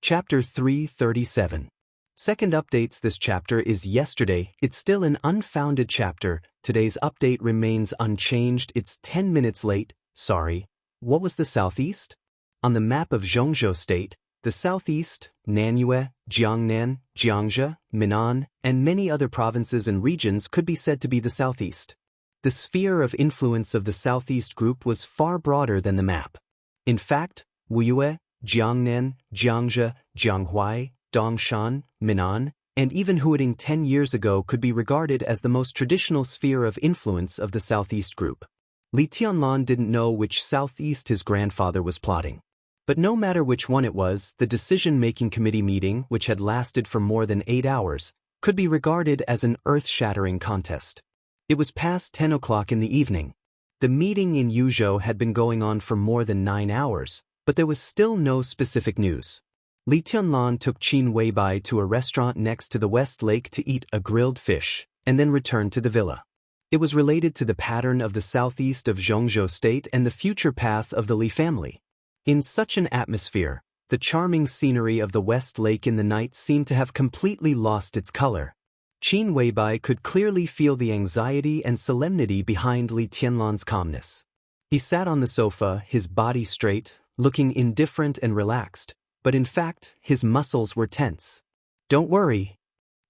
Chapter 337. Second updates. This chapter is yesterday. It's still an unfounded chapter. Today's update remains unchanged. It's 10 minutes late. Sorry. What was the southeast? On the map of Zhongzhou State, the southeast, Nanyue, Jiangnan, Jiangzhou, Minnan, and many other provinces and regions could be said to be the southeast. The sphere of influence of the southeast group was far broader than the map. In fact, Wuyue, Jiangnan, Jiangzhou, Jianghuai, Dongshan, Minnan, and even Huading 10 years ago could be regarded as the most traditional sphere of influence of the southeast group. Li Tianlan didn't know which southeast his grandfather was plotting. But no matter which one it was, the decision-making committee meeting, which had lasted for more than 8 hours, could be regarded as an earth-shattering contest. It was past 10 o'clock in the evening. The meeting in Yuzhou had been going on for more than 9 hours, but there was still no specific news. Li Tianlan took Qin Weibai to a restaurant next to the West Lake to eat a grilled fish, and then returned to the villa. It was related to the pattern of the southeast of Zhongzhou State and the future path of the Li family. In such an atmosphere, the charming scenery of the West Lake in the night seemed to have completely lost its color. Qin Weibai could clearly feel the anxiety and solemnity behind Li Tianlan's calmness. He sat on the sofa, his body straight, looking indifferent and relaxed, but in fact, his muscles were tense. "Don't worry."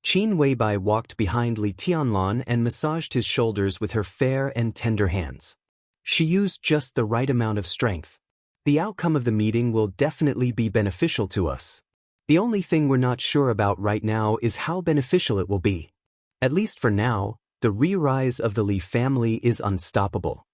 Qin Weibai walked behind Li Tianlan and massaged his shoulders with her fair and tender hands. She used just the right amount of strength. "The outcome of the meeting will definitely be beneficial to us. The only thing we're not sure about right now is how beneficial it will be. At least for now, the re-rise of the Li family is unstoppable."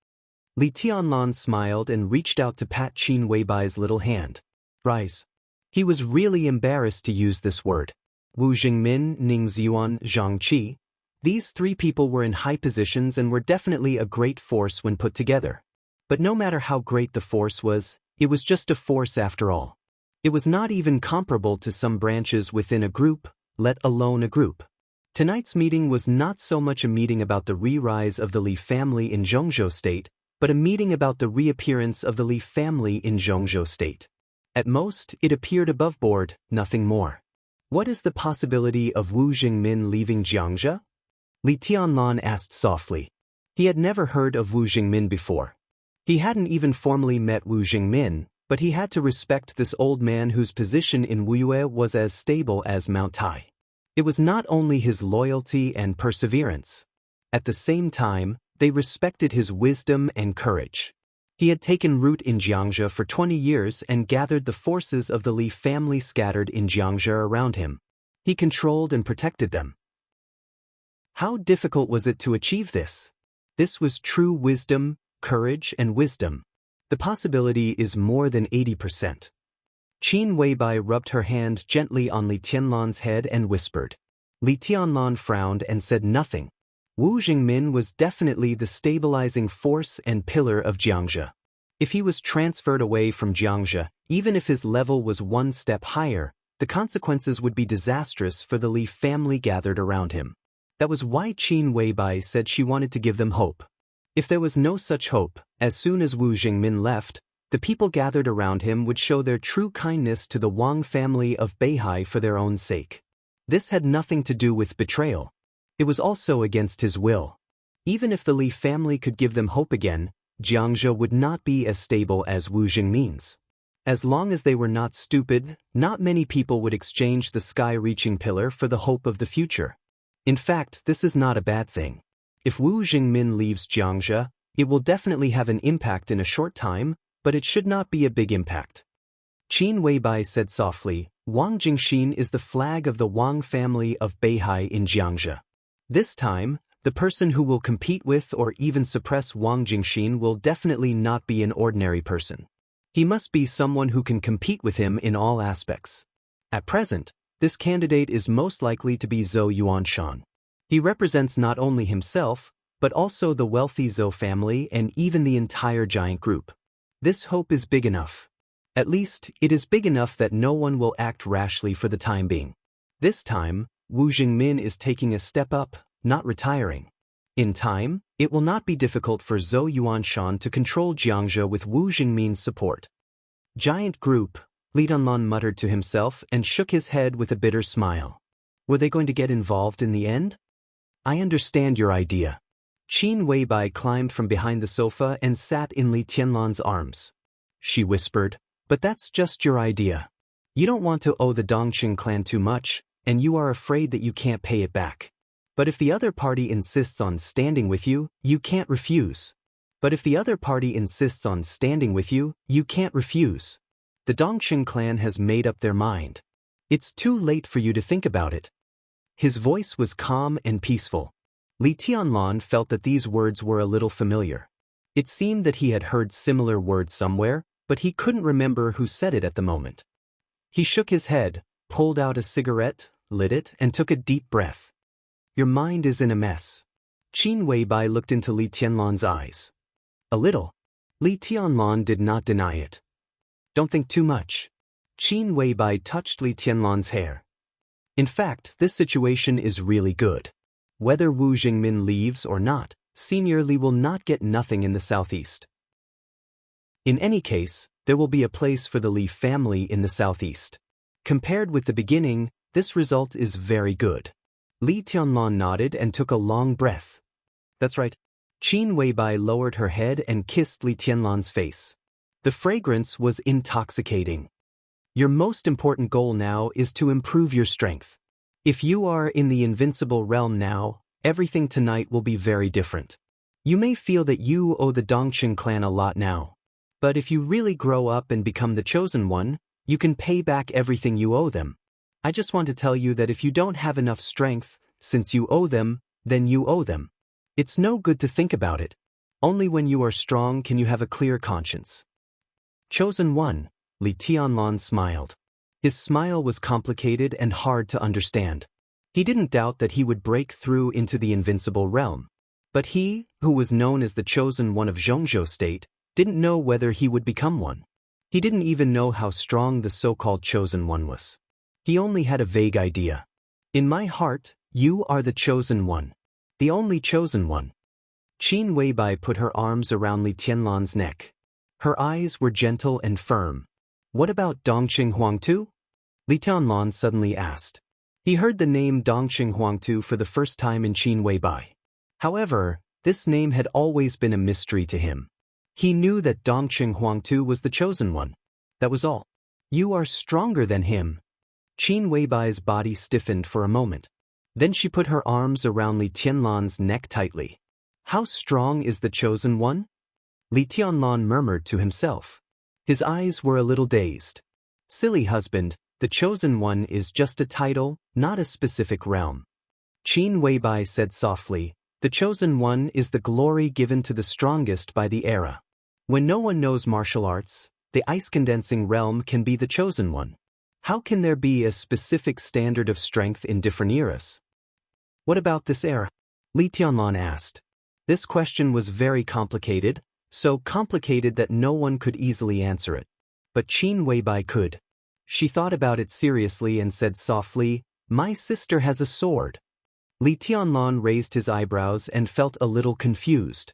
Li Tianlan smiled and reached out to pat Qin Weibai's little hand. "Rise." He was really embarrassed to use this word. Wu Jingmin, Ning Ziyuan, Zhang Qi. These three people were in high positions and were definitely a great force when put together. But no matter how great the force was, it was just a force after all. It was not even comparable to some branches within a group, let alone a group. Tonight's meeting was not so much a meeting about the re-rise of the Li family in Zhongzhou State, but a meeting about the reappearance of the Li family in Zhongzhou State. At most, it appeared above board, nothing more. What is the possibility of Wu Jingmin leaving Jiangzhou? Li Tianlan asked softly. He had never heard of Wu Jingmin before. He hadn't even formally met Wu Jingmin, but he had to respect this old man whose position in Wuyue was as stable as Mount Tai. It was not only his loyalty and perseverance. At the same time, they respected his wisdom and courage. He had taken root in Jiangzhou for 20 years and gathered the forces of the Li family scattered in Jiangzhou around him. He controlled and protected them. How difficult was it to achieve this? This was true wisdom, courage, and wisdom. The possibility is more than 80%. Qin Weibai rubbed her hand gently on Li Tianlan's head and whispered. Li Tianlan frowned and said nothing. Wu Jingmin was definitely the stabilizing force and pillar of Jiangzhou. If he was transferred away from Jiangzhou, even if his level was one step higher, the consequences would be disastrous for the Li family gathered around him. That was why Qin Weibai said she wanted to give them hope. If there was no such hope, as soon as Wu Jingmin left, the people gathered around him would show their true kindness to the Wang family of Beihai for their own sake. This had nothing to do with betrayal. It was also against his will. Even if the Li family could give them hope again, Jiangzhou would not be as stable as Wu Jingmin's. As long as they were not stupid, not many people would exchange the sky-reaching pillar for the hope of the future. In fact, this is not a bad thing. If Wu Jingmin leaves Jiangzhou, it will definitely have an impact in a short time, but it should not be a big impact. Qin Weibai said softly, "Wang Jingxin is the flag of the Wang family of Beihai in Jiangzhou. This time, the person who will compete with or even suppress Wang Jingxin will definitely not be an ordinary person. He must be someone who can compete with him in all aspects. At present, this candidate is most likely to be Zhou Yuanshan. He represents not only himself, but also the wealthy Zhou family and even the entire giant group. This hope is big enough. At least, it is big enough that no one will act rashly for the time being. This time, Wu Jingmin is taking a step up, not retiring. In time, it will not be difficult for Zhou Yuanshan to control Jiangzhou with Wu Jingmin's support. Giant group, Li Tianlan muttered to himself and shook his head with a bitter smile. Were they going to get involved in the end? I understand your idea. Qin Weibai climbed from behind the sofa and sat in Li Tianlan's arms. She whispered, but that's just your idea. You don't want to owe the Dongqing clan too much, and you are afraid that you can't pay it back. But if the other party insists on standing with you, you can't refuse. The Dongqing clan has made up their mind. It's too late for you to think about it. His voice was calm and peaceful. Li Tianlan felt that these words were a little familiar. It seemed that he had heard similar words somewhere, but he couldn't remember who said it at the moment. He shook his head, pulled out a cigarette, lit it, and took a deep breath. Your mind is in a mess. Qin Weibai looked into Li Tianlan's eyes. A little. Li Tianlan did not deny it. Don't think too much. Qin Weibai touched Li Tianlan's hair. In fact, this situation is really good. Whether Wu Jingmin leaves or not, Senior Li will not get nothing in the southeast. In any case, there will be a place for the Li family in the southeast. Compared with the beginning, this result is very good. Li Tianlan nodded and took a long breath. That's right. Qin Weibai lowered her head and kissed Li Tianlan's face. The fragrance was intoxicating. Your most important goal now is to improve your strength. If you are in the invincible realm now, everything tonight will be very different. You may feel that you owe the Dongqing clan a lot now. But if you really grow up and become the chosen one, you can pay back everything you owe them. I just want to tell you that if you don't have enough strength, since you owe them, then you owe them. It's no good to think about it. Only when you are strong can you have a clear conscience. Chosen one, Li Tianlan smiled. His smile was complicated and hard to understand. He didn't doubt that he would break through into the invincible realm. But he, who was known as the chosen one of Zhongzhou State, didn't know whether he would become one. He didn't even know how strong the so-called chosen one was. He only had a vague idea. In my heart, you are the chosen one. The only chosen one. Qin Weibai put her arms around Li Tianlan's neck. Her eyes were gentle and firm. What about Dongqing Huangtu? Li Tianlan suddenly asked. He heard the name Dongqing Huangtu for the first time in Qin Weibai. However, this name had always been a mystery to him. He knew that Dongqing Huangtu was the chosen one. That was all. You are stronger than him. Qin Weibai's body stiffened for a moment. Then she put her arms around Li Tianlan's neck tightly. How strong is the chosen one? Li Tianlan murmured to himself. His eyes were a little dazed. Silly husband, the chosen one is just a title, not a specific realm. Qin Weibai said softly, the chosen one is the glory given to the strongest by the era. When no one knows martial arts, the ice-condensing realm can be the chosen one. How can there be a specific standard of strength in different eras? What about this era? Li Tianlan asked. This question was very complicated, so complicated that no one could easily answer it. But Qin Weibai could. She thought about it seriously and said softly, my sister has a sword. Li Tianlan raised his eyebrows and felt a little confused.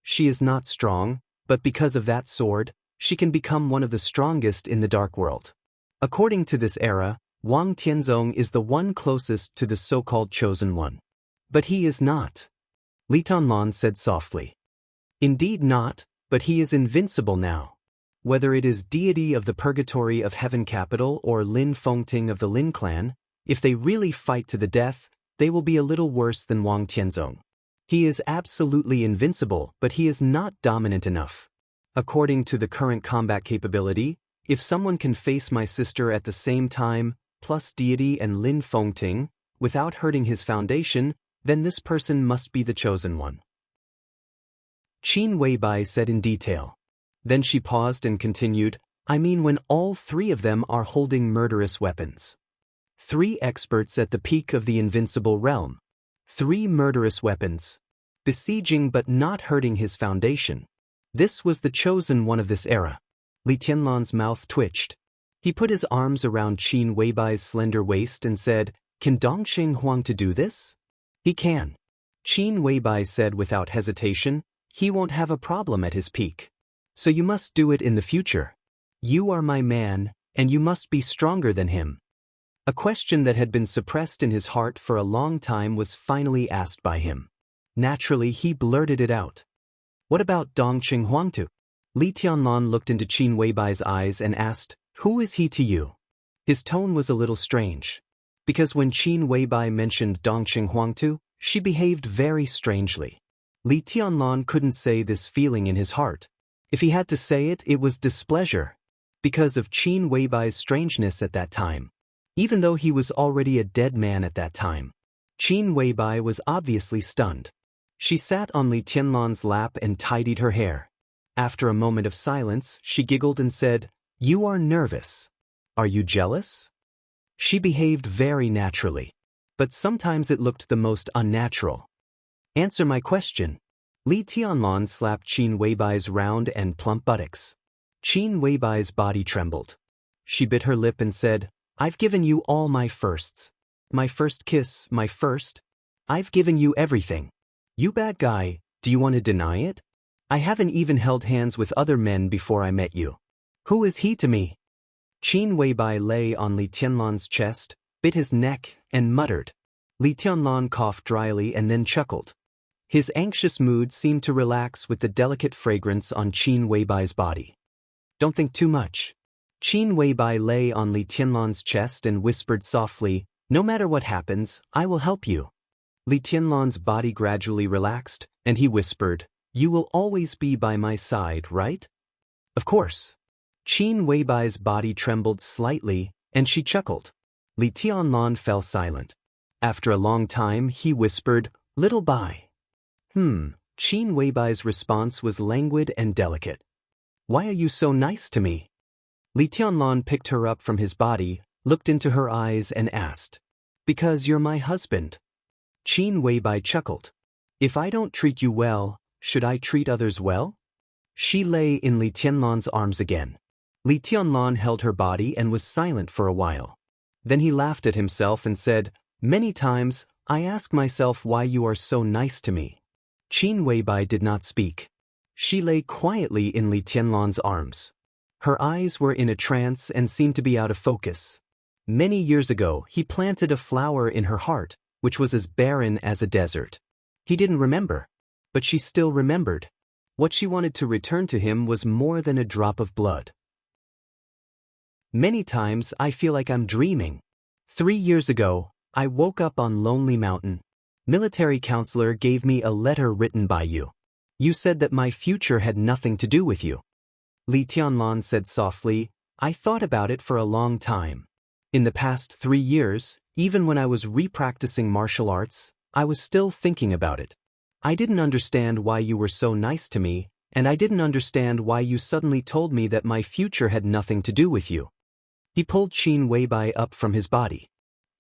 She is not strong, but because of that sword, she can become one of the strongest in the dark world. According to this era, Wang Tianzong is the one closest to the so-called chosen one. But he is not. Li Tianlan said softly. Indeed not, but he is invincible now. Whether it is deity of the purgatory of heaven capital or Lin Fengting of the Lin clan, if they really fight to the death, they will be a little worse than Wang Tianzong. He is absolutely invincible, but he is not dominant enough. According to the current combat capability, if someone can face my sister at the same time, plus deity and Lin Fengting, without hurting his foundation, then this person must be the chosen one. Qin Weibai said in detail. Then she paused and continued, I mean when all three of them are holding murderous weapons. 3 experts at the peak of the invincible realm. 3 murderous weapons. Besieging but not hurting his foundation. This was the chosen one of this era. Li Tianlan's mouth twitched. He put his arms around Qin Weibai's slender waist and said, Can Dongqing Huangtu do this? He can. Qin Weibai said without hesitation, he won't have a problem at his peak. So you must do it in the future. You are my man, and you must be stronger than him. A question that had been suppressed in his heart for a long time was finally asked by him. Naturally, he blurted it out. What about Dongqing Huangtu? Li Tianlan looked into Qin Weibai's eyes and asked, who is he to you? His tone was a little strange. Because when Qin Weibai mentioned Dongqing Huangtu, she behaved very strangely. Li Tianlan couldn't say this feeling in his heart. If he had to say it, it was displeasure. Because of Qin Weibai's strangeness at that time. Even though he was already a dead man at that time. Qin Weibai was obviously stunned. She sat on Li Tianlan's lap and tidied her hair. After a moment of silence, she giggled and said, you are nervous. Are you jealous? She behaved very naturally. But sometimes it looked the most unnatural. Answer my question. Li Tianlan slapped Qin Weibai's round and plump buttocks. Qin Weibai's body trembled. She bit her lip and said, I've given you all my firsts. My first kiss, my first. I've given you everything. You bad guy, do you want to deny it? I haven't even held hands with other men before I met you. Who is he to me? Qin Weibai lay on Li Tianlan's chest, bit his neck, and muttered. Li Tianlan coughed dryly and then chuckled. His anxious mood seemed to relax with the delicate fragrance on Qin Weibai's body. Don't think too much. Qin Weibai lay on Li Tianlan's chest and whispered softly, no matter what happens, I will help you. Li Tianlan's body gradually relaxed, and he whispered, you will always be by my side, right? Of course. Qin Weibai's body trembled slightly, and she chuckled. Li Tianlan fell silent. After a long time, he whispered, little Bai. Qin Weibai's response was languid and delicate. Why are you so nice to me? Li Tianlan picked her up from his body, looked into her eyes and asked, because you're my husband. Qin Weibai chuckled. If I don't treat you well, should I treat others well? She lay in Li Tianlan's arms again. Li Tianlan held her body and was silent for a while. Then he laughed at himself and said, many times, I ask myself why you are so nice to me. Qin Weibai did not speak. She lay quietly in Li Tianlan's arms. Her eyes were in a trance and seemed to be out of focus. Many years ago, he planted a flower in her heart, which was as barren as a desert. He didn't remember, but she still remembered. What she wanted to return to him was more than a drop of blood. Many times I feel like I'm dreaming. 3 years ago, I woke up on Lonely Mountain. Military counselor gave me a letter written by you. You said that my future had nothing to do with you. Li Tianlan said softly, I thought about it for a long time. In the past 3 years, even when I was repracticing martial arts, I was still thinking about it. I didn't understand why you were so nice to me, and I didn't understand why you suddenly told me that my future had nothing to do with you. He pulled Qin Weibai up from his body.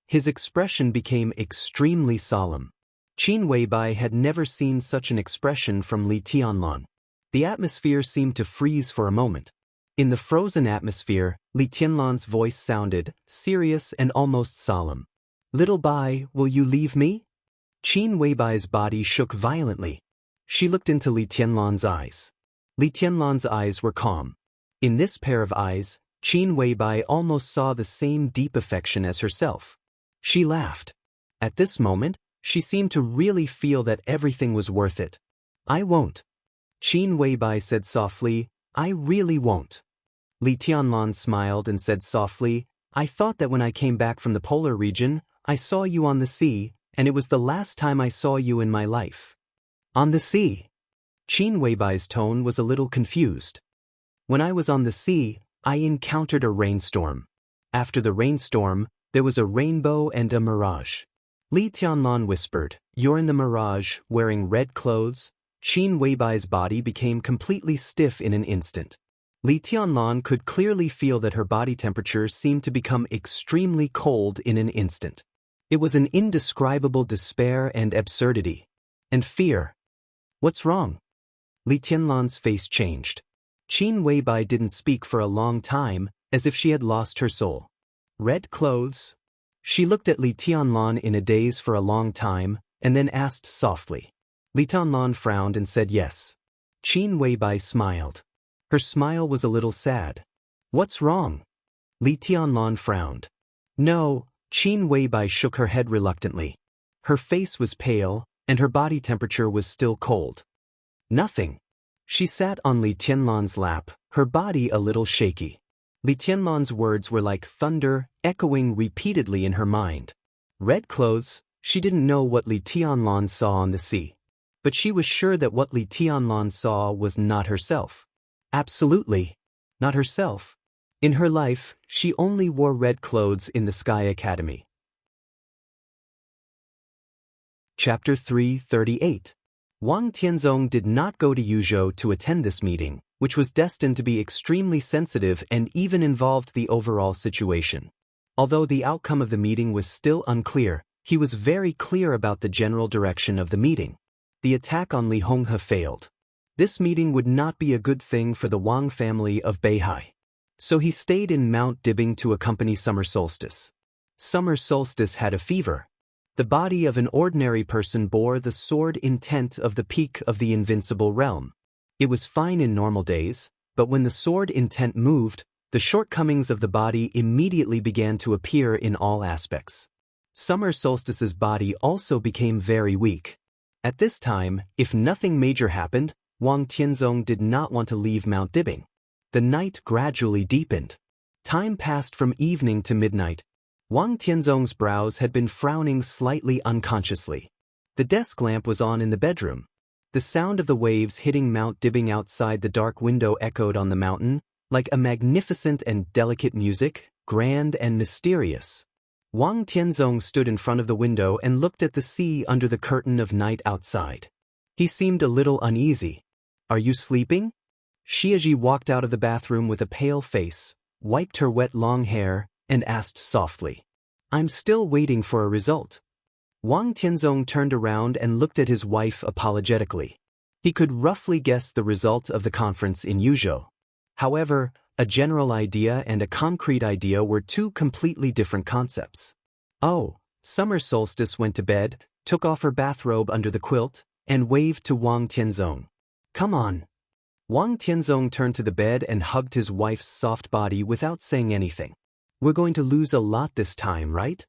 His expression became extremely solemn. Qin Weibai had never seen such an expression from Li Tianlan. The atmosphere seemed to freeze for a moment. In the frozen atmosphere, Li Tianlan's voice sounded serious and almost solemn. Little Bai, will you leave me? Qin Weibai's body shook violently. She looked into Li Tianlan's eyes. Li Tianlan's eyes were calm. In this pair of eyes, Qin Weibai almost saw the same deep affection as herself. She laughed. At this moment, she seemed to really feel that everything was worth it. I won't. Qin Weibai said softly, I really won't. Li Tianlan smiled and said softly, I thought that when I came back from the polar region, I saw you on the sea, and it was the last time I saw you in my life. On the sea? Qin Weibai's tone was a little confused. When I was on the sea, I encountered a rainstorm. After the rainstorm, there was a rainbow and a mirage. Li Tianlan whispered, you're in the mirage, wearing red clothes? Qin Weibai's body became completely stiff in an instant. Li Tianlan could clearly feel that her body temperature seemed to become extremely cold in an instant. It was an indescribable despair and absurdity. And fear. What's wrong? Li Tianlan's face changed. Qin Weibai didn't speak for a long time, as if she had lost her soul. Red clothes? She looked at Li Tianlan in a daze for a long time, and then asked softly. Li Tianlan frowned and said yes. Qin Weibai smiled. Her smile was a little sad. What's wrong? Li Tianlan frowned. No, Qin Weibai shook her head reluctantly. Her face was pale, and her body temperature was still cold. Nothing. She sat on Li Tianlan's lap, her body a little shaky. Li Tianlan's words were like thunder, echoing repeatedly in her mind. Red clothes, she didn't know what Li Tianlan saw on the sea. But she was sure that what Li Tianlan saw was not herself. Absolutely. Not herself. In her life, she only wore red clothes in the Sky Academy. Chapter 338. Wang Tianzong did not go to Yuzhou to attend this meeting, which was destined to be extremely sensitive and even involved the overall situation. Although the outcome of the meeting was still unclear, he was very clear about the general direction of the meeting. The attack on Li Honghe failed. This meeting would not be a good thing for the Wang family of Beihai. So he stayed in Mount Dibing to accompany Summer Solstice. Summer Solstice had a fever. The body of an ordinary person bore the sword intent of the peak of the invincible realm. It was fine in normal days, but when the sword intent moved, the shortcomings of the body immediately began to appear in all aspects. Summer Solstice's body also became very weak. At this time, if nothing major happened, Wang Tianzong did not want to leave Mount Dibing. The night gradually deepened. Time passed from evening to midnight. Wang Tianzong's brows had been frowning slightly unconsciously. The desk lamp was on in the bedroom. The sound of the waves hitting Mount Dibing outside the dark window echoed on the mountain, like a magnificent and delicate music, grand and mysterious. Wang Tianzong stood in front of the window and looked at the sea under the curtain of night outside. He seemed a little uneasy. Are you sleeping? Xiaji walked out of the bathroom with a pale face, wiped her wet long hair, and asked softly. I'm still waiting for a result. Wang Tianzong turned around and looked at his wife apologetically. He could roughly guess the result of the conference in Yuzhou. However, a general idea and a concrete idea were two completely different concepts. Oh, Summer Solstice went to bed, took off her bathrobe under the quilt, and waved to Wang Tianzong. Come on. Wang Tianzong turned to the bed and hugged his wife's soft body without saying anything. We're going to lose a lot this time, right?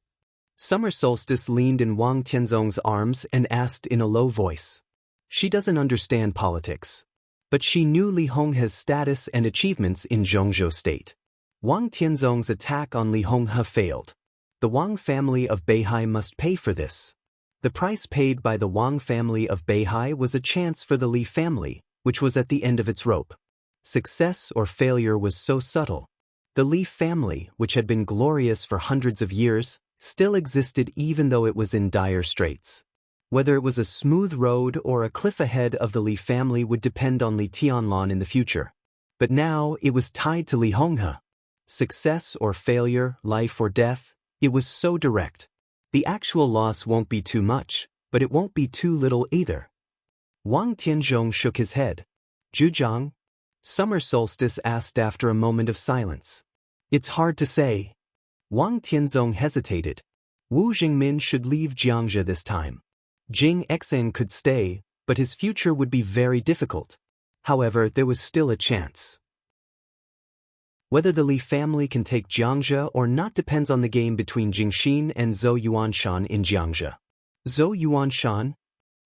Summer Solstice leaned in Wang Tianzong's arms and asked in a low voice. She doesn't understand politics. But she knew Li Honghe's status and achievements in Zhongzhou State. Wang Tianzong's attack on Li Honghe failed. The Wang family of Beihai must pay for this. The price paid by the Wang family of Beihai was a chance for the Li family, which was at the end of its rope. Success or failure was so subtle. The Li family, which had been glorious for hundreds of years, still existed even though it was in dire straits. Whether it was a smooth road or a cliff ahead of the Li family would depend on Li Tianlan in the future. But now it was tied to Li Honghe. Success or failure, life or death, it was so direct. The actual loss won't be too much, but it won't be too little either. Wang Tianzong shook his head. Zhujiang? Summer Solstice asked after a moment of silence. It's hard to say. Wang Tianzong hesitated. Wu Jingmin should leave Jiangzhe this time. Jing Exen could stay, but his future would be very difficult. However, there was still a chance. Whether the Li family can take Jiangzhe or not depends on the game between Jingxin and Zhou Yuanshan in Jiangzhe. Zhou Yuanshan?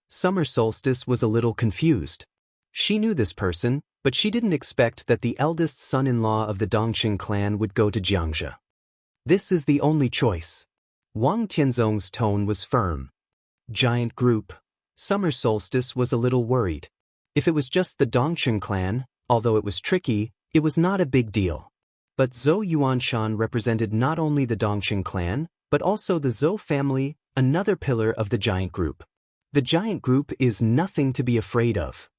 Summer Solstice was a little confused. She knew this person, but she didn't expect that the eldest son-in-law of the Dongqing clan would go to Jiangzhe. This is the only choice. Wang Tianzong's tone was firm. Giant group. Summer Solstice was a little worried. If it was just the Dongqing clan, although it was tricky, it was not a big deal. But Zhou Yuanshan represented not only the Dongqing clan, but also the Zhou family, another pillar of the giant group. The giant group is nothing to be afraid of.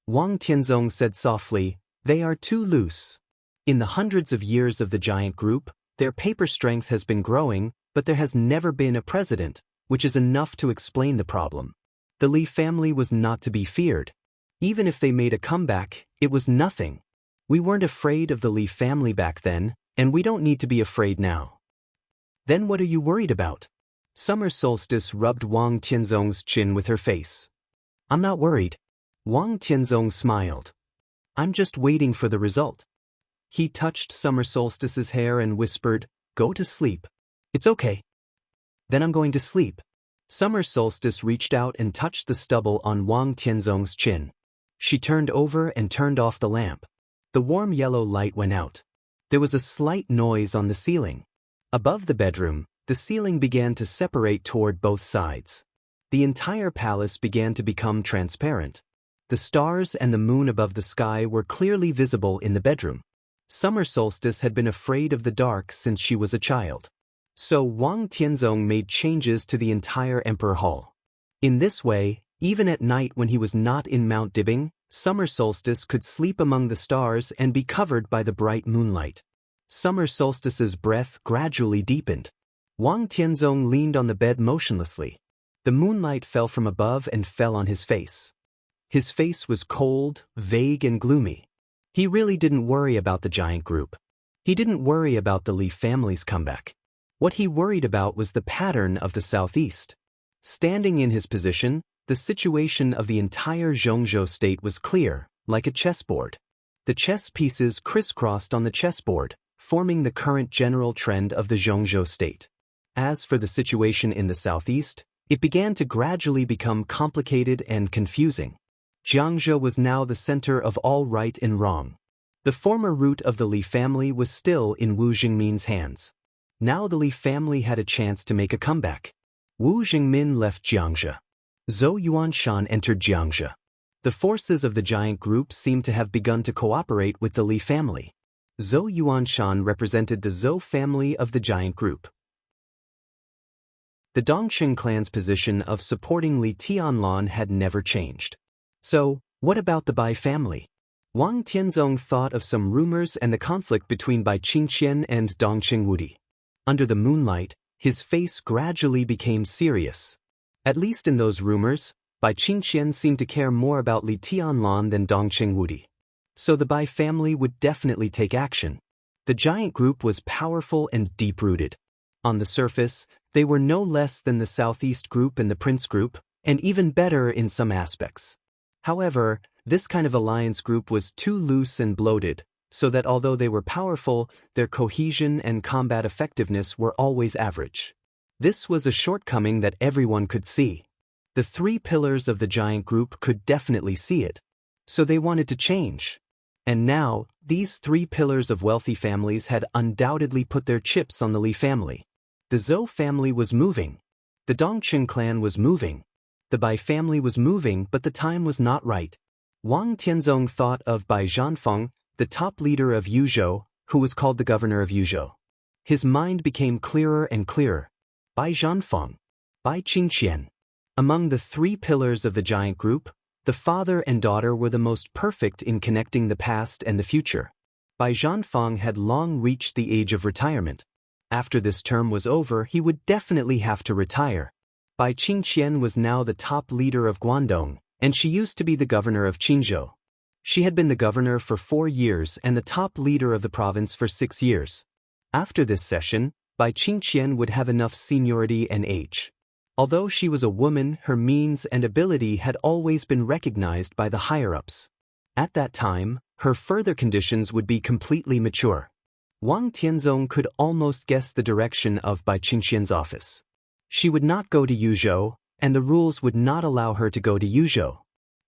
Wang Tianzong said softly, they are too loose. In the hundreds of years of the giant group, their paper strength has been growing, but there has never been a president, which is enough to explain the problem. The Li family was not to be feared. Even if they made a comeback, it was nothing. We weren't afraid of the Li family back then, and we don't need to be afraid now. Then what are you worried about? Summer Solstice rubbed Wang Tianzong's chin with her face. I'm not worried. Wang Tianzong smiled. I'm just waiting for the result. He touched Summer Solstice's hair and whispered, "Go to sleep." "It's okay." "Then I'm going to sleep." Summer Solstice reached out and touched the stubble on Wang Tianzong's chin. She turned over and turned off the lamp. The warm yellow light went out. There was a slight noise on the ceiling. Above the bedroom, the ceiling began to separate toward both sides. The entire palace began to become transparent. The stars and the moon above the sky were clearly visible in the bedroom. Summer Solstice had been afraid of the dark since she was a child. So Wang Tianzong made changes to the entire Emperor Hall. In this way, even at night when he was not in Mount Dibbing, Summer Solstice could sleep among the stars and be covered by the bright moonlight. Summer Solstice's breath gradually deepened. Wang Tianzong leaned on the bed motionlessly. The moonlight fell from above and fell on his face. His face was cold, vague and gloomy. He really didn't worry about the giant group. He didn't worry about the Li family's comeback. What he worried about was the pattern of the southeast. Standing in his position, the situation of the entire Zhongzhou state was clear, like a chessboard. The chess pieces crisscrossed on the chessboard, forming the current general trend of the Zhongzhou state. As for the situation in the southeast, it began to gradually become complicated and confusing. Jiangzhou was now the center of all right and wrong. The former root of the Li family was still in Wu Jingmin's hands. Now the Li family had a chance to make a comeback. Wu Jingmin left Jiangzhou. Zhou Yuanshan entered Jiangzhou. The forces of the giant group seemed to have begun to cooperate with the Li family. Zhou Yuanshan represented the Zhou family of the giant group. The Dongqing clan's position of supporting Li Tianlan had never changed. So, what about the Bai family? Wang Tianzong thought of some rumors and the conflict between Bai Qingqian and Dongqing Wudi. Under the moonlight, his face gradually became serious. At least in those rumors, Bai Qingqian seemed to care more about Li Tianlan than Dongqing Wudi. So the Bai family would definitely take action. The giant group was powerful and deep-rooted. On the surface, they were no less than the Southeast Group and the Prince Group, and even better in some aspects. However, this kind of alliance group was too loose and bloated, so that although they were powerful, their cohesion and combat effectiveness were always average. This was a shortcoming that everyone could see. The three pillars of the giant group could definitely see it. So they wanted to change. And now, these three pillars of wealthy families had undoubtedly put their chips on the Li family. The Zhou family was moving. The Dongqing clan was moving. The Bai family was moving, but the time was not right. Wang Tianzong thought of Bai Zhanfeng, the top leader of Yuzhou, who was called the governor of Yuzhou. His mind became clearer and clearer. Bai Zhanfeng, Bai Qingqian. Among the three pillars of the giant group, the father and daughter were the most perfect in connecting the past and the future. Bai Zhanfeng had long reached the age of retirement. After this term was over, he would definitely have to retire. Bai Qingqian was now the top leader of Guangdong, and she used to be the governor of Qingzhou. She had been the governor for 4 years and the top leader of the province for 6 years. After this session, Bai Qingqian would have enough seniority and age. Although she was a woman, her means and ability had always been recognized by the higher-ups. At that time, her further conditions would be completely mature. Wang Tianzong could almost guess the direction of Bai Qingqian's office. She would not go to Yuzhou, and the rules would not allow her to go to Yuzhou.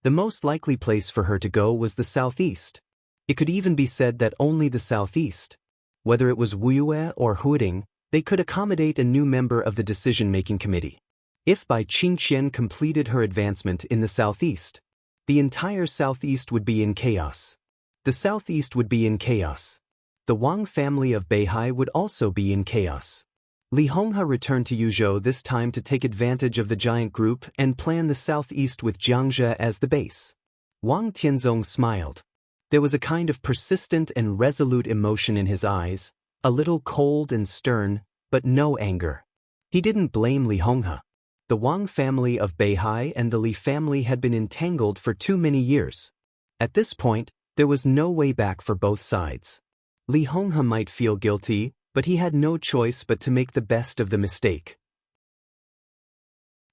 The most likely place for her to go was the southeast. It could even be said that only the southeast, whether it was Wuyue or Huiding, they could accommodate a new member of the decision-making committee. If Bai Qingqian completed her advancement in the southeast, the entire southeast would be in chaos. The southeast would be in chaos. The Wang family of Beihai would also be in chaos. Li Honghe returned to Yuzhou this time to take advantage of the giant group and plan the southeast with Jiangzhou as the base. Wang Tianzong smiled. There was a kind of persistent and resolute emotion in his eyes, a little cold and stern, but no anger. He didn't blame Li Honghe. The Wang family of Beihai and the Li family had been entangled for too many years. At this point, there was no way back for both sides. Li Honghe might feel guilty, but he had no choice but to make the best of the mistake.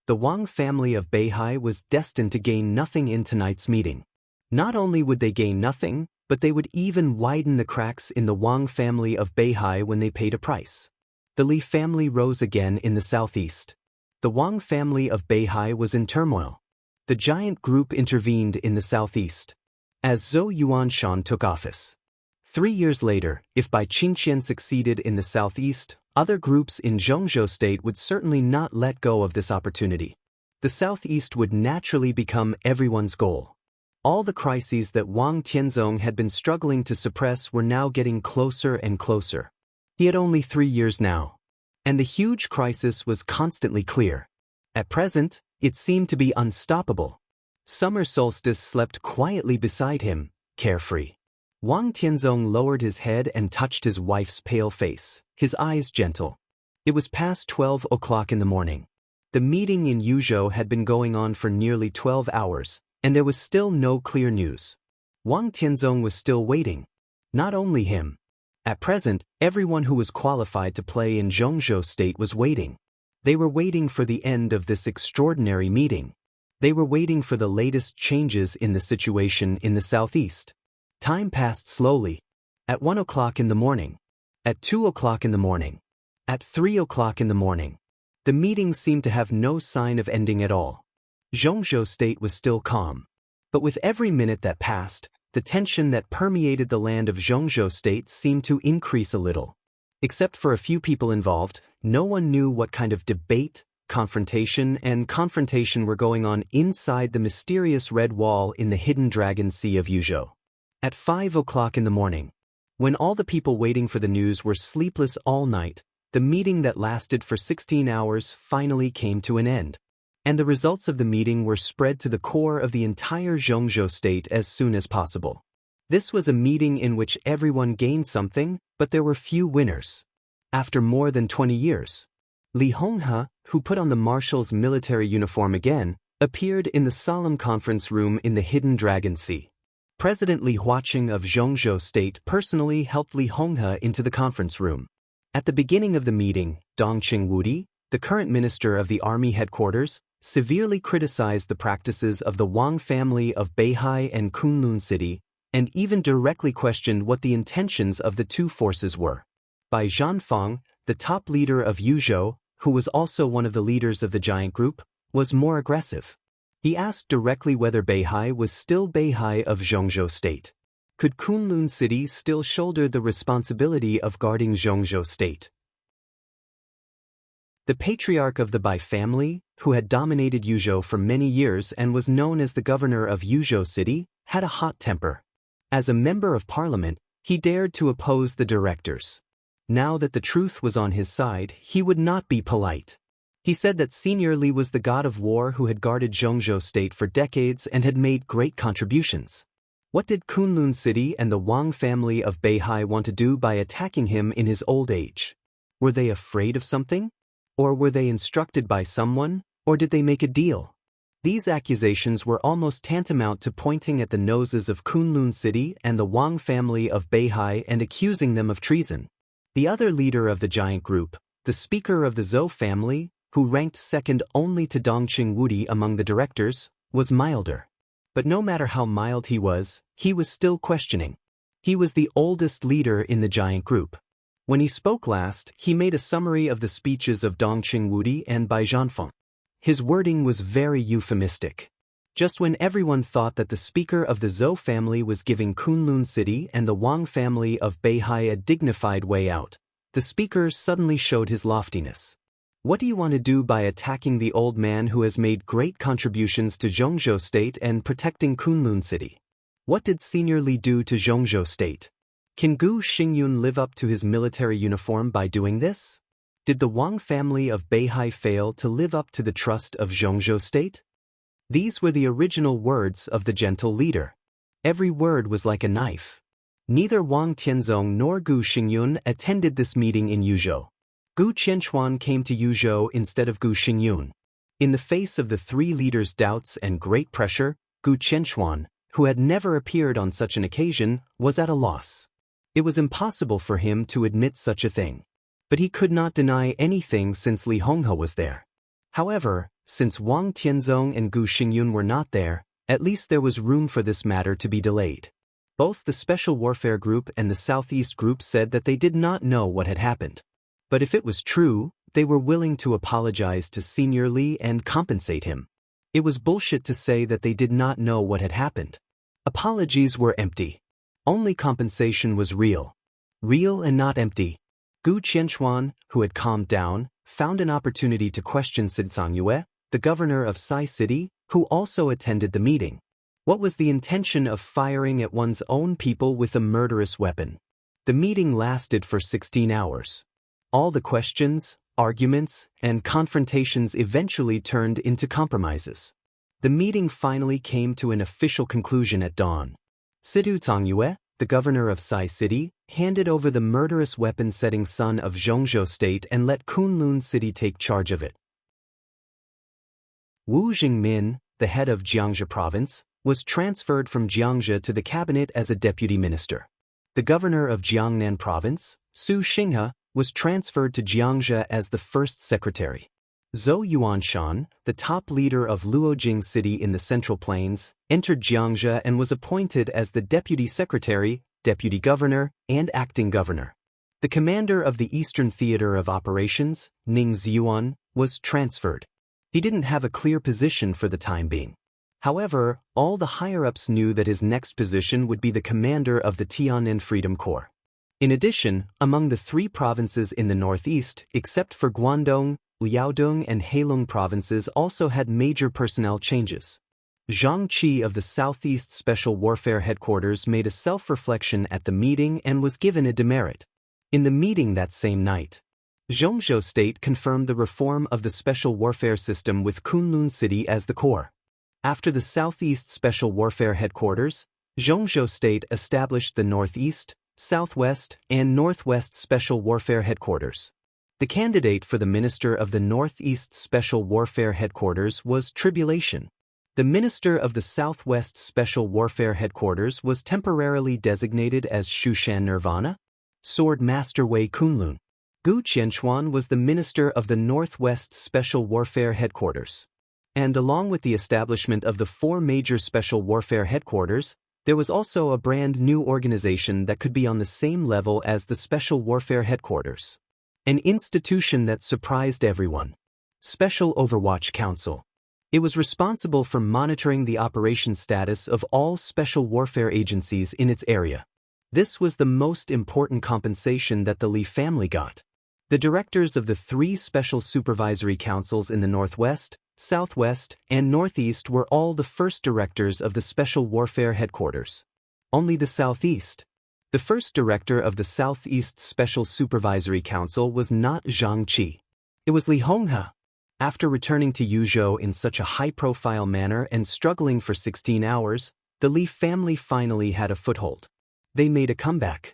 The Wang family of Beihai was destined to gain nothing in tonight's meeting. Not only would they gain nothing, but they would even widen the cracks in the Wang family of Beihai when they paid a price. The Li family rose again in the southeast. The Wang family of Beihai was in turmoil. The giant group intervened in the southeast. As Zhou Yuanshan took office. 3 years later, if Bai Qingqian succeeded in the southeast, other groups in Zhongzhou state would certainly not let go of this opportunity. The southeast would naturally become everyone's goal. All the crises that Wang Tianzong had been struggling to suppress were now getting closer and closer. He had only 3 years now. And the huge crisis was constantly clear. At present, it seemed to be unstoppable. Summer solstice slept quietly beside him, carefree. Wang Tianzong lowered his head and touched his wife's pale face, his eyes gentle. It was past 12 o'clock in the morning. The meeting in Yuzhou had been going on for nearly 12 hours, and there was still no clear news. Wang Tianzong was still waiting. Not only him. At present, everyone who was qualified to play in Zhongzhou state was waiting. They were waiting for the end of this extraordinary meeting. They were waiting for the latest changes in the situation in the southeast. Time passed slowly. At 1 o'clock in the morning. At 2 o'clock in the morning. At 3 o'clock in the morning. The meeting seemed to have no sign of ending at all. Zhongzhou state was still calm. But with every minute that passed, the tension that permeated the land of Zhongzhou state seemed to increase a little. Except for a few people involved, no one knew what kind of debate, confrontation were going on inside the mysterious red wall in the hidden dragon sea of Yuzhou. At 5 o'clock in the morning, when all the people waiting for the news were sleepless all night, the meeting that lasted for 16 hours finally came to an end. And the results of the meeting were spread to the core of the entire Zhongzhou state as soon as possible. This was a meeting in which everyone gained something, but there were few winners. After more than 20 years, Li Honghe, who put on the marshal's military uniform again, appeared in the solemn conference room in the hidden Dragon Sea. President Li Huaqing of Zhongzhou state personally helped Li Honghe into the conference room. At the beginning of the meeting, Dong Qingwudi, the current minister of the army headquarters, severely criticized the practices of the Wang family of Beihai and Kunlun City, and even directly questioned what the intentions of the two forces were. Bai Zhanfang, the top leader of Yuzhou, who was also one of the leaders of the giant group, was more aggressive. He asked directly whether Beihai was still Beihai of Zhongzhou state. Could Kunlun City still shoulder the responsibility of guarding Zhongzhou state? The patriarch of the Bai family, who had dominated Yuzhou for many years and was known as the governor of Yuzhou city, had a hot temper. As a member of parliament, he dared to oppose the directors. Now that the truth was on his side, he would not be polite. He said that Senior Li was the god of war who had guarded Zhongzhou state for decades and had made great contributions. What did Kunlun City and the Wang family of Beihai want to do by attacking him in his old age? Were they afraid of something? Or were they instructed by someone, or did they make a deal? These accusations were almost tantamount to pointing at the noses of Kunlun City and the Wang family of Beihai and accusing them of treason. The other leader of the giant group, the speaker of the Zhou family, who ranked second only to Dong Qingwudi among the directors, was milder. But no matter how mild he was still questioning. He was the oldest leader in the giant group. When he spoke last, he made a summary of the speeches of Dong Qingwudi and Bai Zhanfang. His wording was very euphemistic. Just when everyone thought that the speaker of the Zhou family was giving Kunlun City and the Wang family of Beihai a dignified way out, the speaker suddenly showed his loftiness. What do you want to do by attacking the old man who has made great contributions to Zhongzhou state and protecting Kunlun City? What did Senior Li do to Zhongzhou state? Can Gu Xingyun live up to his military uniform by doing this? Did the Wang family of Beihai fail to live up to the trust of Zhongzhou state? These were the original words of the gentle leader. Every word was like a knife. Neither Wang Tianzong nor Gu Xingyun attended this meeting in Yuzhou. Gu Qianchuan came to Yuzhou instead of Gu Xingyun. In the face of the three leaders' doubts and great pressure, Gu Qianchuan, who had never appeared on such an occasion, was at a loss. It was impossible for him to admit such a thing. But he could not deny anything since Li Honghe was there. However, since Wang Tianzong and Gu Xingyun were not there, at least there was room for this matter to be delayed. Both the Special Warfare Group and the Southeast Group said that they did not know what had happened. But if it was true, they were willing to apologize to Senior Lee and compensate him. It was bullshit to say that they did not know what had happened. Apologies were empty. Only compensation was real. Real and not empty. Gu Qianchuan, who had calmed down, found an opportunity to question Sidsang Yue, the governor of Sai City, who also attended the meeting. What was the intention of firing at one's own people with a murderous weapon? The meeting lasted for 16 hours. All the questions, arguments, and confrontations eventually turned into compromises. The meeting finally came to an official conclusion at dawn. Sidsang Yue, the governor of Sai City, handed over the murderous weapon-setting son of Zhongzhou State and let Kunlun City take charge of it. Wu Jingmin, the head of Jiangxia Province, was transferred from Jiangxia to the cabinet as a deputy minister. The governor of Jiangnan Province, Su Xinghe, was transferred to Jiangxia as the first secretary. Zhou Yuanshan, the top leader of Luojing City in the Central Plains, entered Jiangxia and was appointed as the deputy secretary, deputy governor, and acting governor. The commander of the Eastern Theater of Operations, Ning Ziyuan, was transferred. He didn't have a clear position for the time being. However, all the higher-ups knew that his next position would be the commander of the Tiannan Freedom Corps. In addition, among the three provinces in the northeast, except for Guangdong, Liaodong and Heilong provinces also had major personnel changes. Zhang Qi of the Southeast Special Warfare Headquarters made a self-reflection at the meeting and was given a demerit. In the meeting that same night, Zhongzhou State confirmed the reform of the Special Warfare System with Kunlun City as the core. After the Southeast Special Warfare Headquarters, Zhongzhou State established the Northeast, Southwest, and Northwest Special Warfare Headquarters. The candidate for the Minister of the Northeast Special Warfare Headquarters was Tribulation. The Minister of the Southwest Special Warfare Headquarters was temporarily designated as Shushan Nirvana, Sword Master Wei Kunlun. Gu Qianchuan was the Minister of the Northwest Special Warfare Headquarters. And along with the establishment of the four major Special Warfare Headquarters, there was also a brand new organization that could be on the same level as the Special Warfare Headquarters. An institution that surprised everyone. Special Overwatch Council. It was responsible for monitoring the operation status of all special warfare agencies in its area. This was the most important compensation that the Li family got. The directors of the three special supervisory councils in the Northwest, Southwest, and Northeast were all the first directors of the Special Warfare Headquarters. Only the Southeast. The first director of the Southeast Special Supervisory Council was not Zhang Qi. It was Li Honghe. After returning to Yuzhou in such a high-profile manner and struggling for 16 hours, the Li family finally had a foothold. They made a comeback.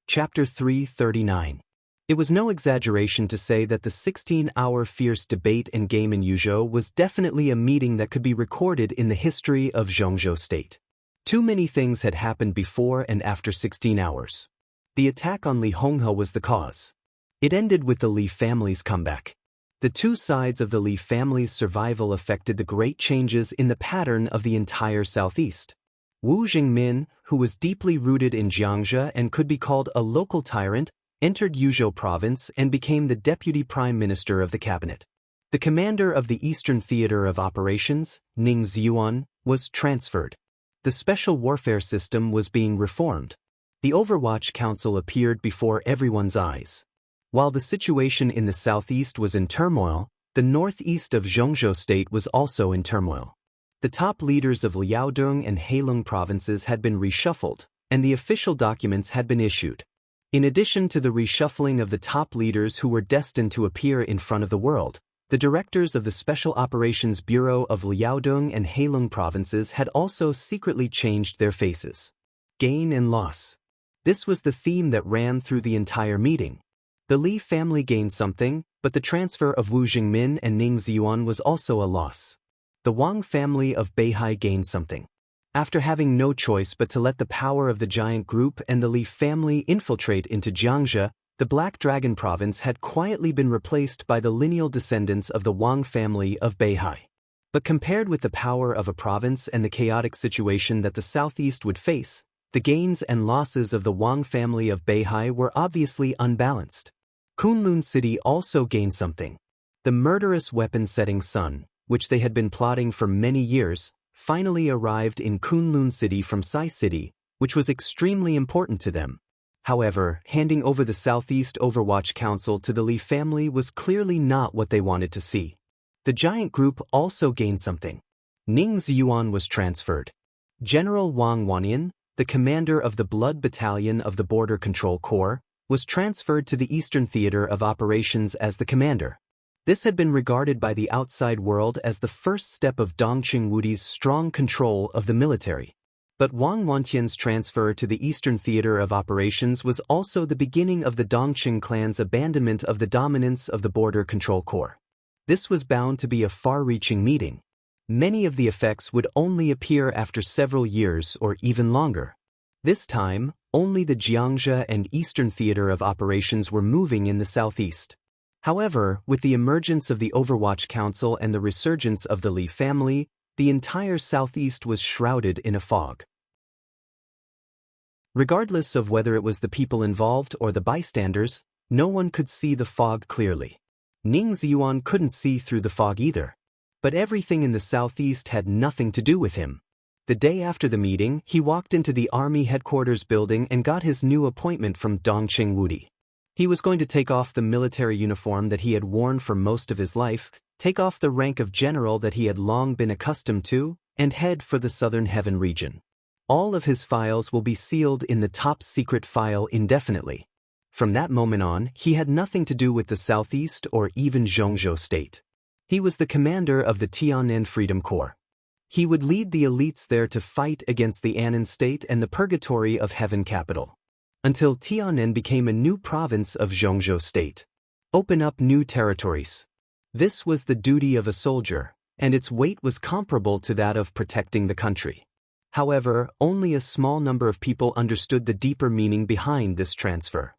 Chapter 339. It was no exaggeration to say that the 16-hour fierce debate and game in Yuzhou was definitely a meeting that could be recorded in the history of Zhongzhou State. Too many things had happened before and after 16 hours. The attack on Li Honghe was the cause. It ended with the Li family's comeback. The two sides of the Li family's survival affected the great changes in the pattern of the entire southeast. Wu Jingmin, who was deeply rooted in Jiangxia and could be called a local tyrant, entered Yuzhou province and became the deputy prime minister of the cabinet. The commander of the Eastern Theater of Operations, Ning Ziyuan, was transferred. The special warfare system was being reformed. The Overwatch Council appeared before everyone's eyes. While the situation in the southeast was in turmoil, the northeast of Zhongzhou State was also in turmoil. The top leaders of Liaodong and Heilong provinces had been reshuffled, and the official documents had been issued. In addition to the reshuffling of the top leaders who were destined to appear in front of the world, the directors of the Special Operations Bureau of Liaodong and Heilong provinces had also secretly changed their faces. Gain and loss. This was the theme that ran through the entire meeting. The Li family gained something, but the transfer of Wu Jingmin and Ning Ziyuan was also a loss. The Wang family of Beihai gained something. After having no choice but to let the power of the giant group and the Li family infiltrate into Jiangxia, the Black Dragon province had quietly been replaced by the lineal descendants of the Wang family of Beihai. But compared with the power of a province and the chaotic situation that the southeast would face, the gains and losses of the Wang family of Beihai were obviously unbalanced. Kunlun City also gained something. The murderous weapon-setting sun, which they had been plotting for many years, finally arrived in Kunlun City from Sai City, which was extremely important to them. However, handing over the Southeast Overwatch Council to the Li family was clearly not what they wanted to see. The giant group also gained something. Ning Ziyuan was transferred. General Wang Wanyan, the commander of the Blood Battalion of the Border Control Corps, was transferred to the Eastern Theater of Operations as the commander. This had been regarded by the outside world as the first step of Dongqing Wudi's strong control of the military. But Wang Wantian's transfer to the Eastern Theater of Operations was also the beginning of the Dongqing clan's abandonment of the dominance of the Border Control Corps. This was bound to be a far-reaching meeting. Many of the effects would only appear after several years or even longer. This time, only the Jiangxia and Eastern Theater of Operations were moving in the southeast. However, with the emergence of the Overwatch Council and the resurgence of the Li family, the entire southeast was shrouded in a fog. Regardless of whether it was the people involved or the bystanders, no one could see the fog clearly. Ning Ziyuan couldn't see through the fog either. But everything in the southeast had nothing to do with him. The day after the meeting, he walked into the army headquarters building and got his new appointment from Dongqing Wudi. He was going to take off the military uniform that he had worn for most of his life, take off the rank of general that he had long been accustomed to, and head for the Southern Heaven region. All of his files will be sealed in the top secret file indefinitely. From that moment on, he had nothing to do with the Southeast or even Zhongzhou State. He was the commander of the Tian'an Freedom Corps. He would lead the elites there to fight against the Annan State and the Purgatory of Heaven capital. Until Tian'an became a new province of Zhongzhou State. Open up new territories. This was the duty of a soldier, and its weight was comparable to that of protecting the country. However, only a small number of people understood the deeper meaning behind this transfer.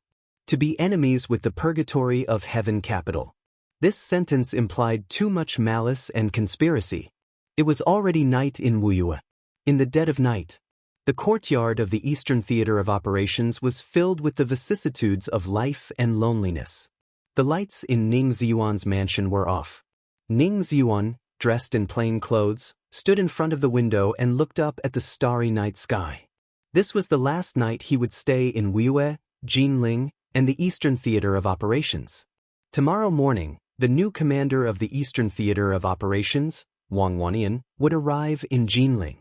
To be enemies with the Purgatory of Heaven capital. This sentence implied too much malice and conspiracy. It was already night in Wuyue. In the dead of night, the courtyard of the Eastern Theater of Operations was filled with the vicissitudes of life and loneliness. The lights in Ning Ziyuan's mansion were off. Ning Ziyuan, dressed in plain clothes, stood in front of the window and looked up at the starry night sky. This was the last night he would stay in Wuyue, Jinling, and the Eastern Theater of Operations. Tomorrow morning, the new commander of the Eastern Theater of Operations, Wang Wanyan, would arrive in Jinling.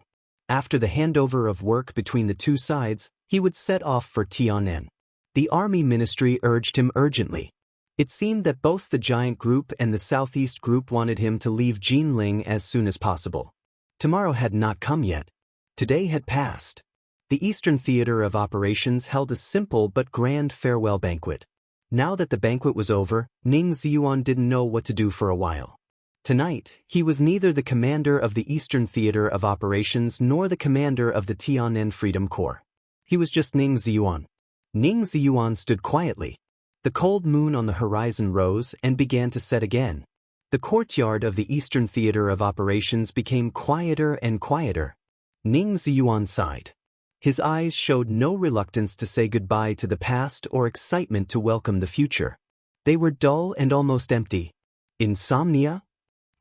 After the handover of work between the two sides, he would set off for Tian'an. The army ministry urged him urgently. It seemed that both the giant group and the southeast group wanted him to leave Jinling as soon as possible. Tomorrow had not come yet. Today had passed. The Eastern Theater of Operations held a simple but grand farewell banquet. Now that the banquet was over, Ning Ziyuan didn't know what to do for a while. Tonight, he was neither the commander of the Eastern Theater of Operations nor the commander of the Tian'an Freedom Corps. He was just Ning Ziyuan. Ning Ziyuan stood quietly. The cold moon on the horizon rose and began to set again. The courtyard of the Eastern Theater of Operations became quieter and quieter. Ning Ziyuan sighed. His eyes showed no reluctance to say goodbye to the past or excitement to welcome the future. They were dull and almost empty. Insomnia?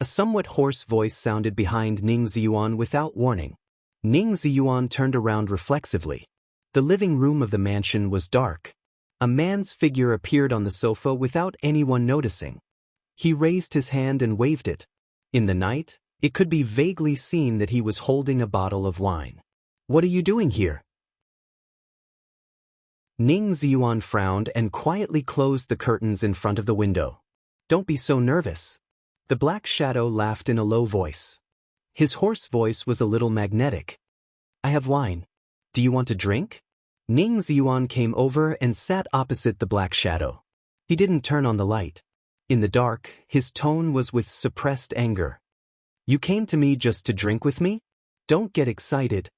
A somewhat hoarse voice sounded behind Ning Ziyuan without warning. Ning Ziyuan turned around reflexively. The living room of the mansion was dark. A man's figure appeared on the sofa without anyone noticing. He raised his hand and waved it. In the night, it could be vaguely seen that he was holding a bottle of wine. "What are you doing here?" Ning Ziyuan frowned and quietly closed the curtains in front of the window. "Don't be so nervous." The black shadow laughed in a low voice. His hoarse voice was a little magnetic. "I have wine. Do you want to drink?" Ning Ziyuan came over and sat opposite the black shadow. He didn't turn on the light. In the dark, his tone was with suppressed anger. "You came to me just to drink with me? Don't get excited."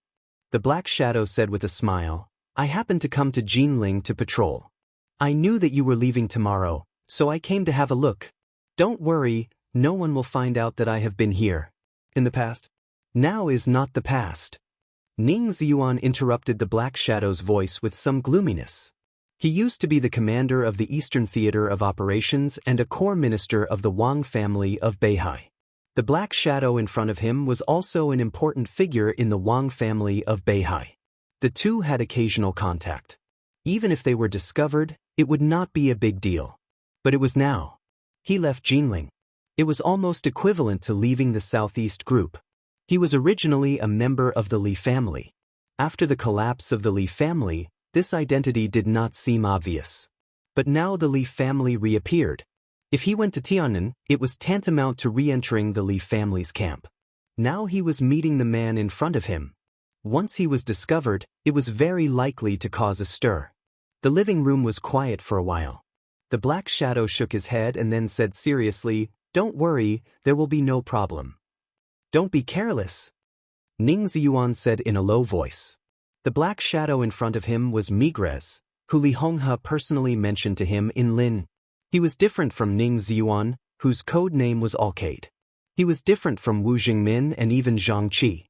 The black shadow said with a smile, "I happened to come to Jinling to patrol. I knew that you were leaving tomorrow, so I came to have a look. Don't worry, no one will find out that I have been here." in the past. Now is not the past. Ning Ziyuan interrupted the Black Shadow's voice with some gloominess. He used to be the commander of the Eastern Theater of Operations and a core minister of the Wang family of Beihai. The Black Shadow in front of him was also an important figure in the Wang family of Beihai. The two had occasional contact. Even if they were discovered, it would not be a big deal. But it was now. He left Jinling. It was almost equivalent to leaving the Southeast Group. He was originally a member of the Li family. After the collapse of the Li family, this identity did not seem obvious. But now the Li family reappeared. If he went to Tiannan, it was tantamount to re-entering the Li family's camp. Now he was meeting the man in front of him. Once he was discovered, it was very likely to cause a stir. The living room was quiet for a while. The Black Shadow shook his head and then said seriously, "Don't worry, there will be no problem." "Don't be careless," Ning Ziyuan said in a low voice. The Black Shadow in front of him was Migrez, who Li Honghe personally mentioned to him in Lin. He was different from Ning Ziyuan, whose code name was Alcade. He was different from Wu Jingmin and even Zhang Qi.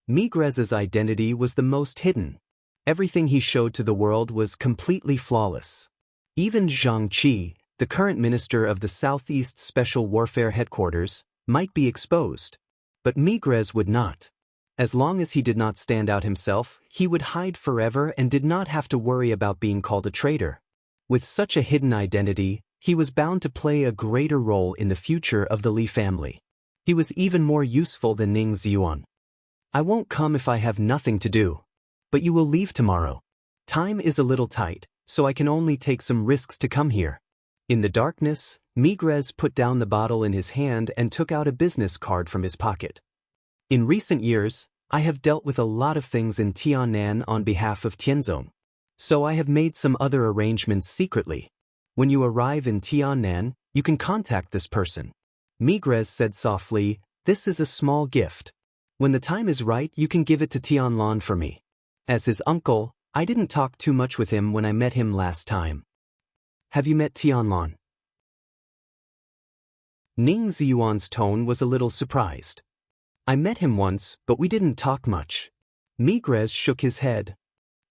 Migrez's identity was the most hidden. Everything he showed to the world was completely flawless. Even Zhang Qi, the current minister of the Southeast Special Warfare Headquarters, might be exposed. But Migrez would not. As long as he did not stand out himself, he would hide forever and did not have to worry about being called a traitor. With such a hidden identity, he was bound to play a greater role in the future of the Li family. He was even more useful than Ning Ziyuan. "I won't come if I have nothing to do. But you will leave tomorrow. Time is a little tight, so I can only take some risks to come here." In the darkness, Migrez put down the bottle in his hand and took out a business card from his pocket. "In recent years, I have dealt with a lot of things in Tiannan on behalf of Tianzong. So I have made some other arrangements secretly. When you arrive in Tiannan, you can contact this person." Migrez said softly, "This is a small gift. When the time is right, you can give it to Tianlan for me. As his uncle, I didn't talk too much with him when I met him last time." "Have you met Tianlan?" Ning Ziyuan's tone was a little surprised. "I met him once, but we didn't talk much." Migrez shook his head.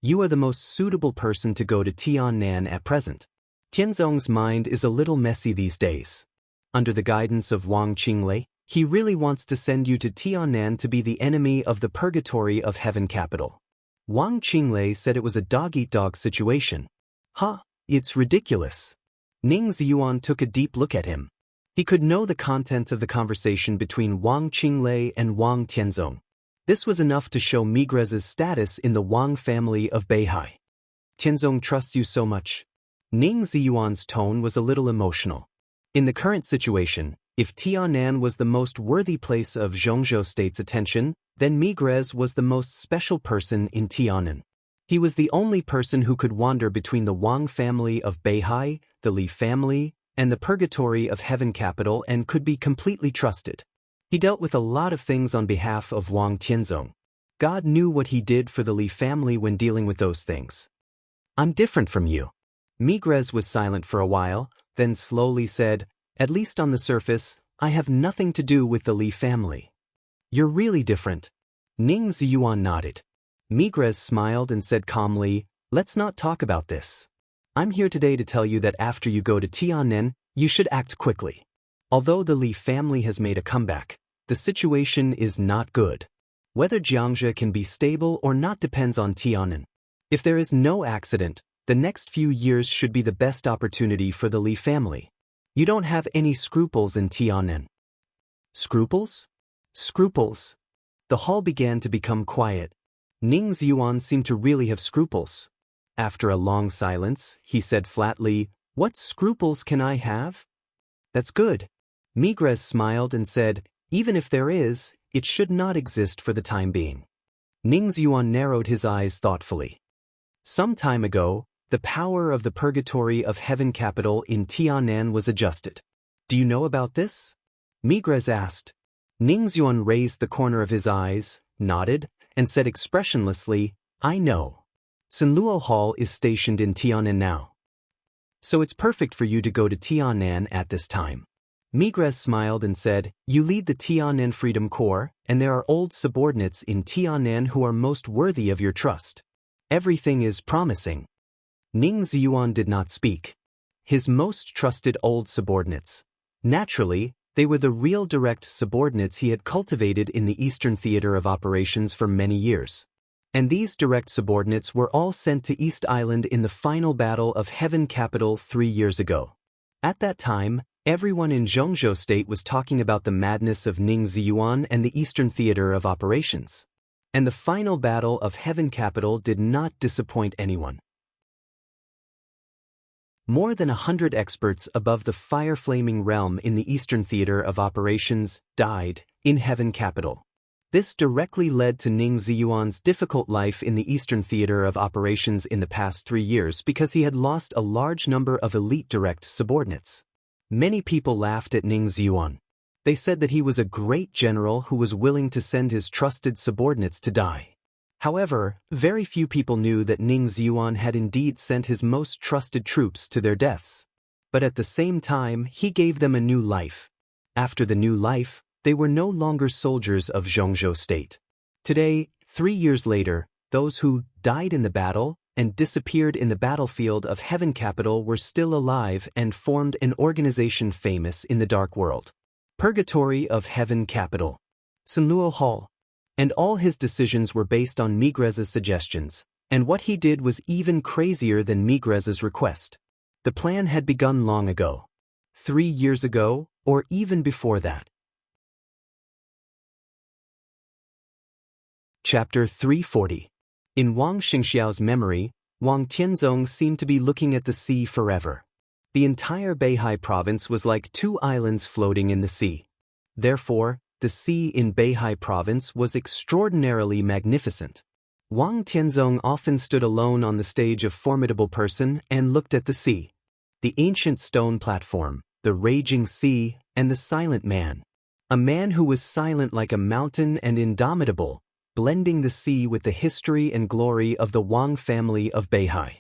"You are the most suitable person to go to Tiannan at present. Tianzong's mind is a little messy these days. Under the guidance of Wang Qinglei, he really wants to send you to Tiannan to be the enemy of the purgatory of heaven capital." Wang Qinglei said it was a dog-eat-dog situation. "Huh, it's ridiculous." Ning Ziyuan took a deep look at him. He could know the content of the conversation between Wang Qinglei and Wang Tianzong. This was enough to show Migrez's status in the Wang family of Beihai. "Tianzong trusts you so much." Ning Ziyuan's tone was a little emotional. In the current situation, if Tiannan was the most worthy place of Zhongzhou State's attention, then Migrez was the most special person in Tiannan. He was the only person who could wander between the Wang family of Beihai, the Li family, and the purgatory of heaven capital and could be completely trusted. He dealt with a lot of things on behalf of Wang Tianzong. God knew what he did for the Li family when dealing with those things. "I'm different from you." Migrez was silent for a while, then slowly said, "At least on the surface, I have nothing to do with the Li family." "You're really different." Ning Ziyuan nodded. Migrez smiled and said calmly, "Let's not talk about this. I'm here today to tell you that after you go to Tiannan, you should act quickly. Although the Li family has made a comeback, the situation is not good. Whether Jiangzhe can be stable or not depends on Tiannan. If there is no accident, the next few years should be the best opportunity for the Li family. You don't have any scruples in Tiannan." "Scruples?" "Scruples." The hall began to become quiet. Ning Ziyuan seemed to really have scruples. After a long silence, he said flatly, "What scruples can I have?" "That's good." Migrez smiled and said, "Even if there is, it should not exist for the time being." Ning Ziyuan narrowed his eyes thoughtfully. "Some time ago, the power of the purgatory of heaven capital in Tiannan was adjusted. Do you know about this?" Migrez asked. Ning Ziyuan raised the corner of his eyes, nodded, and said expressionlessly, "I know. Sunluo Hall is stationed in Tiannan now. So it's perfect for you to go to Tiannan at this time." Migres smiled and said, "You lead the Tianan Freedom Corps, and there are old subordinates in Tianan who are most worthy of your trust. Everything is promising." Ning Ziyuan did not speak. His most trusted old subordinates. Naturally, they were the real direct subordinates he had cultivated in the Eastern Theater of Operations for many years. And these direct subordinates were all sent to East Island in the final battle of Heaven Capital 3 years ago. At that time, everyone in Zhongzhou State was talking about the madness of Ning Ziyuan and the Eastern Theater of Operations. And the final battle of Heaven Capital did not disappoint anyone. More than 100 experts above the fire-flaming realm in the Eastern Theater of Operations died in Heaven Capital. This directly led to Ning Ziyuan's difficult life in the Eastern Theater of Operations in the past 3 years because he had lost a large number of elite direct subordinates. Many people laughed at Ning Ziyuan. They said that he was a great general who was willing to send his trusted subordinates to die. However, very few people knew that Ning Ziyuan had indeed sent his most trusted troops to their deaths. But at the same time, he gave them a new life. After the new life, they were no longer soldiers of Zhongzhou State. Today, 3 years later, those who died in the battle and disappeared in the battlefield of Heaven Capital were still alive and formed an organization famous in the dark world. Purgatory of Heaven Capital. Sunluo Hall. And all his decisions were based on Migres's suggestions, and what he did was even crazier than Migres's request. The plan had begun long ago. 3 years ago, or even before that. Chapter 340. In Wang Xingxiao's memory, Wang Tianzong seemed to be looking at the sea forever. The entire Beihai province was like 2 islands floating in the sea. Therefore, the sea in Beihai province was extraordinarily magnificent. Wang Tianzong often stood alone on the stage of Formidable Person and looked at the sea. The ancient stone platform, the raging sea, and the silent man. A man who was silent like a mountain and indomitable, blending the sea with the history and glory of the Wang family of Beihai.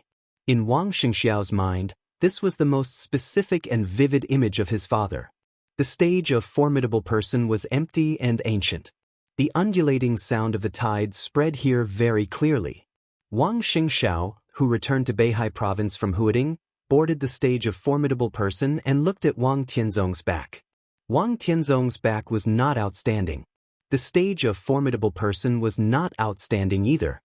In Wang Xingxiao's mind, this was the most specific and vivid image of his father. The stage of Formidable Person was empty and ancient. The undulating sound of the tide spread here very clearly. Wang Xingxiao, who returned to Beihai province from Huading, boarded the stage of Formidable Person and looked at Wang Tianzong's back. Wang Tianzong's back was not outstanding. The stage of Formidable Person was not outstanding either.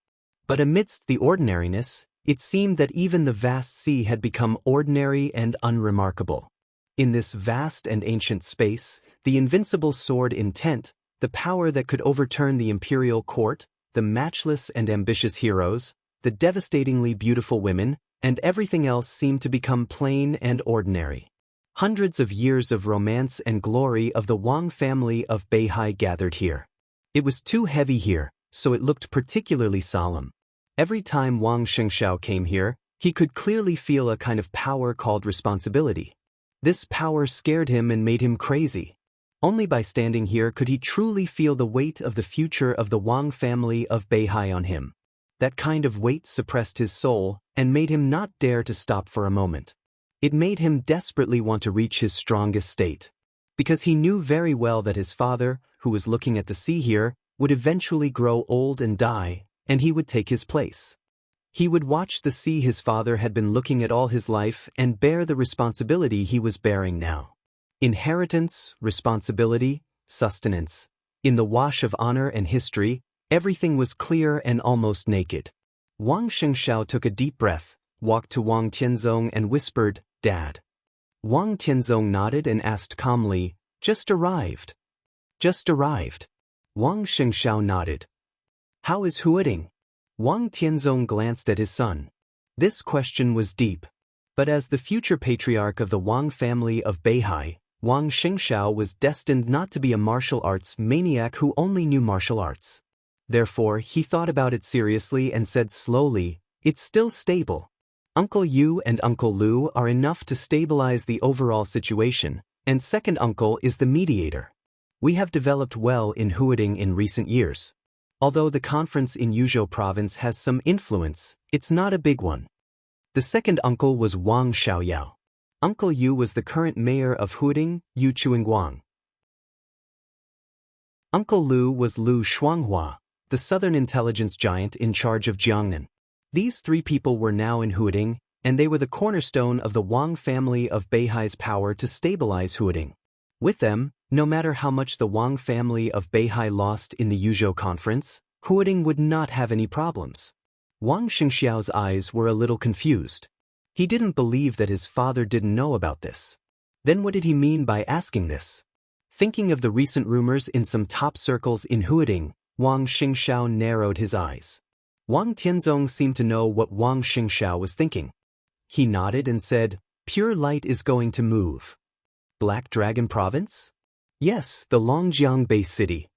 But amidst the ordinariness, it seemed that even the vast sea had become ordinary and unremarkable. In this vast and ancient space, the invincible sword intent, the power that could overturn the imperial court, the matchless and ambitious heroes, the devastatingly beautiful women, and everything else seemed to become plain and ordinary. Hundreds of years of romance and glory of the Wang family of Beihai gathered here. It was too heavy here, so it looked particularly solemn. Every time Wang Xingxiao came here, he could clearly feel a kind of power called responsibility. This power scared him and made him crazy. Only by standing here could he truly feel the weight of the future of the Wang family of Beihai on him. That kind of weight suppressed his soul and made him not dare to stop for a moment. It made him desperately want to reach his strongest state. Because he knew very well that his father, who was looking at the sea here, would eventually grow old and die, and he would take his place. He would watch the sea his father had been looking at all his life and bear the responsibility he was bearing now. Inheritance, responsibility, sustenance. In the wash of honor and history, everything was clear and almost naked. Wang Xingxiao took a deep breath, walked to Wang Tianzong and whispered, "Dad." Wang Tianzong nodded and asked calmly, "Just arrived." "Just arrived." Wang Xingxiao nodded. "How is Huading?" Wang Tianzong glanced at his son. This question was deep. But as the future patriarch of the Wang family of Beihai, Wang Xingxiao was destined not to be a martial arts maniac who only knew martial arts. Therefore, he thought about it seriously and said slowly, "It's still stable. Uncle Yu and Uncle Lu are enough to stabilize the overall situation, and second uncle is the mediator. We have developed well in Huading in recent years. Although the conference in Yuzhou province has some influence, it's not a big one." The second uncle was Wang Xiaoyao. Uncle Yu was the current mayor of Huading, Yu Chuingguang. Uncle Lu was Lu Shuanghua, the southern intelligence giant in charge of Jiangnan. These three people were now in Huading, and they were the cornerstone of the Wang family of Beihai's power to stabilize Huading. With them, no matter how much the Wang family of Beihai lost in the Yuzhou conference, Huading would not have any problems. Wang Xingxiao's eyes were a little confused. He didn't believe that his father didn't know about this. Then what did he mean by asking this? Thinking of the recent rumors in some top circles in Huading, Wang Xingxiao narrowed his eyes. Wang Tianzong seemed to know what Wang Xingxiao was thinking. He nodded and said, "Pure light is going to move." Black Dragon Province? Yes, the Longjiang base city.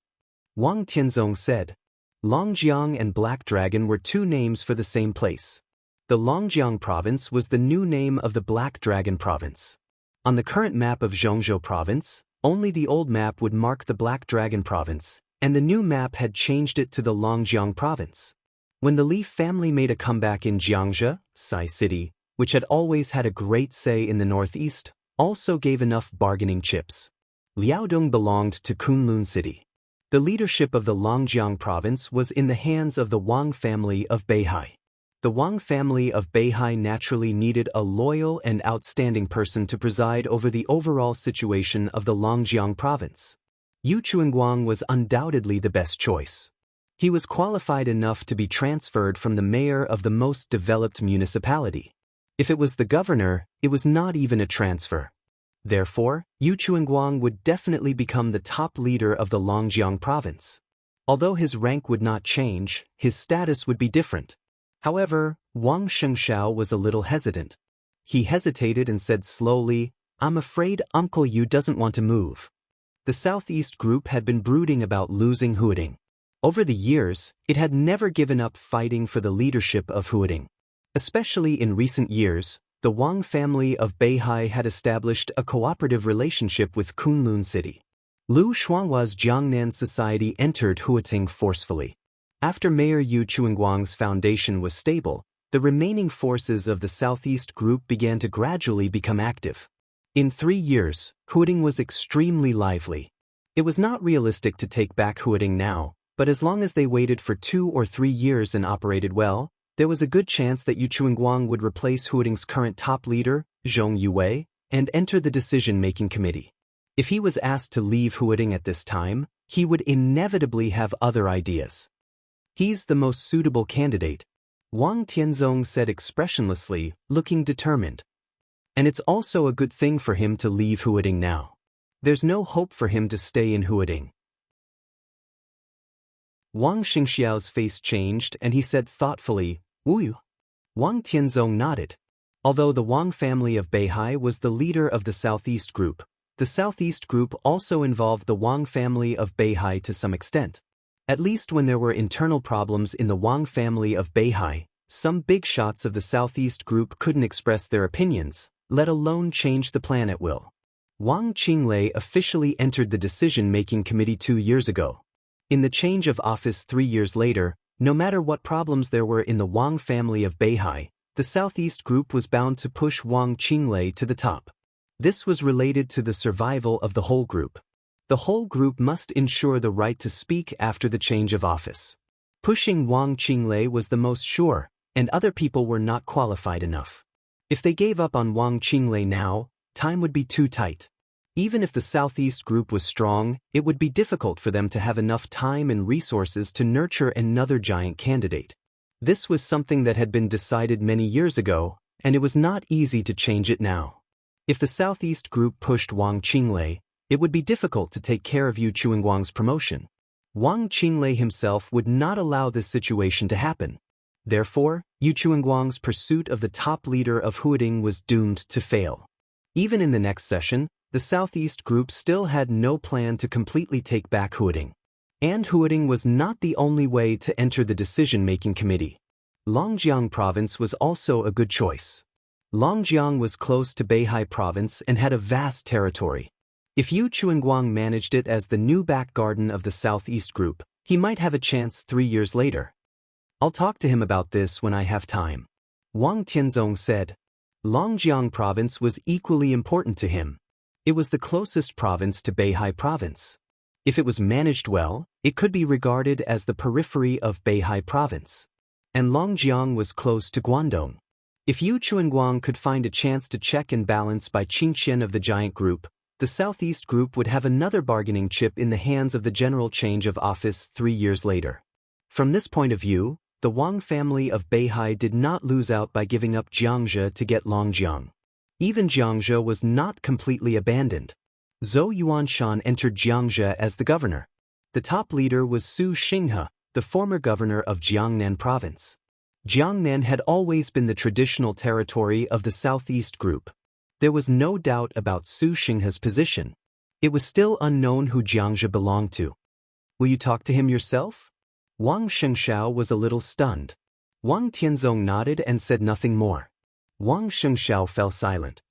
Wang Tianzong said. Longjiang and Black Dragon were two names for the same place. The Longjiang province was the new name of the Black Dragon province. On the current map of Zhongzhou province, only the old map would mark the Black Dragon province, and the new map had changed it to the Longjiang province. When the Li family made a comeback in Jiangzhou, Sai City, which had always had a great say in the northeast, also gave enough bargaining chips. Liaodong belonged to Kunlun City. The leadership of the Longjiang province was in the hands of the Wang family of Beihai. The Wang family of Beihai naturally needed a loyal and outstanding person to preside over the overall situation of the Longjiang province. Yu Chuingguang was undoubtedly the best choice. He was qualified enough to be transferred from the mayor of the most developed municipality. If it was the governor, it was not even a transfer. Therefore, Yu Chuingguang would definitely become the top leader of the Longjiang province. Although his rank would not change, his status would be different. However, Wang Shengxiao was a little hesitant. He hesitated and said slowly, "I'm afraid Uncle Yu doesn't want to move." The Southeast Group had been brooding about losing Huading. Over the years, it had never given up fighting for the leadership of Huading. Especially in recent years, the Wang family of Beihai had established a cooperative relationship with Kunlun City. Lu Shuanghua's Jiangnan society entered Huading forcefully. After Mayor Yu Chuingguang's foundation was stable, the remaining forces of the Southeast Group began to gradually become active. In 3 years, Huading was extremely lively. It was not realistic to take back Huading now, but as long as they waited for 2 or 3 years and operated well, there was a good chance that Yu Chuingguang would replace Huading's current top leader, Zhong Yue, and enter the decision-making committee. If he was asked to leave Huading at this time, he would inevitably have other ideas. "He's the most suitable candidate," Wang Tianzong said expressionlessly, looking determined. "And it's also a good thing for him to leave Huading now. There's no hope for him to stay in Huading." Wang Xingxiao's face changed and he said thoughtfully, "Wu." Wang Tianzong nodded. Although the Wang family of Beihai was the leader of the Southeast Group, the Southeast Group also involved the Wang family of Beihai to some extent. At least when there were internal problems in the Wang family of Beihai, some big shots of the Southeast Group couldn't express their opinions, let alone change the plan at will. Wang Qinglei officially entered the decision-making committee 2 years ago. In the change of office 3 years later, no matter what problems there were in the Wang family of Beihai, the Southeast Group was bound to push Wang Qinglei to the top. This was related to the survival of the whole group. The whole group must ensure the right to speak after the change of office. Pushing Wang Qinglei was the most sure, and other people were not qualified enough. If they gave up on Wang Qinglei now, time would be too tight. Even if the Southeast Group was strong, it would be difficult for them to have enough time and resources to nurture another giant candidate. This was something that had been decided many years ago, and it was not easy to change it now. If the Southeast Group pushed Wang Qinglei, it would be difficult to take care of Yu Chuingguang's promotion. Wang Qinglei himself would not allow this situation to happen. Therefore, Yu Chuingguang's pursuit of the top leader of Huading was doomed to fail. Even in the next session, the Southeast Group still had no plan to completely take back Huading. And Huading was not the only way to enter the decision-making committee. Longjiang province was also a good choice. Longjiang was close to Beihai province and had a vast territory. If Yu Chuingguang managed it as the new back garden of the Southeast Group, he might have a chance 3 years later. "I'll talk to him about this when I have time," Wang Tianzong said. Longjiang province was equally important to him. It was the closest province to Beihai province. If it was managed well, it could be regarded as the periphery of Beihai province. And Longjiang was close to Guangdong. If Yu Chuanguang could find a chance to check and balance by Qingqian of the giant group, the Southeast group would have another bargaining chip in the hands of the general change of office 3 years later. From this point of view, the Wang family of Beihai did not lose out by giving up Jiangzhe to get Longjiang. Even Jiangzhe was not completely abandoned. Zhou Yuanshan entered Jiangzhe as the governor. The top leader was Su Xinghe, the former governor of Jiangnan province. Jiangnan had always been the traditional territory of the Southeast group. There was no doubt about Su Xinghe's position. It was still unknown who Jiangzhe belonged to. Will you talk to him yourself? Wang Shengshao was a little stunned. Wang Tianzong nodded and said nothing more. Wang Shengshao fell silent.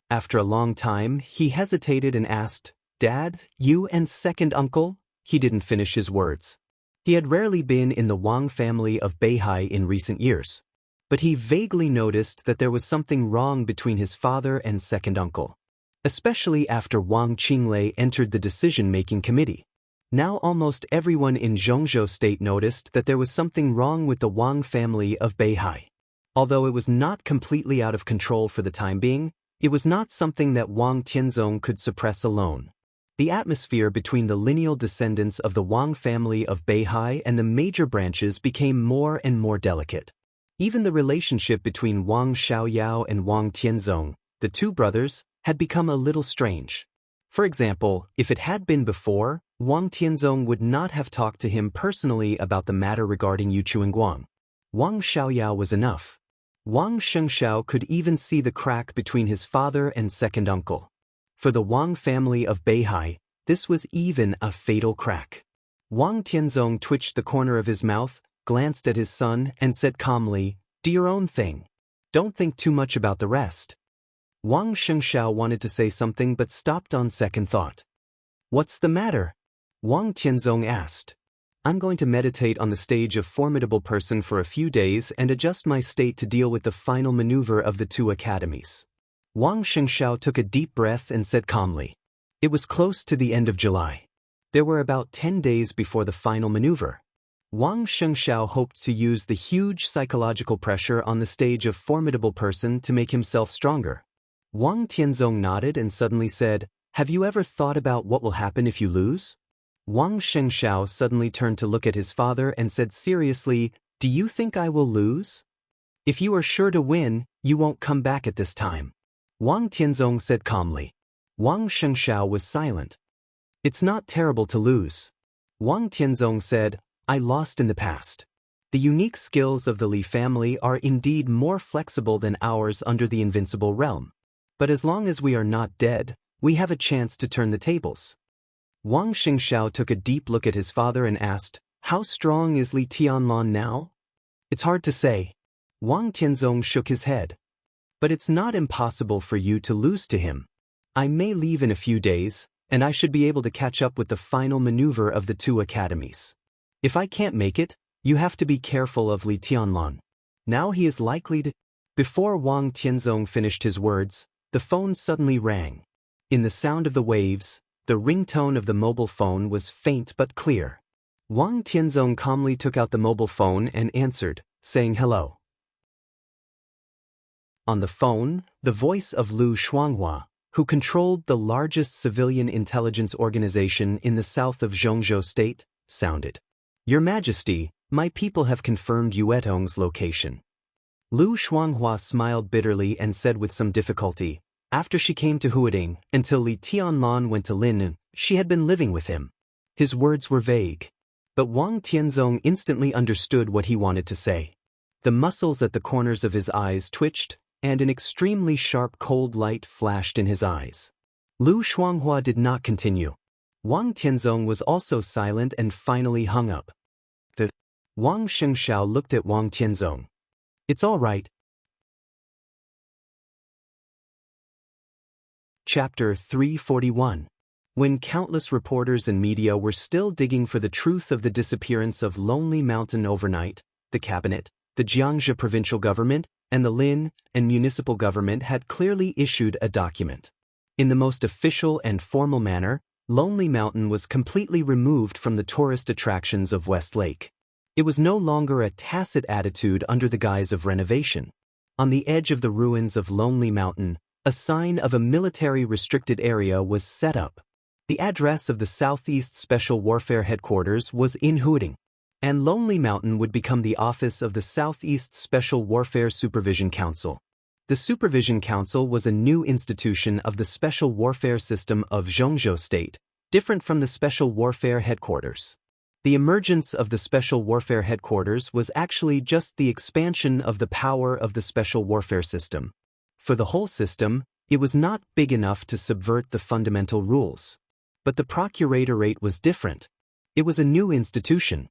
After a long time, he hesitated and asked, "Dad, you and second uncle?" He didn't finish his words. He had rarely been in the Wang family of Beihai in recent years. But he vaguely noticed that there was something wrong between his father and second uncle. Especially after Wang Qinglei entered the decision-making committee. Now almost everyone in Zhongzhou state noticed that there was something wrong with the Wang family of Beihai. Although it was not completely out of control for the time being, it was not something that Wang Tianzong could suppress alone. The atmosphere between the lineal descendants of the Wang family of Beihai and the major branches became more and more delicate. Even the relationship between Wang Xiaoyao and Wang Tianzong, the two brothers, had become a little strange. For example, if it had been before, Wang Tianzong would not have talked to him personally about the matter regarding Yu Chuanguang. Wang Xiaoyao was enough. Wang Shengshao could even see the crack between his father and second uncle. For the Wang family of Beihai, this was even a fatal crack. Wang Tianzong twitched the corner of his mouth, glanced at his son, and said calmly, "Do your own thing. Don't think too much about the rest." Wang Shengshao wanted to say something but stopped on second thought. "What's the matter?" Wang Tianzong asked. "I'm going to meditate on the stage of formidable person for a few days and adjust my state to deal with the final maneuver of the two academies." Wang Shengshao took a deep breath and said calmly. It was close to the end of July. There were about 10 days before the final maneuver. Wang Shengshao hoped to use the huge psychological pressure on the stage of formidable person to make himself stronger. Wang Tianzong nodded and suddenly said, "Have you ever thought about what will happen if you lose?" Wang Shengshao suddenly turned to look at his father and said seriously, "Do you think I will lose? If you are sure to win, you won't come back at this time." Wang Tianzong said calmly. Wang Shengshao was silent. "It's not terrible to lose." Wang Tianzong said, "I lost in the past. The unique skills of the Li family are indeed more flexible than ours under the invincible realm. But as long as we are not dead, we have a chance to turn the tables." Wang Shengshao took a deep look at his father and asked, "How strong is Li Tianlan now?" "It's hard to say." Wang Tianzong shook his head. "But it's not impossible for you to lose to him. I may leave in a few days, and I should be able to catch up with the final maneuver of the two academies. If I can't make it, you have to be careful of Li Tianlan. Now he is likely to—" Before Wang Tianzong finished his words, the phone suddenly rang. In the sound of the waves, the ringtone of the mobile phone was faint but clear. Wang Tianzong calmly took out the mobile phone and answered, saying hello. On the phone, the voice of Lu Shuanghua, who controlled the largest civilian intelligence organization in the south of Zhongzhou state, sounded. "Your Majesty, my people have confirmed Yuetong's location." Lu Shuanghua smiled bitterly and said with some difficulty, "After she came to Huading, until Li Tianlan went to Linnan, she had been living with him." His words were vague. But Wang Tianzong instantly understood what he wanted to say. The muscles at the corners of his eyes twitched, and an extremely sharp cold light flashed in his eyes. Lu Shuanghua did not continue. Wang Tianzong was also silent and finally hung up. Wang Shengshao looked at Wang Tianzong. "It's all right." Chapter 341. When countless reporters and media were still digging for the truth of the disappearance of Lonely Mountain overnight, the cabinet, the Jiangxia provincial government and the Lin and municipal government had clearly issued a document. In the most official and formal manner, Lonely Mountain was completely removed from the tourist attractions of West Lake. It was no longer a tacit attitude under the guise of renovation. On the edge of the ruins of Lonely Mountain, a sign of a military restricted area was set up. The address of the Southeast Special Warfare Headquarters was in Huading, and Lonely Mountain would become the office of the Southeast Special Warfare Supervision Council. The Supervision Council was a new institution of the Special Warfare System of Zhongzhou State, different from the Special Warfare Headquarters. The emergence of the Special Warfare Headquarters was actually just the expansion of the power of the Special Warfare System. For the whole system, it was not big enough to subvert the fundamental rules. But the Procuratorate was different. It was a new institution.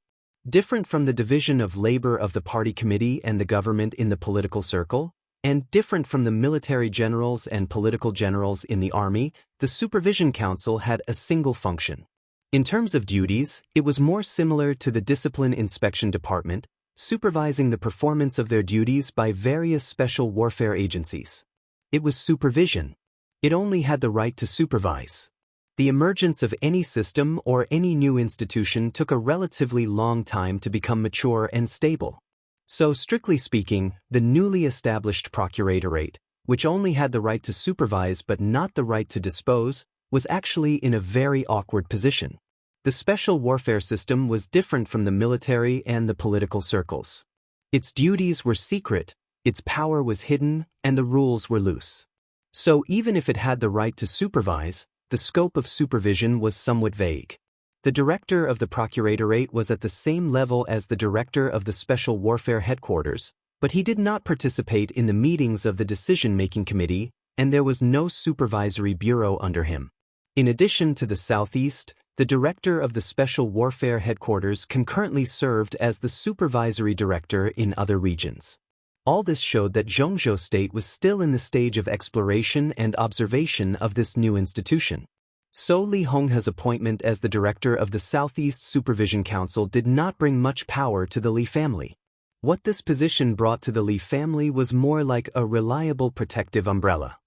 Different from the division of labor of the party committee and the government in the political circle, and different from the military generals and political generals in the army, the Supervision Council had a single function. In terms of duties, it was more similar to the Discipline Inspection Department, supervising the performance of their duties by various special warfare agencies. It was supervision. It only had the right to supervise. The emergence of any system or any new institution took a relatively long time to become mature and stable. So, strictly speaking, the newly established Procuratorate, which only had the right to supervise but not the right to dispose, was actually in a very awkward position. The special warfare system was different from the military and the political circles. Its duties were secret, its power was hidden, and the rules were loose. So even if it had the right to supervise, the scope of supervision was somewhat vague. The director of the Procuratorate was at the same level as the director of the Special Warfare Headquarters, but he did not participate in the meetings of the decision-making committee, and there was no supervisory bureau under him. In addition to the Southeast, the director of the Special Warfare Headquarters concurrently served as the supervisory director in other regions. All this showed that Zhongzhou State was still in the stage of exploration and observation of this new institution. So Li Honghe's appointment as the director of the Southeast Supervision Council did not bring much power to the Li family. What this position brought to the Li family was more like a reliable protective umbrella.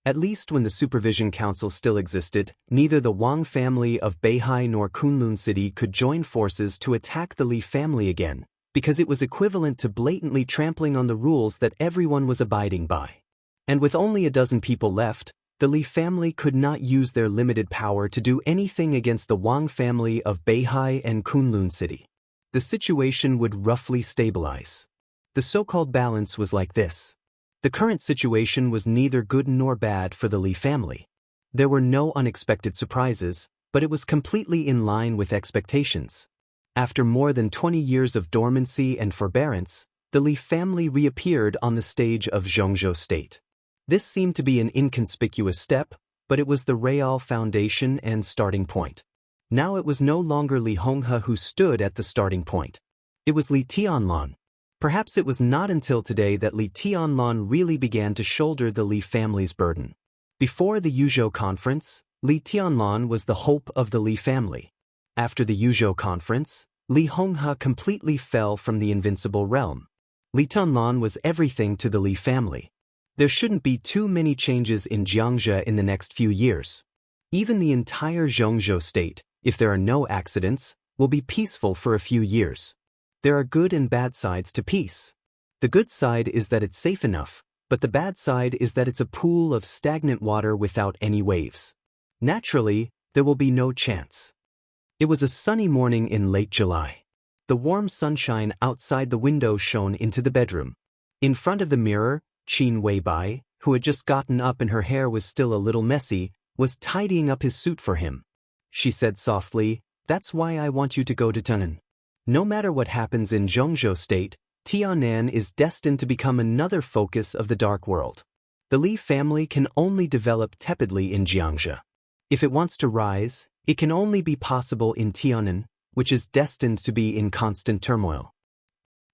At least when the Supervision Council still existed, neither the Wang family of Beihai nor Kunlun City could join forces to attack the Li family again, because it was equivalent to blatantly trampling on the rules that everyone was abiding by. And with only a dozen people left, the Li family could not use their limited power to do anything against the Wang family of Beihai and Kunlun City. The situation would roughly stabilize. The so-called balance was like this. The current situation was neither good nor bad for the Li family. There were no unexpected surprises, but it was completely in line with expectations. After more than 20 years of dormancy and forbearance, the Li family reappeared on the stage of Zhongzhou State. This seemed to be an inconspicuous step, but it was the real foundation and starting point. Now it was no longer Li Honghe who stood at the starting point. It was Li Tianlan. Perhaps it was not until today that Li Tianlan really began to shoulder the Li family's burden. Before the Yuzhou Conference, Li Tianlan was the hope of the Li family. After the Yuzhou Conference, Li Honghe completely fell from the invincible realm. Li Tianlan was everything to the Li family. There shouldn't be too many changes in Jiangxia in the next few years. Even the entire Zhongzhou State, if there are no accidents, will be peaceful for a few years. There are good and bad sides to peace. The good side is that it's safe enough, but the bad side is that it's a pool of stagnant water without any waves. Naturally, there will be no chance. It was a sunny morning in late July. The warm sunshine outside the window shone into the bedroom. In front of the mirror, Qin Weibai, who had just gotten up and her hair was still a little messy, was tidying up his suit for him. She said softly, "That's why I want you to go to Tianan. No matter what happens in Zhongzhou State, Tianan is destined to become another focus of the dark world. The Li family can only develop tepidly in Jiangxia. If it wants to rise, it can only be possible in Tianan, which is destined to be in constant turmoil."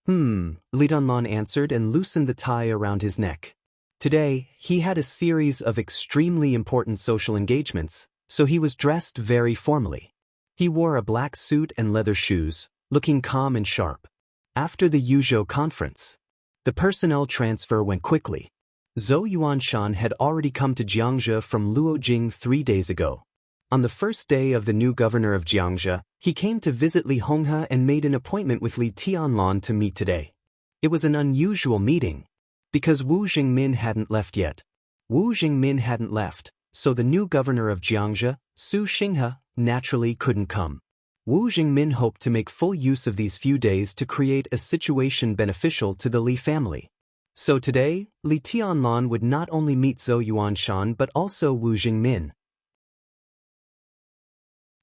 Li Tianlan answered and loosened the tie around his neck. Today, he had a series of extremely important social engagements, so he was dressed very formally. He wore a black suit and leather shoes, looking calm and sharp. After the Yuzhou conference, the personnel transfer went quickly. Zhou Yuanshan had already come to Jiangzhou from Luojing 3 days ago. On the first day of the new governor of Jiangzhou, he came to visit Li Honghe and made an appointment with Li Tianlan to meet today. It was an unusual meeting, because Wu Jingmin hadn't left yet. Wu Jingmin hadn't left, so the new governor of Jiangzhou, Su Xinghe, naturally couldn't come. Wu Jingmin hoped to make full use of these few days to create a situation beneficial to the Li family. So today, Li Tianlan would not only meet Zhou Yuanshan but also Wu Jingmin.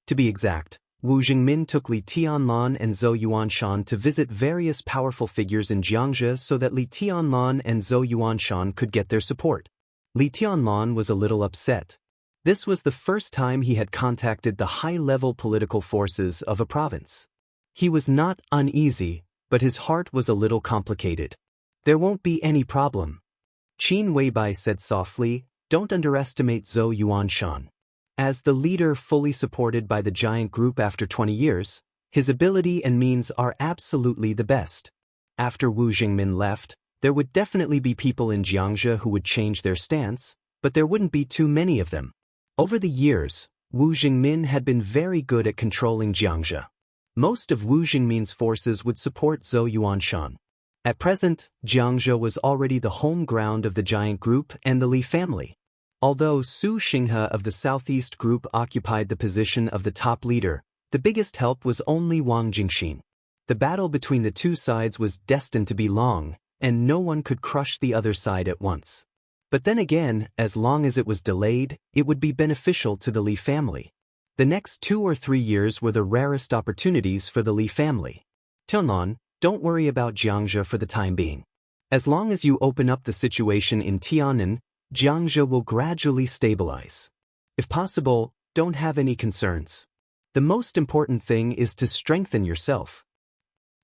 To be exact, Wu Jingmin took Li Tianlan and Zhou Yuanshan to visit various powerful figures in Jiangzhou so that Li Tianlan and Zhou Yuanshan could get their support. Li Tianlan was a little upset. This was the first time he had contacted the high-level political forces of a province. He was not uneasy, but his heart was a little complicated. There won't be any problem. Qin Weibai said softly, don't underestimate Zhou Yuanshan. As the leader fully supported by the giant group after 20 years, his ability and means are absolutely the best. After Wu Jingmin left, there would definitely be people in Jiangzhou who would change their stance, but there wouldn't be too many of them. Over the years, Wu Jingmin had been very good at controlling Jiangzhou. Most of Wu Jingmin's forces would support Zhou Yuanshan. At present, Jiangzhou was already the home ground of the giant group and the Li family. Although Su Xinghe of the Southeast Group occupied the position of the top leader, the biggest help was only Wang Jingxin. The battle between the two sides was destined to be long, and no one could crush the other side at once. But then again, as long as it was delayed, it would be beneficial to the Li family. The next 2 or 3 years were the rarest opportunities for the Li family. Tianlan, don't worry about Jiangzhou for the time being. As long as you open up the situation in Tiannan, Jiangzhou will gradually stabilize. If possible, don't have any concerns. The most important thing is to strengthen yourself.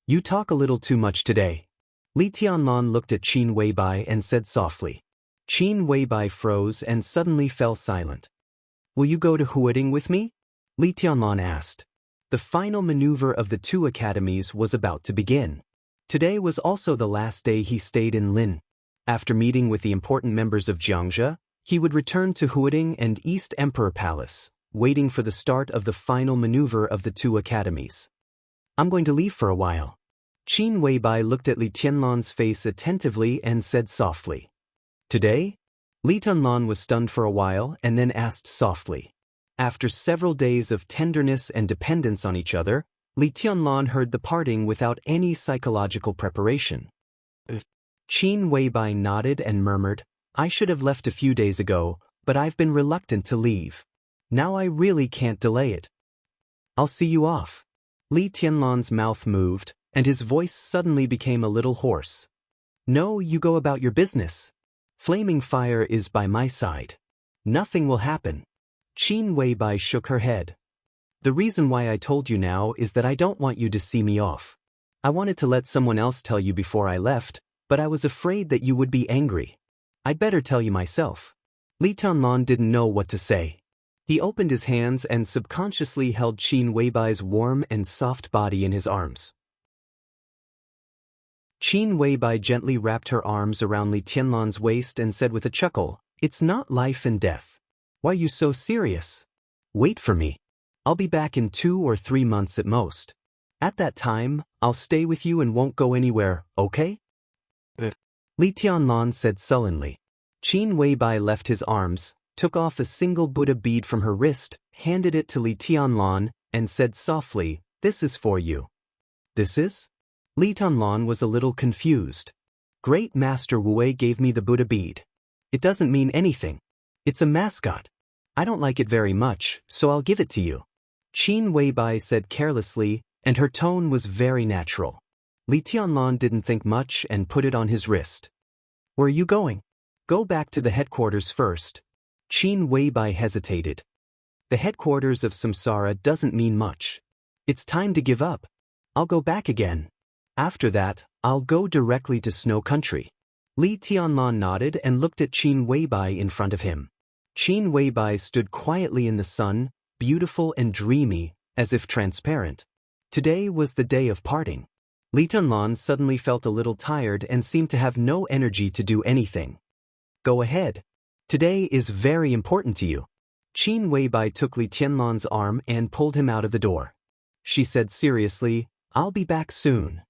You talk a little too much today. Li Tianlan looked at Qin Weibai and said softly. Qin Weibai froze and suddenly fell silent. Will you go to Huading with me? Li Tianlan asked. The final maneuver of the 2 academies was about to begin. Today was also the last day he stayed in Lin. After meeting with the important members of Jiangzhou, he would return to Huading and East Emperor Palace, waiting for the start of the final maneuver of the 2 academies. I'm going to leave for a while. Qin Weibai looked at Li Tianlan's face attentively and said softly. Today? Li Tianlan was stunned for a while and then asked softly. After several days of tenderness and dependence on each other, Li Tianlan heard the parting without any psychological preparation. Qin Weibai nodded and murmured, I should have left a few days ago, but I've been reluctant to leave. Now I really can't delay it. I'll see you off. Li Tianlan's mouth moved, and his voice suddenly became a little hoarse. No, you go about your business. Flaming fire is by my side. Nothing will happen. Qin Weibai shook her head. The reason why I told you now is that I don't want you to see me off. I wanted to let someone else tell you before I left, but I was afraid that you would be angry. I'd better tell you myself. Li Tianlan didn't know what to say. He opened his hands and subconsciously held Qin Weibai's warm and soft body in his arms. Qin Weibai gently wrapped her arms around Li Tianlan's waist and said with a chuckle, It's not life and death. Why are you so serious? Wait for me. I'll be back in 2 or 3 months at most. At that time, I'll stay with you and won't go anywhere, okay? Li Tianlan said sullenly. Qin Weibai left his arms, took off a single Buddha bead from her wrist, handed it to Li Tianlan, and said softly, This is for you. This is? Li Tianlan was a little confused. Great Master Wu gave me the Buddha bead. It doesn't mean anything. It's a mascot. I don't like it very much, so I'll give it to you. Qin Weibai said carelessly, and her tone was very natural. Li Tianlan didn't think much and put it on his wrist. Where are you going? Go back to the headquarters first. Qin Weibai hesitated. The headquarters of Samsara doesn't mean much. It's time to give up. I'll go back again. After that, I'll go directly to Snow Country. Li Tianlan nodded and looked at Qin Weibai in front of him. Qin Weibai stood quietly in the sun, beautiful and dreamy, as if transparent. Today was the day of parting. Li Tianlan suddenly felt a little tired and seemed to have no energy to do anything. Go ahead. Today is very important to you. Qin Weibai took Li Tianlan's arm and pulled him out of the door. She said seriously, I'll be back soon.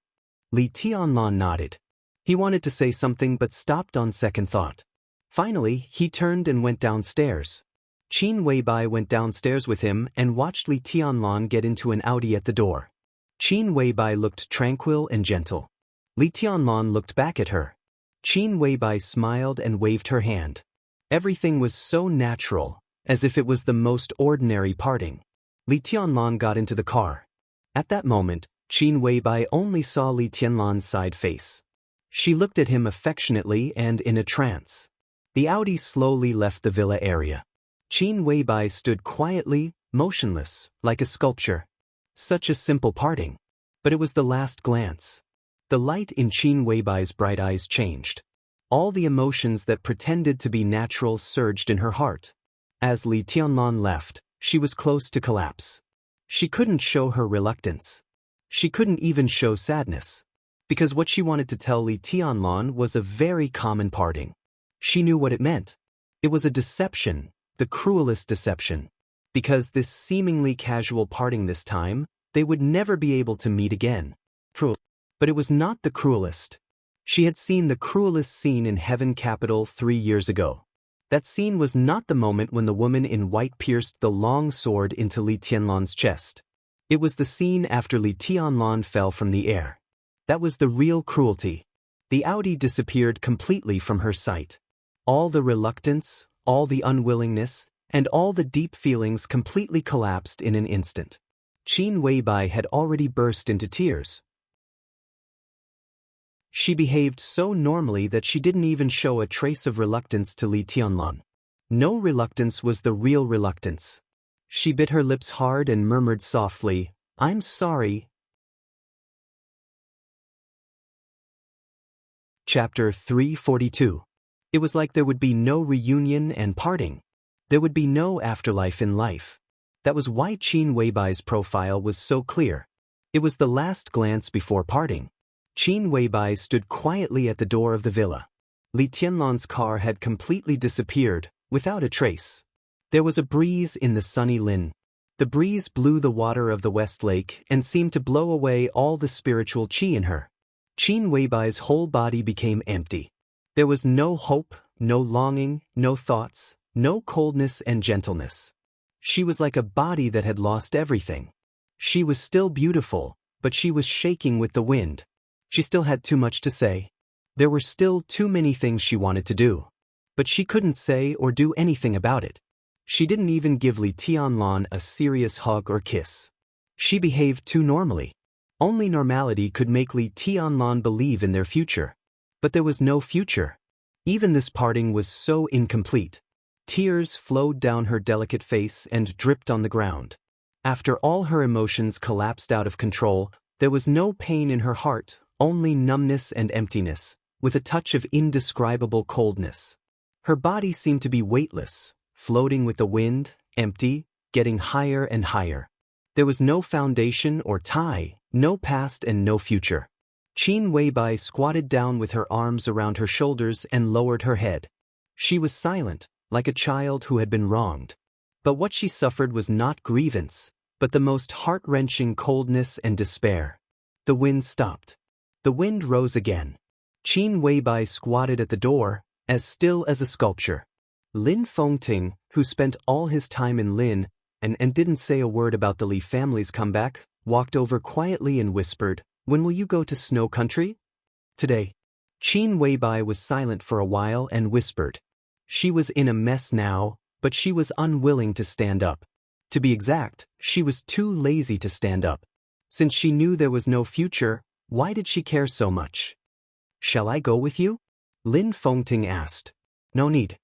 Li Tianlan nodded. He wanted to say something but stopped on second thought. Finally, he turned and went downstairs. Qin Weibai went downstairs with him and watched Li Tianlan get into an Audi at the door. Qin Weibai looked tranquil and gentle. Li Tianlan looked back at her. Qin Weibai smiled and waved her hand. Everything was so natural, as if it was the most ordinary parting. Li Tianlan got into the car. At that moment, Qin Weibai only saw Li Tianlan's side face. She looked at him affectionately and in a trance. The Audi slowly left the villa area. Qin Weibai stood quietly, motionless, like a sculpture. Such a simple parting. But it was the last glance. The light in Qin Weibai's bright eyes changed. All the emotions that pretended to be natural surged in her heart. As Li Tianlan left, she was close to collapse. She couldn't show her reluctance. She couldn't even show sadness. Because what she wanted to tell Li Tianlan was a very common parting. She knew what it meant. It was a deception, the cruelest deception. Because this seemingly casual parting this time, they would never be able to meet again. Cruel. But it was not the cruelest. She had seen the cruelest scene in Heaven Capital 3 years ago. That scene was not the moment when the woman in white pierced the long sword into Li Tianlan's chest. It was the scene after Li Tianlan fell from the air. That was the real cruelty. The Audi disappeared completely from her sight. All the reluctance, all the unwillingness, and all the deep feelings completely collapsed in an instant. Qin Weibai had already burst into tears. She behaved so normally that she didn't even show a trace of reluctance to Li Tianlan. No reluctance was the real reluctance. She bit her lips hard and murmured softly, I'm sorry. Chapter 342. It was like there would be no reunion and parting. There would be no afterlife in life. That was why Qin Weibai's profile was so clear. It was the last glance before parting. Qin Weibai stood quietly at the door of the villa. Li Tianlan's car had completely disappeared, without a trace. There was a breeze in the sunny Lin. The breeze blew the water of the West Lake and seemed to blow away all the spiritual qi in her. Qin Weibai's whole body became empty. There was no hope, no longing, no thoughts, no coldness and gentleness. She was like a body that had lost everything. She was still beautiful, but she was shaking with the wind. She still had too much to say. There were still too many things she wanted to do. But she couldn't say or do anything about it. She didn't even give Li Tianlan a serious hug or kiss. She behaved too normally. Only normality could make Li Tianlan believe in their future. But there was no future. Even this parting was so incomplete. Tears flowed down her delicate face and dripped on the ground. After all her emotions collapsed out of control, there was no pain in her heart, only numbness and emptiness, with a touch of indescribable coldness. Her body seemed to be weightless, floating with the wind, empty, getting higher and higher. There was no foundation or tie, no past and no future. Qin Weibai squatted down with her arms around her shoulders and lowered her head. She was silent, like a child who had been wronged. But what she suffered was not grievance, but the most heart-wrenching coldness and despair. The wind stopped. The wind rose again. Qin Weibai squatted at the door, as still as a sculpture. Lin Fengting, who spent all his time in Lin, and didn't say a word about the Li family's comeback, walked over quietly and whispered, "When will you go to Snow Country?" "Today." Qin Weibai was silent for a while and whispered. She was in a mess now, but she was unwilling to stand up. To be exact, she was too lazy to stand up. Since she knew there was no future, why did she care so much? "Shall I go with you?" Lin Fengting asked. "No need."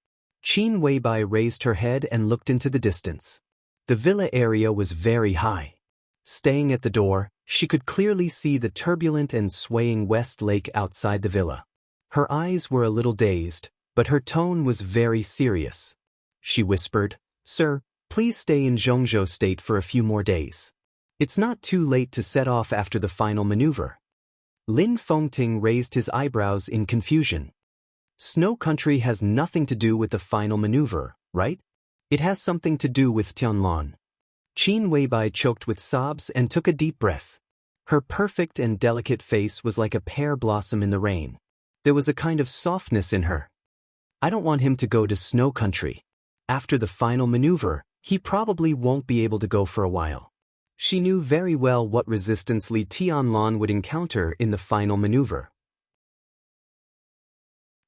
Qin Weibai raised her head and looked into the distance. The villa area was very high. Staying at the door, she could clearly see the turbulent and swaying West Lake outside the villa. Her eyes were a little dazed, but her tone was very serious. She whispered, "Sir, please stay in Zhongzhou State for a few more days. It's not too late to set off after the final maneuver." Lin Fengting raised his eyebrows in confusion. Snow Country has nothing to do with the final maneuver, right? It has something to do with Tianlan. Qin Weibai choked with sobs and took a deep breath. Her perfect and delicate face was like a pear blossom in the rain. There was a kind of softness in her. I don't want him to go to Snow Country. After the final maneuver, he probably won't be able to go for a while. She knew very well what resistance Li Tianlan would encounter in the final maneuver.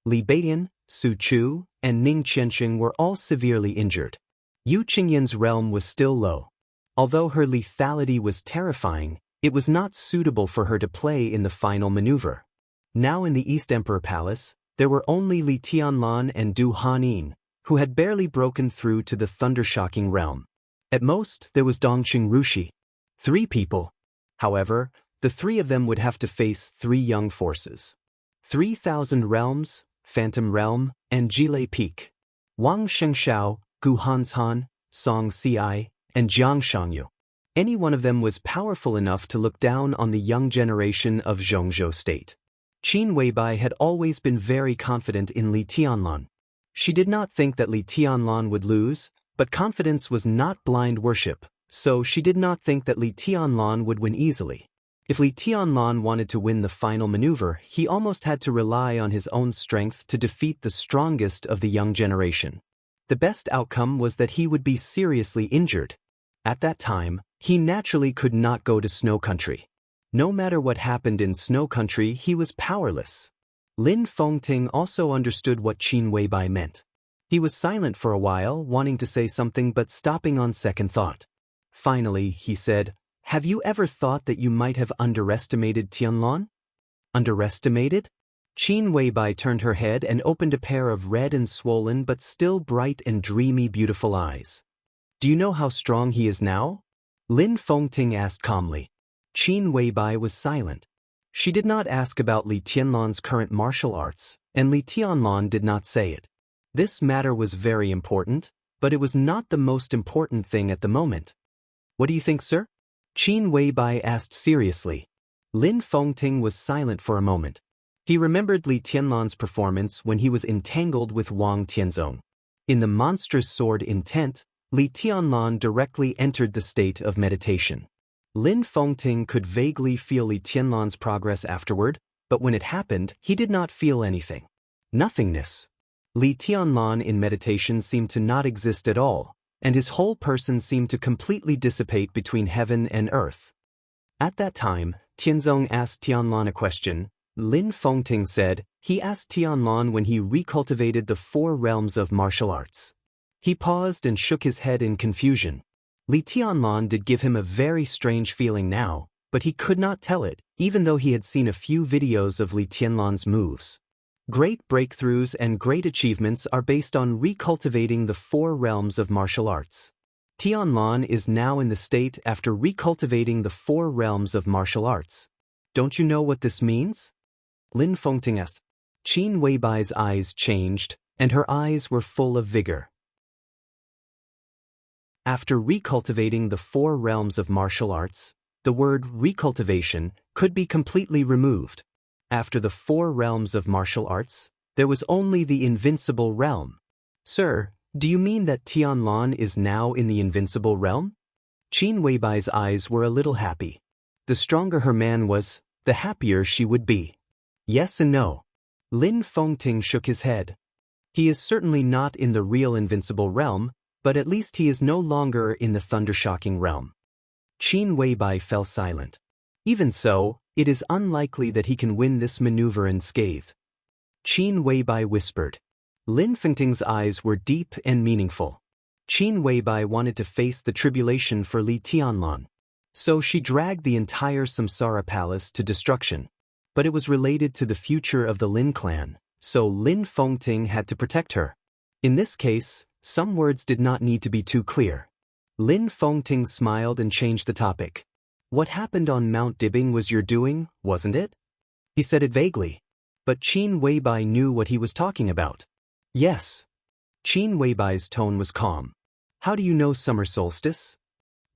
Li Beidian, Su Chu, and Ning Qianxing were all severely injured. Yu Qingyan's realm was still low. Although her lethality was terrifying, it was not suitable for her to play in the final maneuver. Now in the East Emperor Palace, there were only Li Tianlan and Du Hanin, who had barely broken through to the thundershocking realm. At most, there was Dongqing Rushi. 3 people. However, the 3 of them would have to face 3 young forces. 3,000 realms, Phantom Realm, and Jile Peak. Wang Shengshao, Gu Hanshan, Song Ci, and Jiang Shangyu. Any one of them was powerful enough to look down on the young generation of Zhongzhou State. Qin Weibai had always been very confident in Li Tianlan. She did not think that Li Tianlan would lose, but confidence was not blind worship, so she did not think that Li Tianlan would win easily. If Li Tianlan wanted to win the final maneuver, he almost had to rely on his own strength to defeat the strongest of the young generation. The best outcome was that he would be seriously injured. At that time, he naturally could not go to Snow Country. No matter what happened in Snow Country, he was powerless. Lin Fengting also understood what Qin Weibai meant. He was silent for a while, wanting to say something but stopping on second thought. Finally, he said, "Have you ever thought that you might have underestimated Tianlan?" Underestimated? Qin Weibai turned her head and opened a pair of red and swollen but still bright and dreamy beautiful eyes. "Do you know how strong he is now?" Lin Fengting asked calmly. Qin Weibai was silent. She did not ask about Li Tianlan's current martial arts, and Li Tianlan did not say it. This matter was very important, but it was not the most important thing at the moment. "What do you think, sir?" Qin Weibai asked seriously. Lin Fengting was silent for a moment. He remembered Li Tianlan's performance when he was entangled with Wang Tianzong. In the monstrous sword intent, Li Tianlan directly entered the state of meditation. Lin Fengting could vaguely feel Li Tianlan's progress afterward, but when it happened, he did not feel anything. Nothingness. Li Tianlan in meditation seemed to not exist at all, and his whole person seemed to completely dissipate between heaven and earth. At that time, Tianzong asked Tianlan a question. Lin Fengting said, he asked Tianlan when he recultivated the 4 realms of martial arts. He paused and shook his head in confusion. Li Tianlan did give him a very strange feeling now, but he could not tell it, even though he had seen a few videos of Li Tianlan's moves. Great breakthroughs and great achievements are based on recultivating the 4 realms of martial arts. Tianlan is now in the state after recultivating the 4 realms of martial arts. Don't you know what this means? Lin Fengting asked. Qin Weibai's eyes changed, and her eyes were full of vigor. After recultivating the 4 realms of martial arts, the word recultivation could be completely removed. After the 4 realms of martial arts, there was only the invincible realm. Sir, do you mean that Tianlan is now in the invincible realm? Qin Weibai's eyes were a little happy. The stronger her man was, the happier she would be. Yes and no. Lin Fengting shook his head. He is certainly not in the real invincible realm, but at least he is no longer in the thundershocking realm. Qin Weibai fell silent. Even so, it is unlikely that he can win this maneuver unscathed. Qin Weibai whispered. Lin Fengting's eyes were deep and meaningful. Qin Weibai wanted to face the tribulation for Li Tianlan. So she dragged the entire Samsara Palace to destruction. But it was related to the future of the Lin clan, so Lin Fengting had to protect her. In this case, some words did not need to be too clear. Lin Fengting smiled and changed the topic. What happened on Mount Dibing was your doing, wasn't it? He said it vaguely. But Qin Weibai knew what he was talking about. Yes. Qin Weibai's tone was calm. How do you know summer solstice?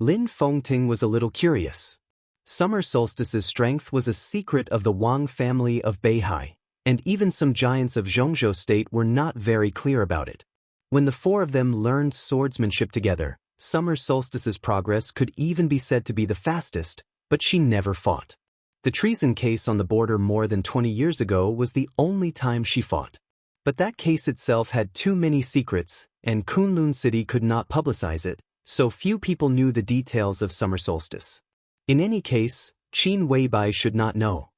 Lin Fengting was a little curious. Summer solstice's strength was a secret of the Wang family of Beihai, and even some giants of Zhongzhou state were not very clear about it. When the four of them learned swordsmanship together, summer solstice's progress could even be said to be the fastest, but she never fought. The treason case on the border more than 20 years ago was the only time she fought. But that case itself had too many secrets, and Kunlun City could not publicize it, so few people knew the details of summer solstice. In any case, Qin Weibai should not know.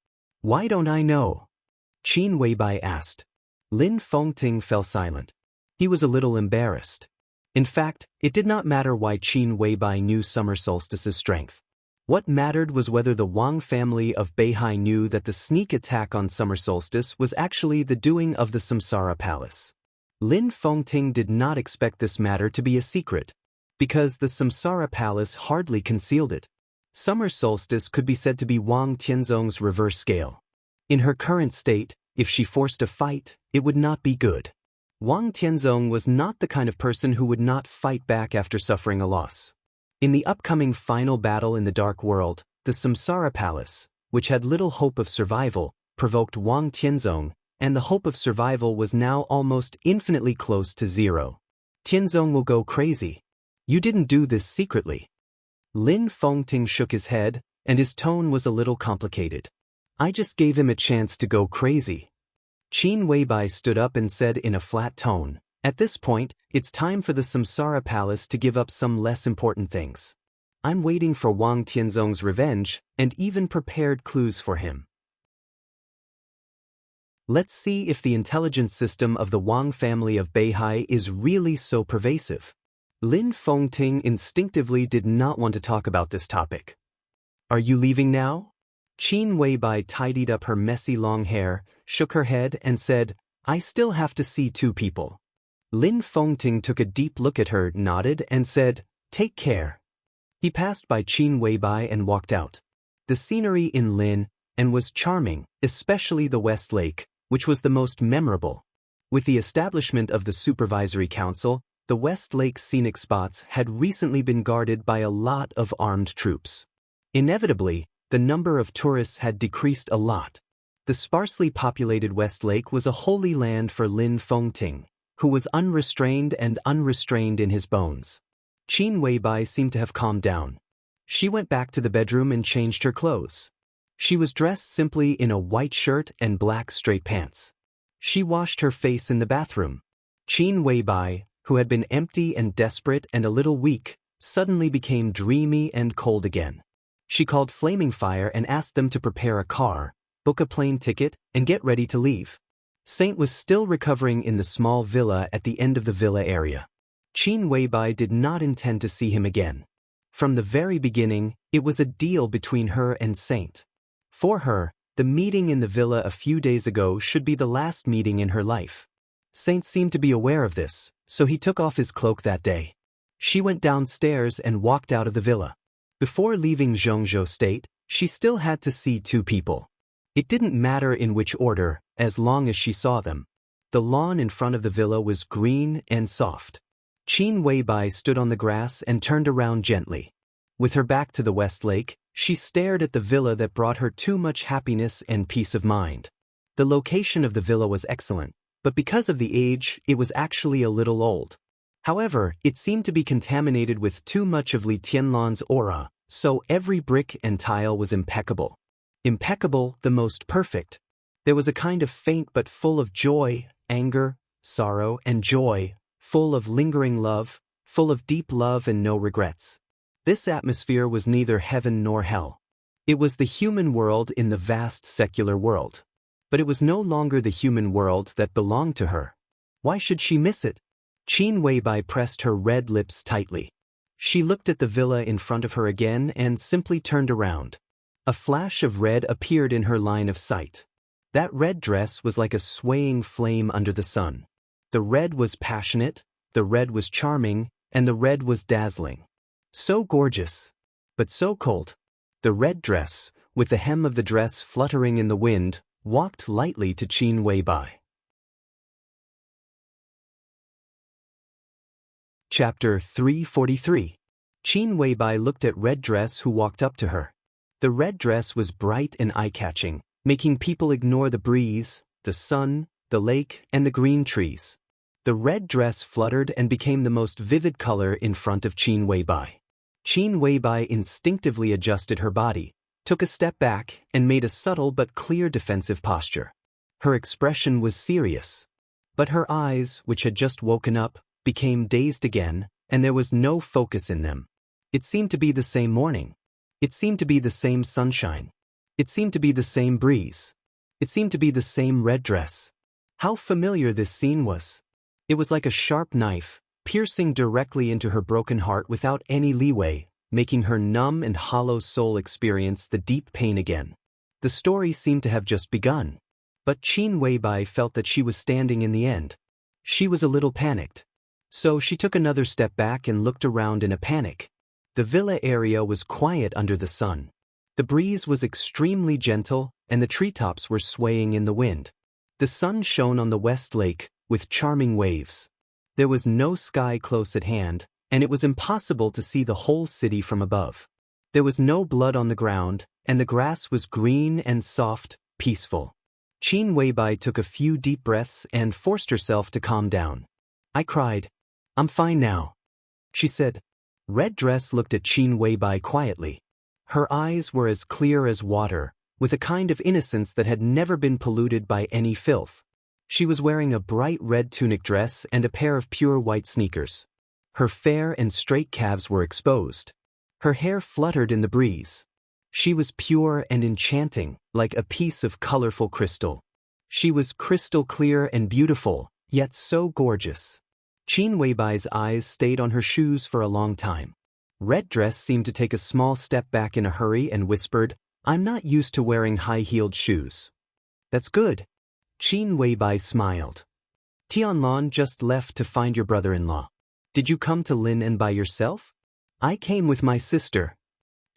Why don't I know? Qin Weibai asked. Lin Fengting fell silent. He was a little embarrassed. In fact, it did not matter why Qin Weibai knew summer solstice's strength. What mattered was whether the Wang family of Beihai knew that the sneak attack on summer solstice was actually the doing of the Samsara Palace. Lin Fengting did not expect this matter to be a secret, because the Samsara Palace hardly concealed it. Summer solstice could be said to be Wang Tianzong's reverse scale. In her current state, if she forced a fight, it would not be good. Wang Tianzong was not the kind of person who would not fight back after suffering a loss. In the upcoming final battle in the Dark World, the Samsara Palace, which had little hope of survival, provoked Wang Tianzong, and the hope of survival was now almost infinitely close to zero. Tianzong will go crazy. You didn't do this secretly. Lin Fengting shook his head, and his tone was a little complicated. I just gave him a chance to go crazy. Qin Weibai stood up and said in a flat tone, at this point, it's time for the Samsara Palace to give up some less important things. I'm waiting for Wang Tianzong's revenge, and even prepared clues for him. Let's see if the intelligence system of the Wang family of Beihai is really so pervasive. Lin Fengting instinctively did not want to talk about this topic. Are you leaving now? Qin Weibai tidied up her messy long hair, shook her head and said, I still have to see two people. Lin Fengting took a deep look at her, nodded and said, take care. He passed by Qin Weibai and walked out. The scenery in Lin and was charming, especially the West Lake, which was the most memorable. With the establishment of the Supervisory Council, the West Lake scenic spots had recently been guarded by a lot of armed troops. Inevitably, the number of tourists had decreased a lot. The sparsely populated West Lake was a holy land for Lin Fengting, who was unrestrained in his bones. Qin Weibai seemed to have calmed down. She went back to the bedroom and changed her clothes. She was dressed simply in a white shirt and black straight pants. She washed her face in the bathroom. Qin Weibai, who had been empty and desperate and a little weak, suddenly became dreamy and cold again. She called Flaming Fire and asked them to prepare a car, book a plane ticket, and get ready to leave. Saint was still recovering in the small villa at the end of the villa area. Qin Weibai did not intend to see him again. From the very beginning, it was a deal between her and Saint. For her, the meeting in the villa a few days ago should be the last meeting in her life. Saint seemed to be aware of this, so he took off his cloak that day. She went downstairs and walked out of the villa. Before leaving Zhongzhou State, she still had to see two people. It didn't matter in which order, as long as she saw them. The lawn in front of the villa was green and soft. Qin Weibai stood on the grass and turned around gently. With her back to the West Lake, she stared at the villa that brought her too much happiness and peace of mind. The location of the villa was excellent, but because of the age, it was actually a little old. However, it seemed to be contaminated with too much of Li Tianlan's aura, so every brick and tile was impeccable. Impeccable, the most perfect. There was a kind of faint but full of joy, anger, sorrow, and joy, full of lingering love, full of deep love and no regrets. This atmosphere was neither heaven nor hell. It was the human world in the vast secular world. But it was no longer the human world that belonged to her. Why should she miss it? Qin Weibai pressed her red lips tightly. She looked at the villa in front of her again and simply turned around. A flash of red appeared in her line of sight. That red dress was like a swaying flame under the sun. The red was passionate, the red was charming, and the red was dazzling. So gorgeous, but so cold. The red dress, with the hem of the dress fluttering in the wind, walked lightly to Qin Weibai. Chapter 343. Qin Weibai looked at Red Dress who walked up to her. The red dress was bright and eye-catching, making people ignore the breeze, the sun, the lake, and the green trees. The red dress fluttered and became the most vivid color in front of Qin Weibai. Qin Weibai instinctively adjusted her body, took a step back, and made a subtle but clear defensive posture. Her expression was serious. But her eyes, which had just woken up, became dazed again, and there was no focus in them. It seemed to be the same morning. It seemed to be the same sunshine. It seemed to be the same breeze. It seemed to be the same red dress. How familiar this scene was. It was like a sharp knife, piercing directly into her broken heart without any leeway, making her numb and hollow soul experience the deep pain again. The story seemed to have just begun. But Qin Weibai felt that she was standing in the end. She was a little panicked. So she took another step back and looked around in a panic. The villa area was quiet under the sun. The breeze was extremely gentle, and the treetops were swaying in the wind. The sun shone on the west lake, with charming waves. There was no sky close at hand, and it was impossible to see the whole city from above. There was no blood on the ground, and the grass was green and soft, peaceful. Qin Weibai took a few deep breaths and forced herself to calm down. I cried. I'm fine now, she said. Red Dress looked at Qin Weibai quietly. Her eyes were as clear as water, with a kind of innocence that had never been polluted by any filth. She was wearing a bright red tunic dress and a pair of pure white sneakers. Her fair and straight calves were exposed. Her hair fluttered in the breeze. She was pure and enchanting, like a piece of colorful crystal. She was crystal clear and beautiful, yet so gorgeous. Qin Weibai's eyes stayed on her shoes for a long time. Red Dress seemed to take a small step back in a hurry and whispered, I'm not used to wearing high-heeled shoes. That's good. Qin Weibai smiled. Tianlan just left to find your brother-in-law. Did you come to Lin and by yourself? I came with my sister.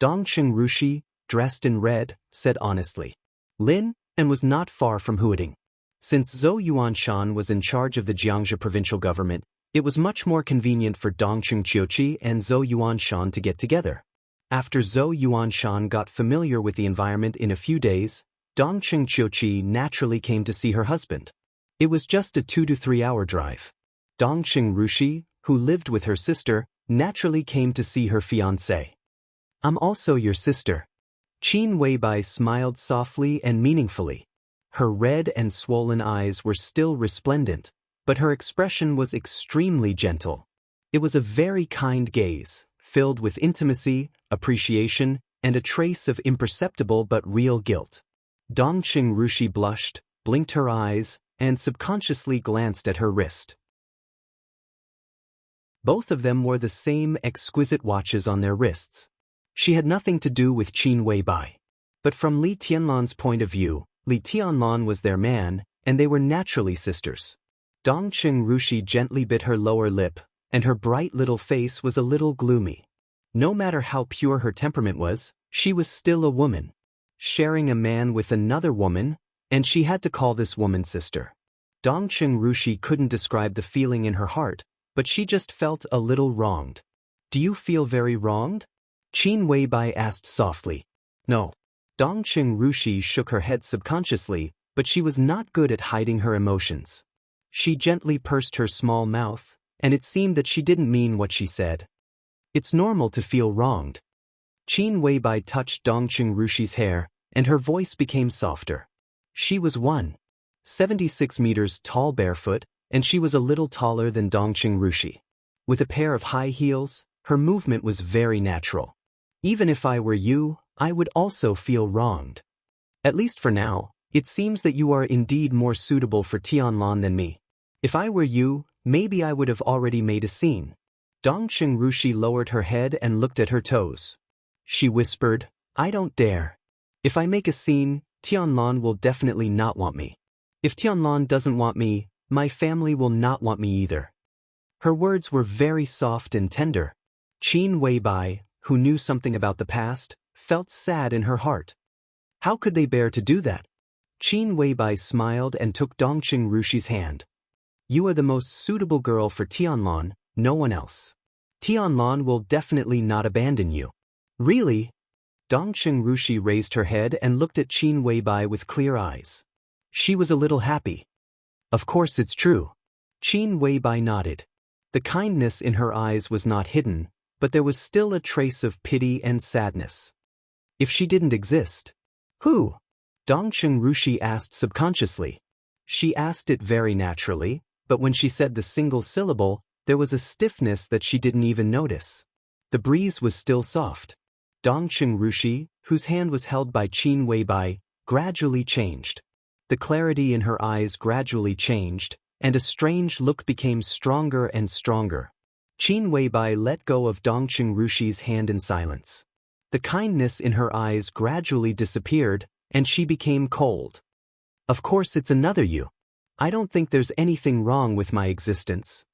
Dongqing Rushi, dressed in red, said honestly. Lin, and was not far from Huading. Since Zhou Yuanshan was in charge of the Jiangxi provincial government, it was much more convenient for Dongqing Qiuqi and Zhou Yuanshan to get together. After Zhou Yuanshan got familiar with the environment in a few days, Dongqing Qiuqi naturally came to see her husband. It was just a 2 to 3 hour drive. Dongqing Rushi, who lived with her sister, naturally came to see her fiancé. I'm also your sister. Qin Weibai smiled softly and meaningfully. Her red and swollen eyes were still resplendent, but her expression was extremely gentle. It was a very kind gaze, filled with intimacy, appreciation, and a trace of imperceptible but real guilt. Dongqing Rushi blushed, blinked her eyes, and subconsciously glanced at her wrist. Both of them wore the same exquisite watches on their wrists. She had nothing to do with Qin Weibai. But from Li Tianlan's point of view, Li Tianlan was their man, and they were naturally sisters. Dongqing Rushi gently bit her lower lip, and her bright little face was a little gloomy. No matter how pure her temperament was, she was still a woman, sharing a man with another woman, and she had to call this woman sister. Dongqing Rushi couldn't describe the feeling in her heart, but she just felt a little wronged. Do you feel very wronged? Qin Weibai asked softly. No. Dongqing Rushi shook her head subconsciously, but she was not good at hiding her emotions. She gently pursed her small mouth, and it seemed that she didn't mean what she said. It's normal to feel wronged. Qin Weibai touched Dongqing Rushi's hair, and her voice became softer. She was 1.76 meters tall barefoot, and she was a little taller than Dongqing Rushi. With a pair of high heels, her movement was very natural. Even if I were you, I would also feel wronged. At least for now, it seems that you are indeed more suitable for Tianlan than me. If I were you, maybe I would have already made a scene. Dongqing Rushi lowered her head and looked at her toes. She whispered, I don't dare. If I make a scene, Tianlan will definitely not want me. If Tianlan doesn't want me, my family will not want me either. Her words were very soft and tender. Qin Weibai, who knew something about the past, felt sad in her heart. How could they bear to do that? Qin Weibai smiled and took Dongqing Rushi's hand. You are the most suitable girl for Tianlan, no one else. Tianlan will definitely not abandon you. Really? Dongqing Rushi raised her head and looked at Qin Weibai with clear eyes. She was a little happy. Of course it's true. Qin Weibai nodded. The kindness in her eyes was not hidden, but there was still a trace of pity and sadness. If she didn't exist, who? Dongqing Rushi asked subconsciously. She asked it very naturally, but when she said the single syllable, there was a stiffness that she didn't even notice. The breeze was still soft. Dongqing Rushi, whose hand was held by Qin Weibai, gradually changed. The clarity in her eyes gradually changed, and a strange look became stronger and stronger. Qin Weibai let go of Dongqing Rushi's hand in silence. The kindness in her eyes gradually disappeared, and she became cold. Of course it's another you. I don't think there's anything wrong with my existence.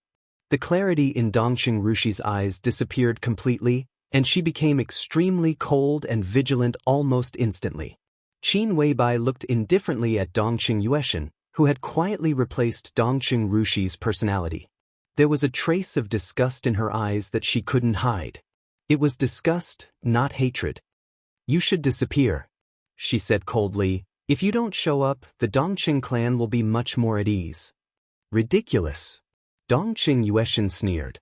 The clarity in Dongqing Rushi's eyes disappeared completely, and she became extremely cold and vigilant almost instantly. Qin Weibai looked indifferently at Dongqing Yueshan, who had quietly replaced Dongqing Rushi's personality. There was a trace of disgust in her eyes that she couldn't hide. It was disgust, not hatred. You should disappear, she said coldly. If you don't show up, the Dongqing clan will be much more at ease. Ridiculous. Dongqing Yueshan sneered.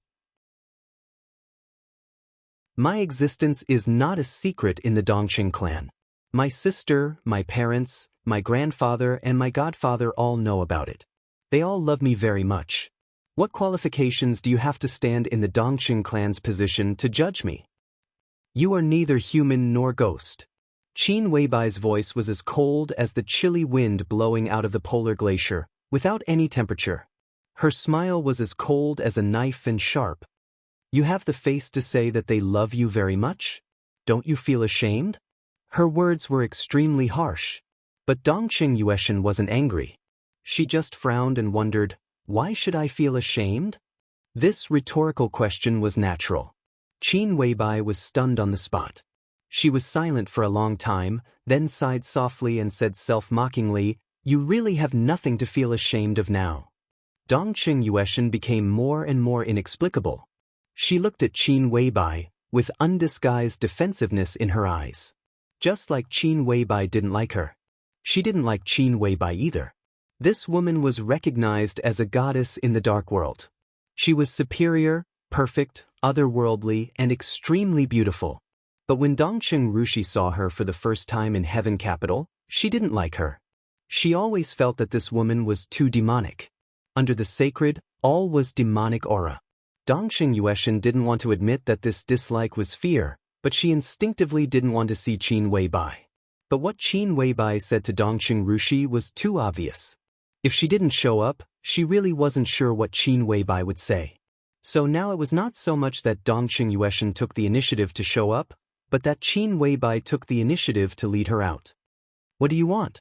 My existence is not a secret in the Dongqing clan. My sister, my parents, my grandfather, and my godfather all know about it. They all love me very much. What qualifications do you have to stand in the Dongqing clan's position to judge me? You are neither human nor ghost. Qin Weibai's voice was as cold as the chilly wind blowing out of the polar glacier, without any temperature. Her smile was as cold as a knife and sharp. You have the face to say that they love you very much? Don't you feel ashamed? Her words were extremely harsh. But Dongqing Yueshan wasn't angry. She just frowned and wondered, why should I feel ashamed? This rhetorical question was natural. Qin Weibai was stunned on the spot. She was silent for a long time, then sighed softly and said self-mockingly, you really have nothing to feel ashamed of now. Dongqing Yueshan became more and more inexplicable. She looked at Qin Weibai, with undisguised defensiveness in her eyes. Just like Qin Weibai didn't like her. She didn't like Qin Weibai either. This woman was recognized as a goddess in the dark world. She was superior, perfect, otherworldly, and extremely beautiful. But when Dongqing Rushi saw her for the first time in Heaven Capital, she didn't like her. She always felt that this woman was too demonic. Under the sacred, all was demonic aura. Dongqing Yueshan didn't want to admit that this dislike was fear, but she instinctively didn't want to see Qin Weibai. But what Qin Weibai said to Dongqing Rushi was too obvious. If she didn't show up, she really wasn't sure what Qin Weibai would say. So now it was not so much that Dongqing Yueshan took the initiative to show up, but that Qin Weibai took the initiative to lead her out. What do you want?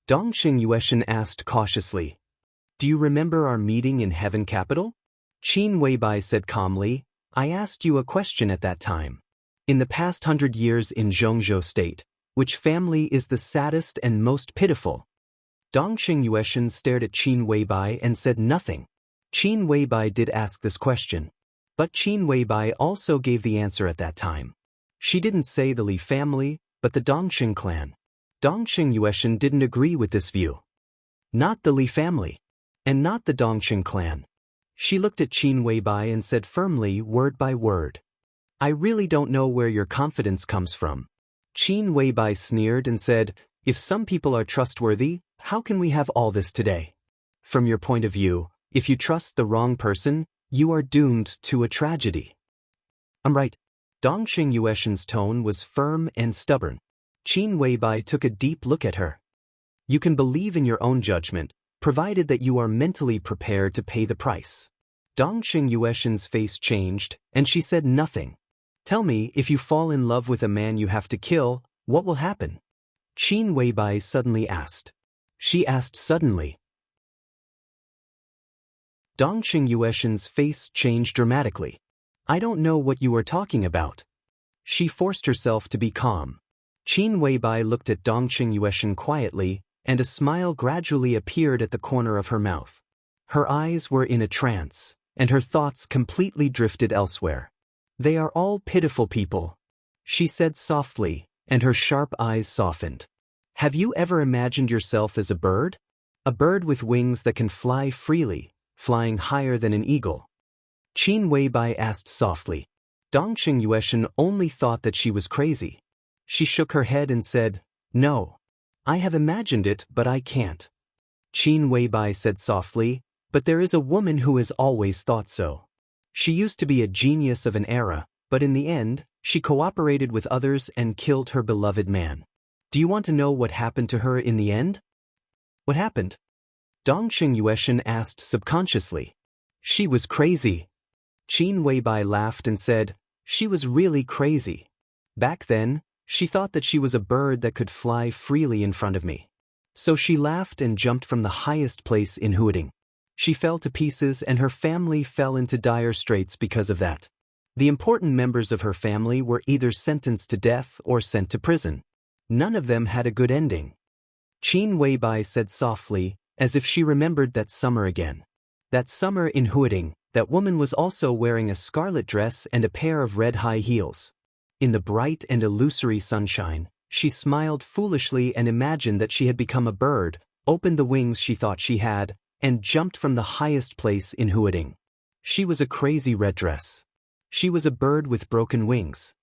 Dongqing Yueshan asked cautiously. Do you remember our meeting in Heaven Capital? Qin Weibai said calmly, I asked you a question at that time. In the past 100 years in Zhongzhou State, which family is the saddest and most pitiful? Dongqing Yueshan stared at Qin Weibai and said nothing. Qin Weibai did ask this question. But Qin Weibai also gave the answer at that time. She didn't say the Li family, but the Dongqing clan. Dongqing Yueshan didn't agree with this view. Not the Li family. And not the Dongqing clan. She looked at Qin Weibai and said firmly, word by word. I really don't know where your confidence comes from. Qin Weibai sneered and said, if some people are trustworthy, how can we have all this today? From your point of view, if you trust the wrong person, you are doomed to a tragedy. I'm right. Dongqing Yueshan's tone was firm and stubborn. Qin Weibai took a deep look at her. You can believe in your own judgment, provided that you are mentally prepared to pay the price. Dongqing Yueshan's face changed, and she said nothing. Tell me, if you fall in love with a man you have to kill, what will happen? Qin Weibai suddenly asked. She asked suddenly. Dongqing Yueshan's face changed dramatically. I don't know what you are talking about. She forced herself to be calm. Qin Weibai looked at Dongqing Yueshan quietly, and a smile gradually appeared at the corner of her mouth. Her eyes were in a trance, and her thoughts completely drifted elsewhere. They are all pitiful people, she said softly, and her sharp eyes softened. Have you ever imagined yourself as a bird? A bird with wings that can fly freely, flying higher than an eagle. Qin Weibai asked softly. Dongqing Yueshan only thought that she was crazy. She shook her head and said, "No. I have imagined it, but I can't." Qin Weibai said softly, "But there is a woman who has always thought so. She used to be a genius of an era, but in the end, she cooperated with others and killed her beloved man. Do you want to know what happened to her in the end?" "What happened?" Dongqing Yueshan asked subconsciously. "She was crazy." Qin Weibai laughed and said, "She was really crazy. Back then, she thought that she was a bird that could fly freely in front of me. So she laughed and jumped from the highest place in Huading. She fell to pieces and her family fell into dire straits because of that. The important members of her family were either sentenced to death or sent to prison. None of them had a good ending." Qin Weibai said softly, as if she remembered that summer again. That summer in Huading, that woman was also wearing a scarlet dress and a pair of red high heels. In the bright and illusory sunshine, she smiled foolishly and imagined that she had become a bird, opened the wings she thought she had, and jumped from the highest place in Huading. She was a crazy red dress. She was a bird with broken wings.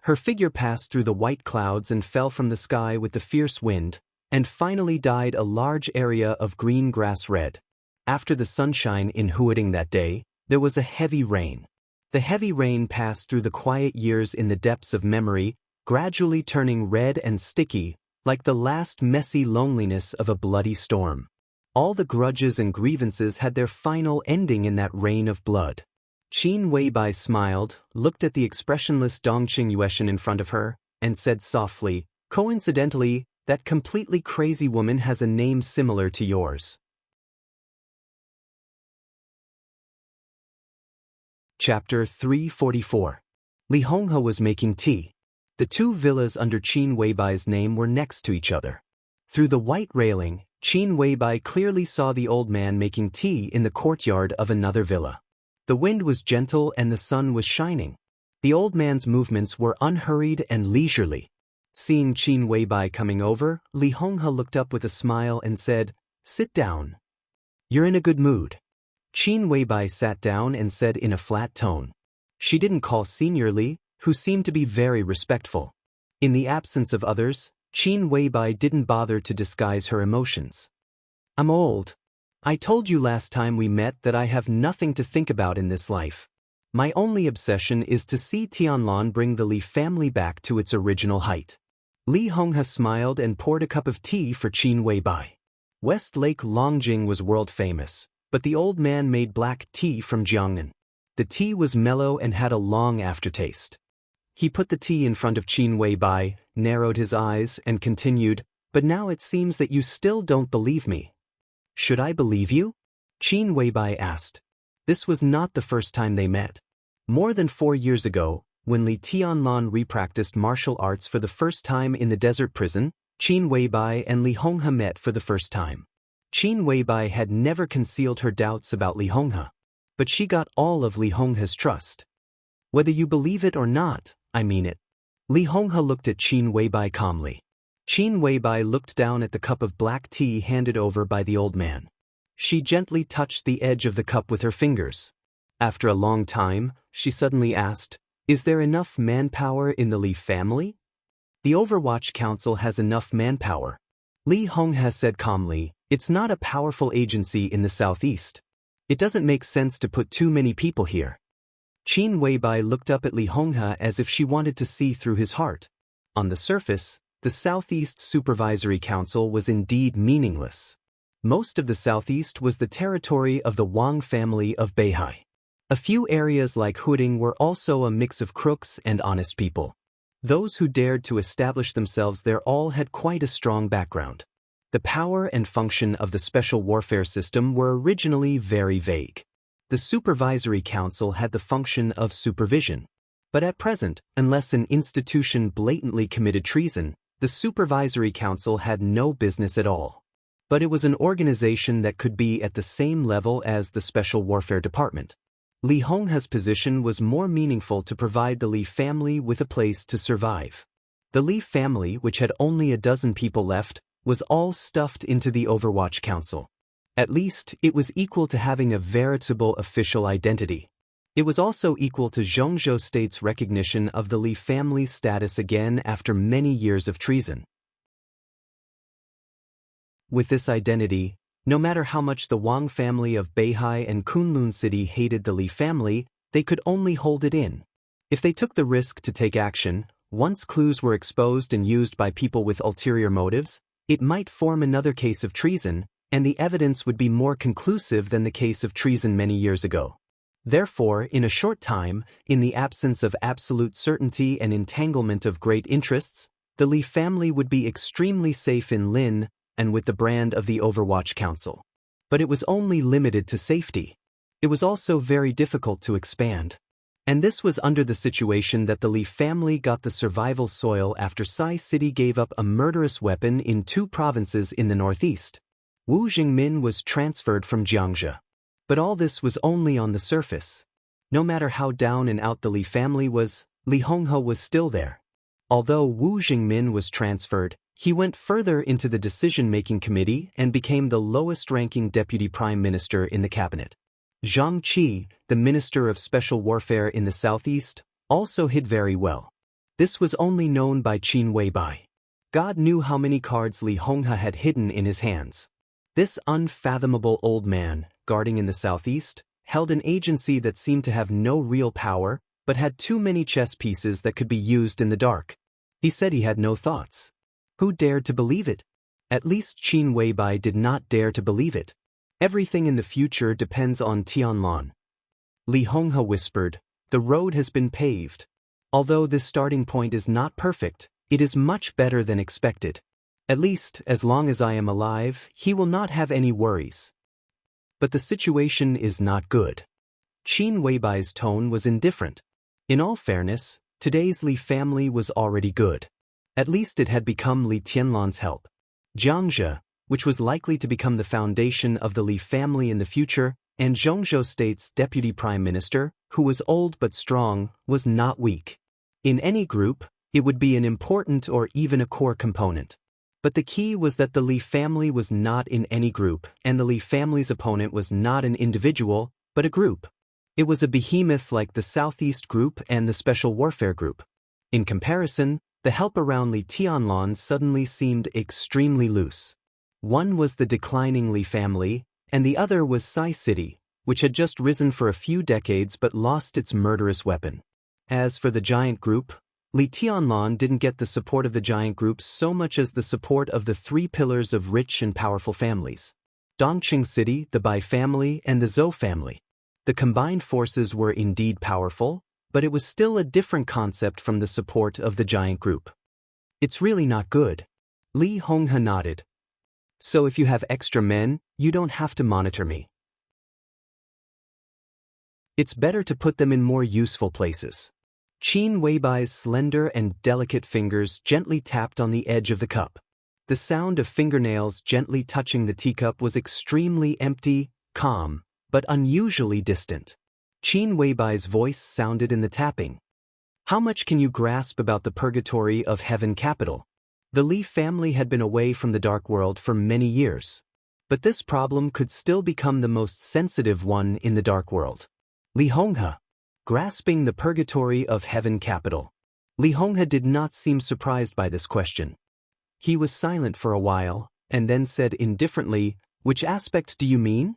Her figure passed through the white clouds and fell from the sky with the fierce wind, and finally dyed a large area of green grass red. After the sunshine in Huading that day, there was a heavy rain. The heavy rain passed through the quiet years in the depths of memory, gradually turning red and sticky, like the last messy loneliness of a bloody storm. All the grudges and grievances had their final ending in that rain of blood. Qin Weibai smiled, looked at the expressionless Dongqing Yueshan in front of her, and said softly, "Coincidentally, that completely crazy woman has a name similar to yours." Chapter 344. Li Honghe was making tea. The two villas under Qin Weibai's name were next to each other. Through the white railing, Qin Weibai clearly saw the old man making tea in the courtyard of another villa. The wind was gentle and the sun was shining. The old man's movements were unhurried and leisurely. Seeing Qin Weibai coming over, Li Honghe looked up with a smile and said, "Sit down. You're in a good mood." Qin Weibai sat down and said in a flat tone. She didn't call Senior Li, who seemed to be very respectful. In the absence of others, Qin Weibai didn't bother to disguise her emotions. "I'm old. I told you last time we met that I have nothing to think about in this life. My only obsession is to see Tianlan bring the Li family back to its original height." Li Honghe smiled and poured a cup of tea for Qin Weibai. West Lake Longjing was world famous, but the old man made black tea from Jiangnan. The tea was mellow and had a long aftertaste. He put the tea in front of Qin Weibai, narrowed his eyes, and continued, "But now it seems that you still don't believe me." "Should I believe you?" Qin Weibai asked. This was not the first time they met. More than 4 years ago, when Li Tianlan repracticed martial arts for the first time in the desert prison, Qin Weibai and Li Honghe met for the first time. Qin Weibai had never concealed her doubts about Li Honghe, but she got all of Li Honghe's trust. "Whether you believe it or not, I mean it." Li Honghe looked at Qin Weibai calmly. Qin Weibai looked down at the cup of black tea handed over by the old man. She gently touched the edge of the cup with her fingers. After a long time, she suddenly asked, "Is there enough manpower in the Li family?" "The Overwatch Council has enough manpower." Li Honghe said calmly, "It's not a powerful agency in the southeast. It doesn't make sense to put too many people here." Qin Weibai looked up at Li Honghe as if she wanted to see through his heart. On the surface, the Southeast Supervisory Council was indeed meaningless. Most of the Southeast was the territory of the Wang family of Beihai. A few areas like Huading were also a mix of crooks and honest people. Those who dared to establish themselves there all had quite a strong background. The power and function of the special warfare system were originally very vague. The Supervisory Council had the function of supervision. But at present, unless an institution blatantly committed treason, the Supervisory Council had no business at all. But it was an organization that could be at the same level as the Special Warfare Department. Li Honghe's position was more meaningful to provide the Li family with a place to survive. The Li family, which had only a dozen people left, was all stuffed into the Overwatch Council. At least, it was equal to having a veritable official identity. It was also equal to Zhongzhou State's recognition of the Li family's status again after many years of treason. With this identity, no matter how much the Wang family of Beihai and Kunlun City hated the Li family, they could only hold it in. If they took the risk to take action, once clues were exposed and used by people with ulterior motives, it might form another case of treason, and the evidence would be more conclusive than the case of treason many years ago. Therefore, in a short time, in the absence of absolute certainty and entanglement of great interests, the Li family would be extremely safe in Lin and with the brand of the Overwatch Council. But it was only limited to safety. It was also very difficult to expand. And this was under the situation that the Li family got the survival soil after Sai City gave up a murderous weapon in 2 provinces in the northeast. Wu Jingmin was transferred from Jiangzhou. But all this was only on the surface. No matter how down and out the Li family was, Li Honghe was still there. Although Wu Jingmin was transferred, he went further into the decision-making committee and became the lowest-ranking deputy prime minister in the cabinet. Zhang Qi, the minister of special warfare in the southeast, also hid very well. This was only known by Qin Weibai. God knew how many cards Li Honghe had hidden in his hands. This unfathomable old man, guarding in the southeast, held an agency that seemed to have no real power, but had too many chess pieces that could be used in the dark. He said he had no thoughts. Who dared to believe it? At least Qin Weibai did not dare to believe it. Everything in the future depends on Tianlan. Li Honghe whispered, "The road has been paved. Although this starting point is not perfect, it is much better than expected. At least, as long as I am alive, he will not have any worries." But the situation is not good. Qin Weibai's tone was indifferent. In all fairness, today's Li family was already good. At least it had become Li Tianlan's help. Jiangzhou, which was likely to become the foundation of the Li family in the future, and Zhongzhou State's deputy prime minister, who was old but strong, was not weak. In any group, it would be an important or even a core component. But the key was that the Li family was not in any group, and the Li family's opponent was not an individual, but a group. It was a behemoth like the Southeast Group and the Special Warfare Group. In comparison, the help around Li Tianlan suddenly seemed extremely loose. One was the declining Li family, and the other was Sai City, which had just risen for a few decades but lost its murderous weapon. As for the giant group, Li Tianlan didn't get the support of the giant group so much as the support of the 3 pillars of rich and powerful families. Dongqing City, the Bai family, and the Zhou family. The combined forces were indeed powerful, but it was still a different concept from the support of the giant group. "It's really not good." Li Honghe nodded. "So if you have extra men, you don't have to monitor me. It's better to put them in more useful places." Qin Weibai's slender and delicate fingers gently tapped on the edge of the cup. The sound of fingernails gently touching the teacup was extremely empty, calm, but unusually distant. Qin Weibai's voice sounded in the tapping. "How much can you grasp about the purgatory of Heaven Capital?" The Li family had been away from the Dark World for many years. But this problem could still become the most sensitive one in the Dark World. Li Honghe. Grasping the purgatory of Heaven Capital. Li Honghe did not seem surprised by this question. He was silent for a while, and then said indifferently, "Which aspect do you mean?"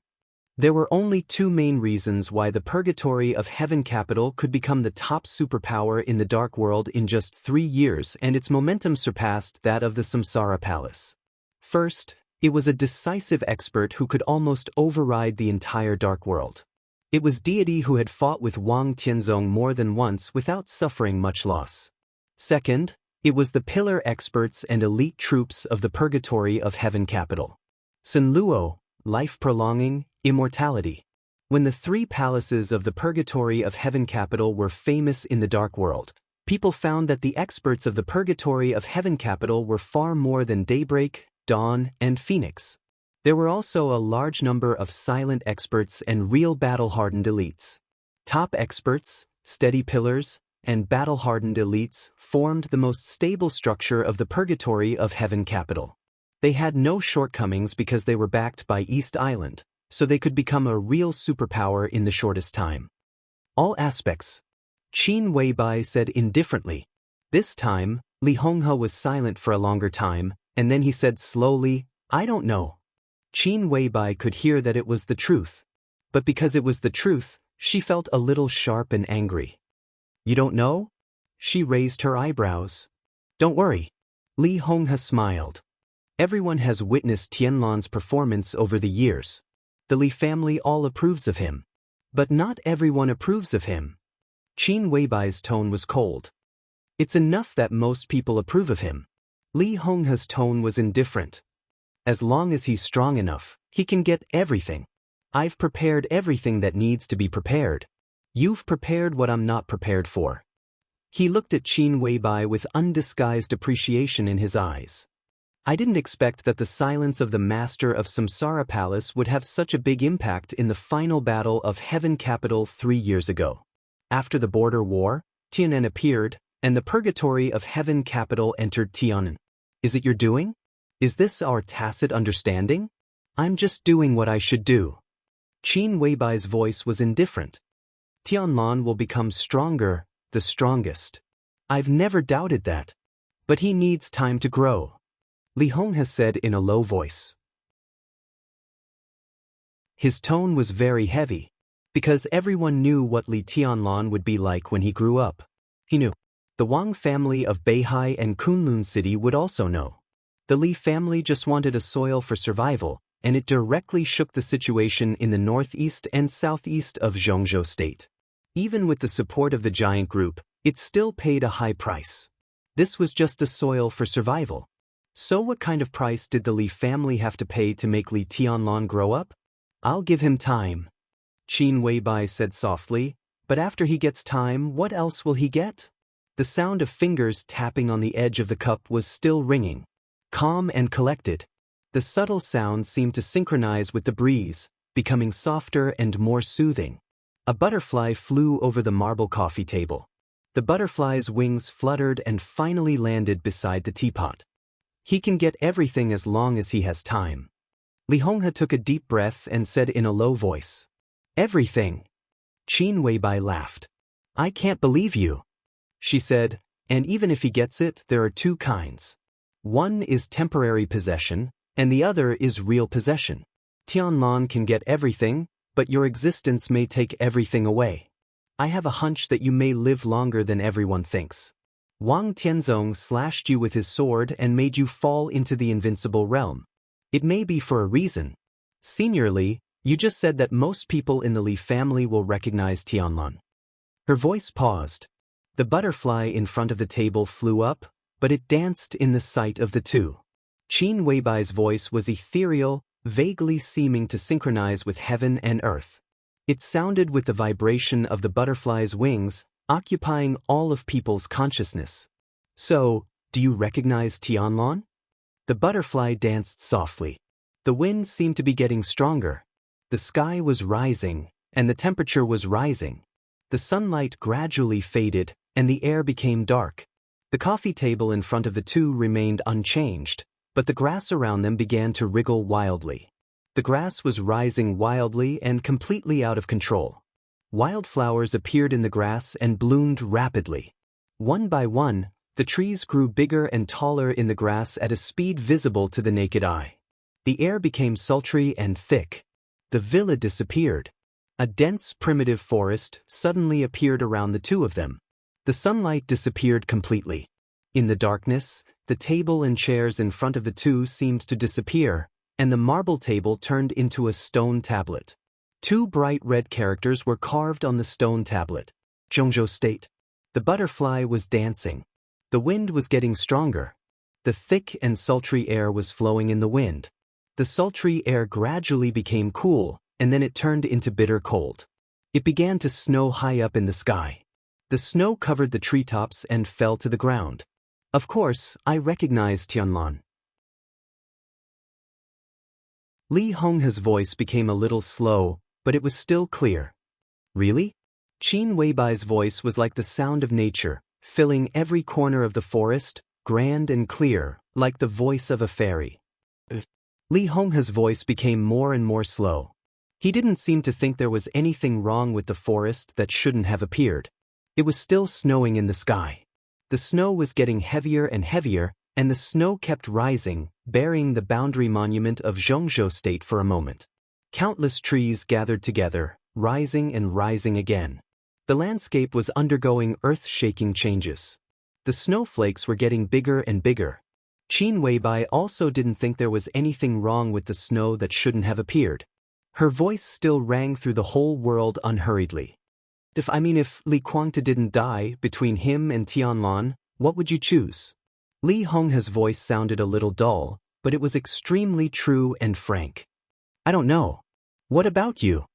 There were only 2 main reasons why the purgatory of Heaven Capital could become the top superpower in the Dark World in just 3 years, and its momentum surpassed that of the Samsara Palace. First, it was a decisive expert who could almost override the entire Dark World. It was deity who had fought with Wang Tianzong more than once without suffering much loss. Second, it was the pillar experts and elite troops of the purgatory of Heaven Capital. Sun Luo, life-prolonging, immortality. When the 3 palaces of the purgatory of Heaven Capital were famous in the Dark World, people found that the experts of the purgatory of Heaven Capital were far more than Daybreak, Dawn, and Phoenix. There were also a large number of silent experts and real battle-hardened elites. Top experts, steady pillars, and battle-hardened elites formed the most stable structure of the purgatory of Heaven Capital. They had no shortcomings because they were backed by East Island, so they could become a real superpower in the shortest time. All aspects. Qin Weibai said indifferently. This time, Li Honghe was silent for a longer time, and then he said slowly, "I don't know." Qin Weibai could hear that it was the truth. But because it was the truth, she felt a little sharp and angry. "You don't know?" She raised her eyebrows. "Don't worry." Li Honghe smiled. Everyone has witnessed Tianlan's performance over the years. The Li family all approves of him. But not everyone approves of him. Qin Weibai's tone was cold. It's enough that most people approve of him. Li Honghe's tone was indifferent. As long as he's strong enough, he can get everything. I've prepared everything that needs to be prepared. You've prepared what I'm not prepared for. He looked at Qin Weibai with undisguised appreciation in his eyes. I didn't expect that the silence of the master of Samsara Palace would have such a big impact in the final battle of Heaven Capital 3 years ago. After the border war, Tianan appeared, and the purgatory of Heaven Capital entered Tianan. Is it your doing? Is this our tacit understanding? I'm just doing what I should do. Qin Weibai's voice was indifferent. Tianlan will become stronger, the strongest. I've never doubted that. But he needs time to grow. Li Honghe said in a low voice. His tone was very heavy, because everyone knew what Li Tianlan would be like when he grew up. He knew. The Wang family of Beihai and Kunlun City would also know. The Li family just wanted a soil for survival, and it directly shook the situation in the northeast and southeast of Zhongzhou State. Even with the support of the giant group, it still paid a high price. This was just a soil for survival. So what kind of price did the Li family have to pay to make Li Tianlan grow up? I'll give him time. Qin Weibai said softly, but after he gets time, what else will he get? The sound of fingers tapping on the edge of the cup was still ringing. Calm and collected. The subtle sound seemed to synchronize with the breeze, becoming softer and more soothing. A butterfly flew over the marble coffee table. The butterfly's wings fluttered and finally landed beside the teapot. He can get everything as long as he has time. Li Honghe took a deep breath and said in a low voice. Everything. Qin Weibai laughed. I can't believe you. She said, and even if he gets it, there are two kinds. One is temporary possession, and the other is real possession. Tianlan can get everything, but your existence may take everything away. I have a hunch that you may live longer than everyone thinks. Wang Tianzong slashed you with his sword and made you fall into the invincible realm. It may be for a reason. Seniorly, you just said that most people in the Li family will recognize Tianlan. Her voice paused. The butterfly in front of the table flew up, but it danced in the sight of the two. Qin Weibai's voice was ethereal, vaguely seeming to synchronize with heaven and earth. It sounded with the vibration of the butterfly's wings, occupying all of people's consciousness. So, do you recognize Tianlan? The butterfly danced softly. The wind seemed to be getting stronger. The sky was rising, and the temperature was rising. The sunlight gradually faded, and the air became dark. The coffee table in front of the two remained unchanged, but the grass around them began to wriggle wildly. The grass was rising wildly and completely out of control. Wildflowers appeared in the grass and bloomed rapidly. One by one, the trees grew bigger and taller in the grass at a speed visible to the naked eye. The air became sultry and thick. The villa disappeared. A dense, primitive forest suddenly appeared around the two of them. The sunlight disappeared completely. In the darkness, the table and chairs in front of the two seemed to disappear, and the marble table turned into a stone tablet. Two bright red characters were carved on the stone tablet. Zhongzhou State. The butterfly was dancing. The wind was getting stronger. The thick and sultry air was flowing in the wind. The sultry air gradually became cool, and then it turned into bitter cold. It began to snow high up in the sky. The snow covered the treetops and fell to the ground. Of course, I recognized Tianlan. Li Honghe's voice became a little slow, but it was still clear. Really? Qin Weibai's voice was like the sound of nature, filling every corner of the forest, grand and clear, like the voice of a fairy. Li Honghe's voice became more and more slow. He didn't seem to think there was anything wrong with the forest that shouldn't have appeared. It was still snowing in the sky. The snow was getting heavier and heavier, and the snow kept rising, burying the boundary monument of Zhongzhou State for a moment. Countless trees gathered together, rising and rising again. The landscape was undergoing earth-shaking changes. The snowflakes were getting bigger and bigger. Qin Weibai also didn't think there was anything wrong with the snow that shouldn't have appeared. Her voice still rang through the whole world unhurriedly. If Li Guangde didn't die between him and Tianlan, what would you choose? Li Honghe's voice sounded a little dull, but it was extremely true and frank. I don't know. What about you?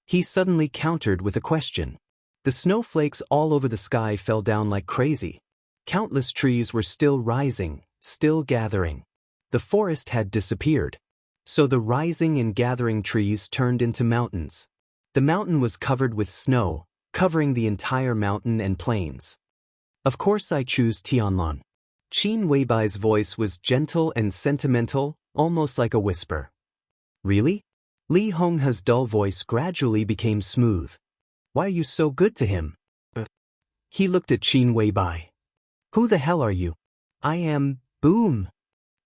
He suddenly countered with a question. The snowflakes all over the sky fell down like crazy. Countless trees were still rising, still gathering. The forest had disappeared. So the rising and gathering trees turned into mountains. The mountain was covered with snow, covering the entire mountain and plains. Of course I choose Tianlan. Qin Weibai's voice was gentle and sentimental, almost like a whisper. Really? Li Honghe's dull voice gradually became smooth. Why are you so good to him? He looked at Qin Weibai. Who the hell are you? I am, boom.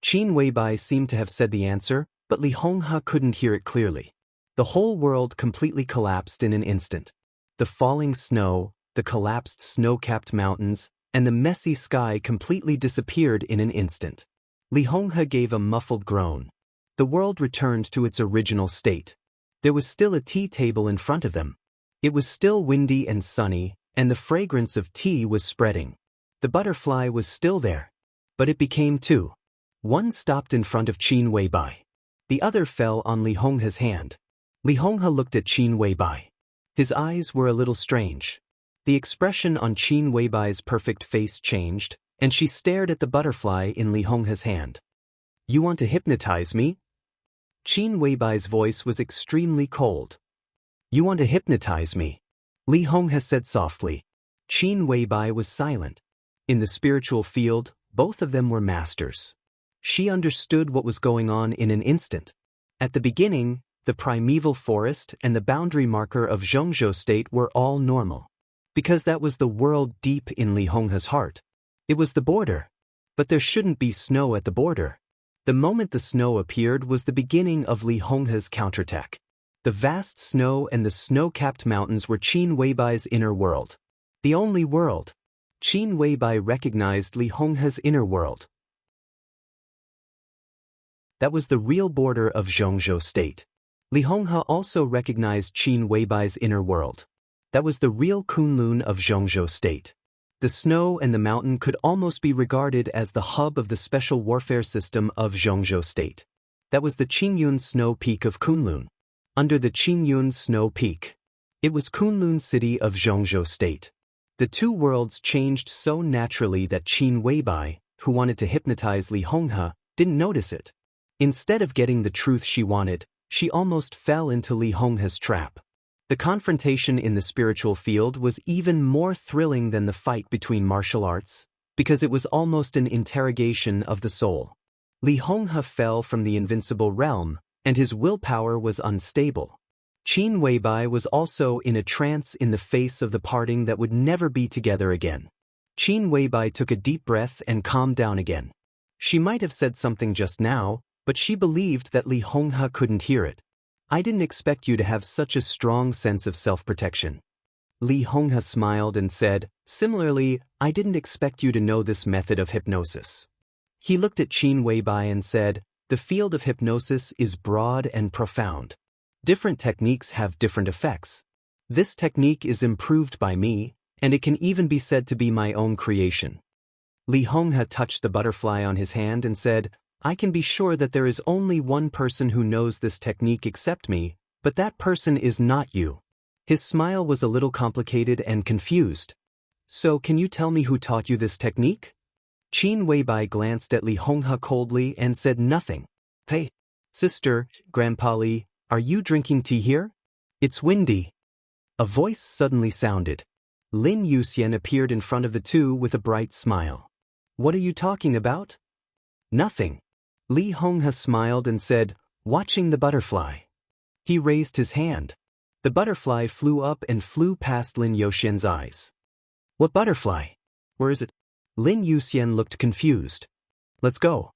Qin Weibai seemed to have said the answer, but Li Honghe couldn't hear it clearly. The whole world completely collapsed in an instant. The falling snow, the collapsed snow-capped mountains, and the messy sky completely disappeared in an instant. Li Honghe gave a muffled groan. The world returned to its original state. There was still a tea table in front of them. It was still windy and sunny, and the fragrance of tea was spreading. The butterfly was still there. But it became two. One stopped in front of Qin Weibai. The other fell on Li Honghe's hand. Li Honghe looked at Qin Weibai. His eyes were a little strange. The expression on Qin Weibai's perfect face changed, and she stared at the butterfly in Li Honghe's hand. You want to hypnotize me? Qin Weibai's voice was extremely cold. You want to hypnotize me? Li Honghe said softly. Qin Weibai was silent. In the spiritual field, both of them were masters. She understood what was going on in an instant. At the beginning, the primeval forest and the boundary marker of Zhongzhou State were all normal. Because that was the world deep in Li Honghe's heart. It was the border. But there shouldn't be snow at the border. The moment the snow appeared was the beginning of Li Honghe's counterattack. The vast snow and the snow-capped mountains were Qin Weibai's inner world. The only world. Qin Weibai recognized Li Honghe's inner world. That was the real border of Zhongzhou State. Li Honghe also recognized Qin Weibai's inner world. That was the real Kunlun of Zhongzhou State. The snow and the mountain could almost be regarded as the hub of the special warfare system of Zhongzhou State. That was the Qingyun Snow Peak of Kunlun. Under the Qingyun Snow Peak. It was Kunlun City of Zhongzhou State. The two worlds changed so naturally that Qin Weibai, who wanted to hypnotize Li Honghe, didn't notice it. Instead of getting the truth she wanted, she almost fell into Li Honghe's trap. The confrontation in the spiritual field was even more thrilling than the fight between martial arts, because it was almost an interrogation of the soul. Li Honghe fell from the invincible realm, and his willpower was unstable. Qin Weibai was also in a trance in the face of the parting that would never be together again. Qin Weibai took a deep breath and calmed down again. She might have said something just now, but she believed that Li Honghe couldn't hear it. I didn't expect you to have such a strong sense of self-protection. Li Honghe smiled and said, similarly, I didn't expect you to know this method of hypnosis. He looked at Qin Weibai and said, the field of hypnosis is broad and profound. Different techniques have different effects. This technique is improved by me, and it can even be said to be my own creation. Li Honghe touched the butterfly on his hand and said, I can be sure that there is only one person who knows this technique except me, but that person is not you. His smile was a little complicated and confused. So can you tell me who taught you this technique? Qin Weibai glanced at Li Honghe coldly and said nothing. Hey, sister, Grandpa Li, are you drinking tea here? It's windy. A voice suddenly sounded. Lin Yuxian appeared in front of the two with a bright smile. What are you talking about? Nothing. Li Honghe smiled and said, watching the butterfly. He raised his hand. The butterfly flew up and flew past Lin Yuxian's eyes. What butterfly? Where is it? Lin Yuxian looked confused. Let's go.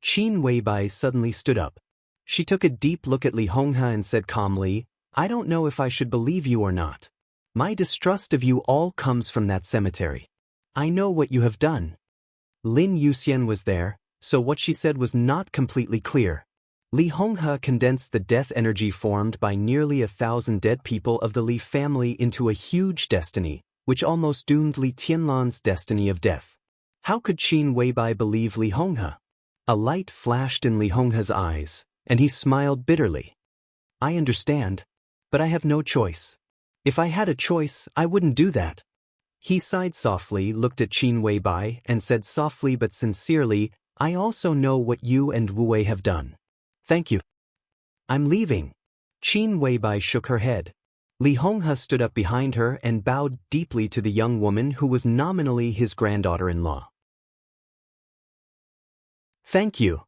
Qin Weibai suddenly stood up. She took a deep look at Li Honghe and said calmly, I don't know if I should believe you or not. My distrust of you all comes from that cemetery. I know what you have done. Lin Yuxian was there, so what she said was not completely clear. Li Honghe condensed the death energy formed by nearly 1,000 dead people of the Li family into a huge destiny, which almost doomed Li Tianlan's destiny of death. How could Qin Weibai believe Li Honghe? A light flashed in Li Honghe's eyes, and he smiled bitterly. I understand, but I have no choice. If I had a choice, I wouldn't do that. He sighed softly, looked at Qin Weibai, and said softly but sincerely, I also know what you and Wu Wei have done. Thank you. I'm leaving. Qin Weibai shook her head. Li Honghe stood up behind her and bowed deeply to the young woman who was nominally his granddaughter-in-law. Thank you.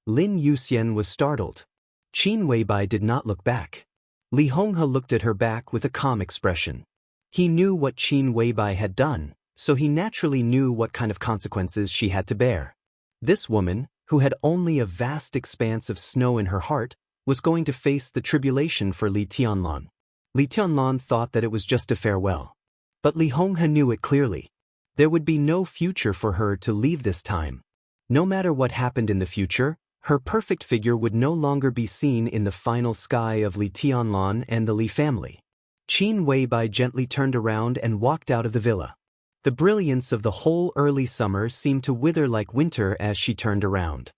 Lin Yuxian was startled. Qin Weibai did not look back. Li Honghe looked at her back with a calm expression. He knew what Qin Weibai had done, so he naturally knew what kind of consequences she had to bear. This woman, who had only a vast expanse of snow in her heart, was going to face the tribulation for Li Tianlan. Li Tianlan thought that it was just a farewell. But Li Honghe knew it clearly. There would be no future for her to leave this time. No matter what happened in the future, her perfect figure would no longer be seen in the final sky of Li Tianlan and the Li family. Qin Weibai gently turned around and walked out of the villa. The brilliance of the whole early summer seemed to wither like winter as she turned around.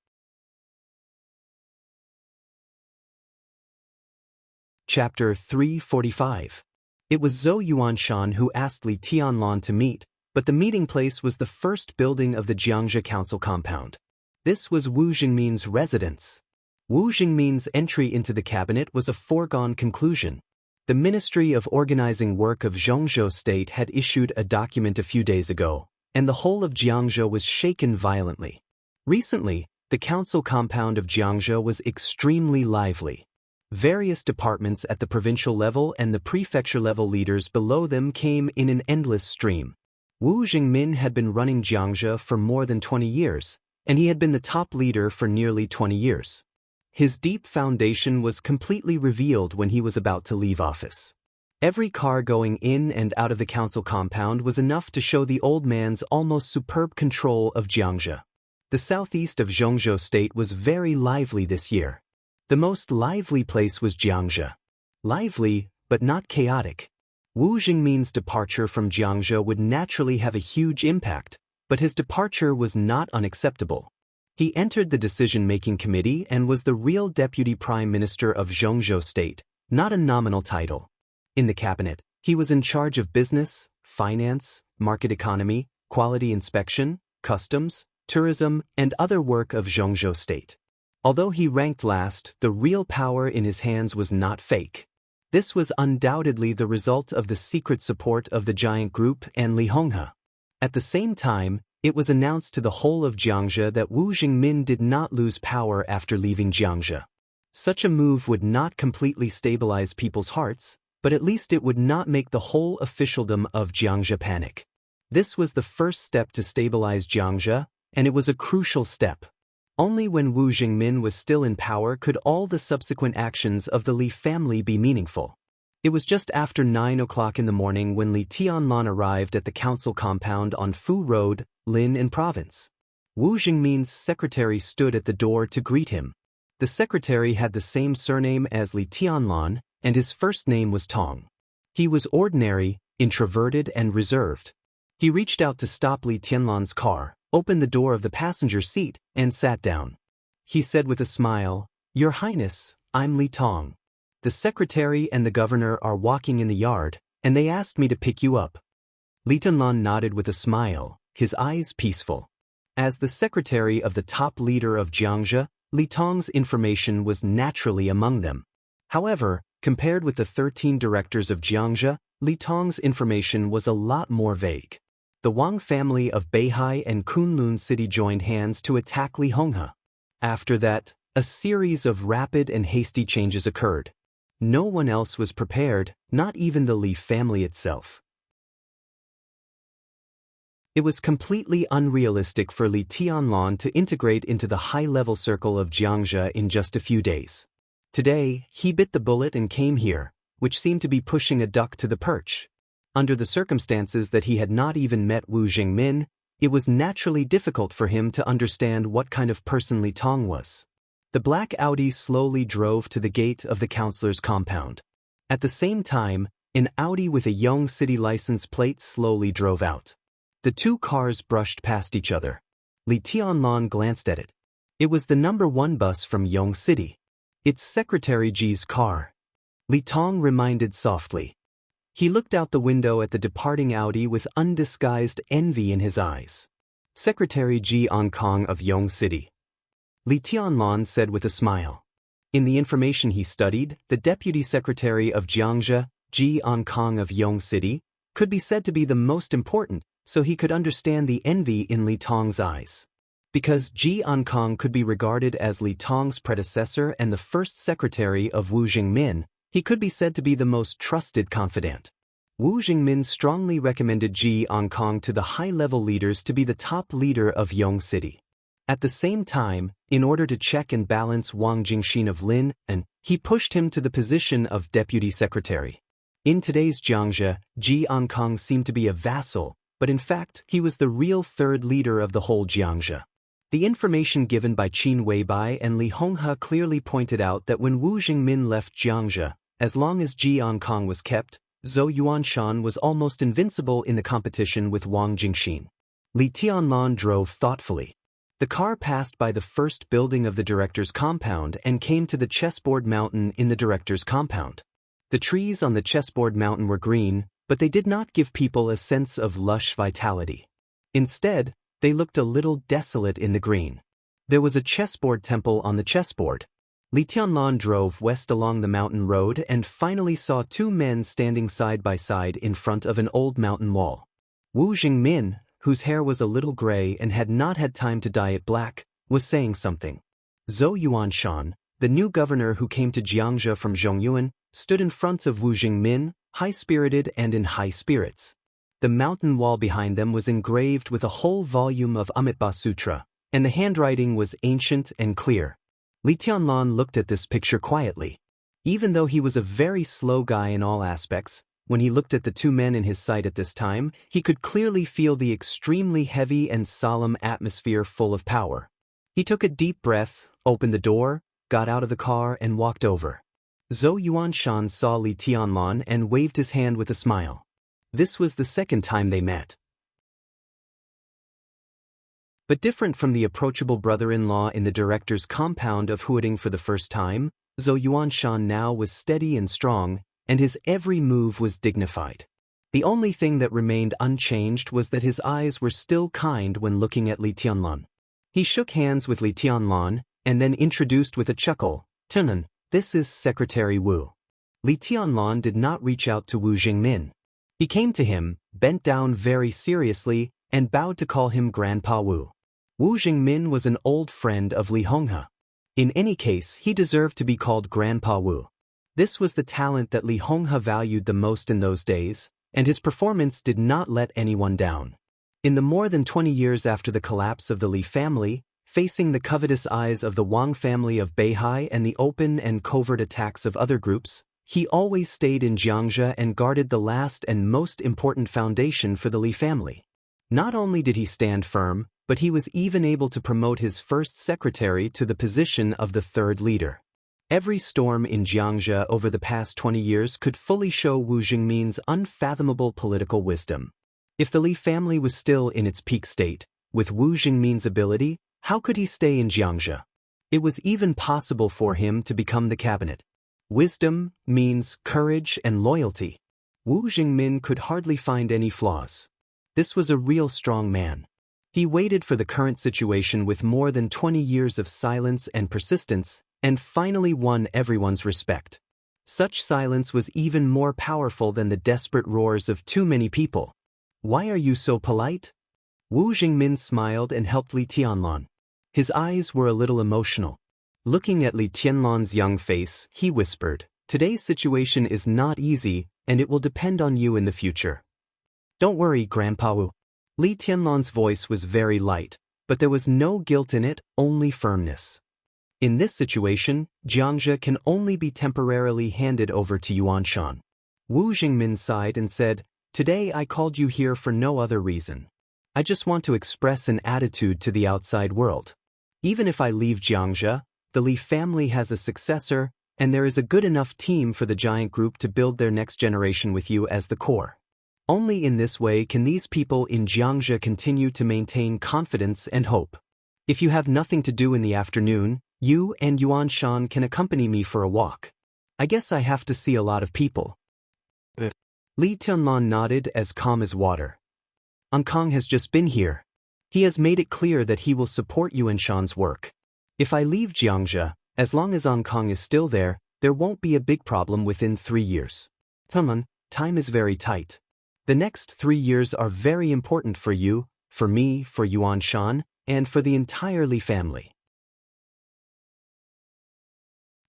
Chapter 345. It was Zhou Yuanshan who asked Li Tianlan to meet, but the meeting place was the first building of the Jiangzhe Council compound. This was Wu Jingmin's residence. Wu Jingmin's entry into the cabinet was a foregone conclusion. The Ministry of Organizing Work of Zhongzhou State had issued a document a few days ago, and the whole of Jiangzhou was shaken violently. Recently, the council compound of Jiangzhou was extremely lively. Various departments at the provincial level and the prefecture level leaders below them came in an endless stream. Wu Jingmin had been running Jiangzhou for more than 20 years, and he had been the top leader for nearly 20 years. His deep foundation was completely revealed when he was about to leave office. Every car going in and out of the council compound was enough to show the old man's almost superb control of Jiangzhou. The southeast of Zhongzhou State was very lively this year. The most lively place was Jiangzhou. Lively, but not chaotic. Wu Jingmin's departure from Jiangzhou would naturally have a huge impact, but his departure was not unacceptable. He entered the decision-making committee and was the real deputy prime minister of Zhongzhou State, not a nominal title. In the cabinet, he was in charge of business, finance, market economy, quality inspection, customs, tourism, and other work of Zhongzhou State. Although he ranked last, the real power in his hands was not fake. This was undoubtedly the result of the secret support of the giant group and Li Honghe. At the same time, it was announced to the whole of Jiangzhou that Wu Jingmin did not lose power after leaving Jiangzhou. Such a move would not completely stabilize people's hearts, but at least it would not make the whole officialdom of Jiangzhou panic. This was the first step to stabilize Jiangzhou, and it was a crucial step. Only when Wu Jingmin was still in power could all the subsequent actions of the Li family be meaningful. It was just after 9 o'clock in the morning when Li Tianlan arrived at the council compound on Fu Road, Lin in Province. Wu Jingmin's secretary stood at the door to greet him. The secretary had the same surname as Li Tianlan, and his first name was Tong. He was ordinary, introverted, and reserved. He reached out to stop Li Tianlan's car, opened the door of the passenger seat, and sat down. He said with a smile, "Your Highness, I'm Li Tong. The secretary and the governor are walking in the yard, and they asked me to pick you up." Li Tianlan nodded with a smile, his eyes peaceful. As the secretary of the top leader of Jiangzhou, Li Tong's information was naturally among them. However, Compared with the 13 directors of Jiangzhe, Li Tong's information was a lot more vague. The Wang family of Beihai and Kunlun City joined hands to attack Li Honghe. After that, a series of rapid and hasty changes occurred. No one else was prepared, not even the Li family itself. It was completely unrealistic for Li Tianlan to integrate into the high-level circle of Jiangzhe in just a few days. Today, he bit the bullet and came here, which seemed to be pushing a duck to the perch. Under the circumstances that he had not even met Wu Jingmin, it was naturally difficult for him to understand what kind of person Li Tong was. The black Audi slowly drove to the gate of the counselor's compound. At the same time, an Audi with a Yong City license plate slowly drove out. The two cars brushed past each other. Li Tianlan glanced at it. It was the number 1 bus from Yong City. It's Secretary Ji's car. Li Tong reminded softly. He looked out the window at the departing Audi with undisguised envy in his eyes. Secretary Ji Ankong of Yong City. Li Tianlan said with a smile. In the information he studied, the Deputy Secretary of Jiangzhe, Ji Ankong of Yong City, could be said to be the most important, so he could understand the envy in Li Tong's eyes. Because Ji Ankong could be regarded as Li Tong's predecessor and the first secretary of Wu Jingmin, he could be said to be the most trusted confidant. Wu Jingmin strongly recommended Ji Ankong to the high-level leaders to be the top leader of Yong City. At the same time, in order to check and balance Wang Jingxin of Lin, he pushed him to the position of deputy secretary. In today's Jiangzhe, Ji Ankong seemed to be a vassal, but in fact he was the real third leader of the whole Jiangzhe. The information given by Qin Weibai and Li Honghe clearly pointed out that when Wu Jingmin left Jiangzhe, as long as Ji Ankong was kept, Zhou Yuanshan was almost invincible in the competition with Wang Jingxin. Li Tianlan drove thoughtfully. The car passed by the first building of the director's compound and came to the chessboard mountain in the director's compound. The trees on the chessboard mountain were green, but they did not give people a sense of lush vitality. Instead, they looked a little desolate in the green. There was a chessboard temple on the chessboard. Li Tianlan drove west along the mountain road and finally saw 2 men standing side by side in front of an old mountain wall. Wu Jingmin, whose hair was a little gray and had not had time to dye it black, was saying something. Zhou Yuanshan, the new governor who came to Jiangzhe from Zhongyuan, stood in front of Wu Jingmin, high-spirited and in high spirits. The mountain wall behind them was engraved with a whole volume of Amitabha Sutra, and the handwriting was ancient and clear. Li Tianlan looked at this picture quietly. Even though he was a very slow guy in all aspects, when he looked at the 2 men in his sight at this time, he could clearly feel the extremely heavy and solemn atmosphere full of power. He took a deep breath, opened the door, got out of the car and walked over. Zhou Yuanshan saw Li Tianlan and waved his hand with a smile. This was the second time they met. But different from the approachable brother-in-law in the director's compound of Huading for the first time, Zhou Yuanshan now was steady and strong, and his every move was dignified. The only thing that remained unchanged was that his eyes were still kind when looking at Li Tianlan. He shook hands with Li Tianlan, and then introduced with a chuckle, "Tunan, this is Secretary Wu." Li Tianlan did not reach out to Wu Jingmin. He came to him, bent down very seriously, and bowed to call him Grandpa Wu. Wu Jingmin was an old friend of Li Honghe. In any case, he deserved to be called Grandpa Wu. This was the talent that Li Honghe valued the most in those days, and his performance did not let anyone down. In the more than 20 years after the collapse of the Li family, facing the covetous eyes of the Wang family of Beihai and the open and covert attacks of other groups, he always stayed in Jiangzhe and guarded the last and most important foundation for the Li family. Not only did he stand firm, but he was even able to promote his first secretary to the position of the third leader. Every storm in Jiangzhe over the past 20 years could fully show Wu Jingmin's unfathomable political wisdom. If the Li family was still in its peak state, with Wu Jingmin's ability, how could he stay in Jiangzhe? It was even possible for him to become the cabinet. Wisdom means courage and loyalty. Wu Jingmin could hardly find any flaws. This was a real strong man. He waited for the current situation with more than 20 years of silence and persistence, and finally won everyone's respect. Such silence was even more powerful than the desperate roars of too many people. Why are you so polite? Wu Jingmin smiled and helped Li Tianlan. His eyes were a little emotional. Looking at Li Tianlan's young face, he whispered, "Today's situation is not easy, and it will depend on you in the future." "Don't worry, Grandpa Wu." Li Tianlan's voice was very light, but there was no guilt in it, only firmness. In this situation, Jiangxia can only be temporarily handed over to Yuanshan. Wu Jingmin sighed and said, "Today I called you here for no other reason. I just want to express an attitude to the outside world. Even if I leave Jiangxia, the Li family has a successor, and there is a good enough team for the giant group to build their next generation with you as the core. Only in this way can these people in Jiangxia continue to maintain confidence and hope. If you have nothing to do in the afternoon, you and Yuanshan can accompany me for a walk. I guess I have to see a lot of people." Li Tianlan nodded as calm as water. "Ankang has just been here. He has made it clear that he will support Yuanshan's work. If I leave Jiangxia, as long as Ankang is still there won't be a big problem within 3 years. Time is very tight. The next 3 years are very important for you, for me, for Yuanshan, and for the entire Li family.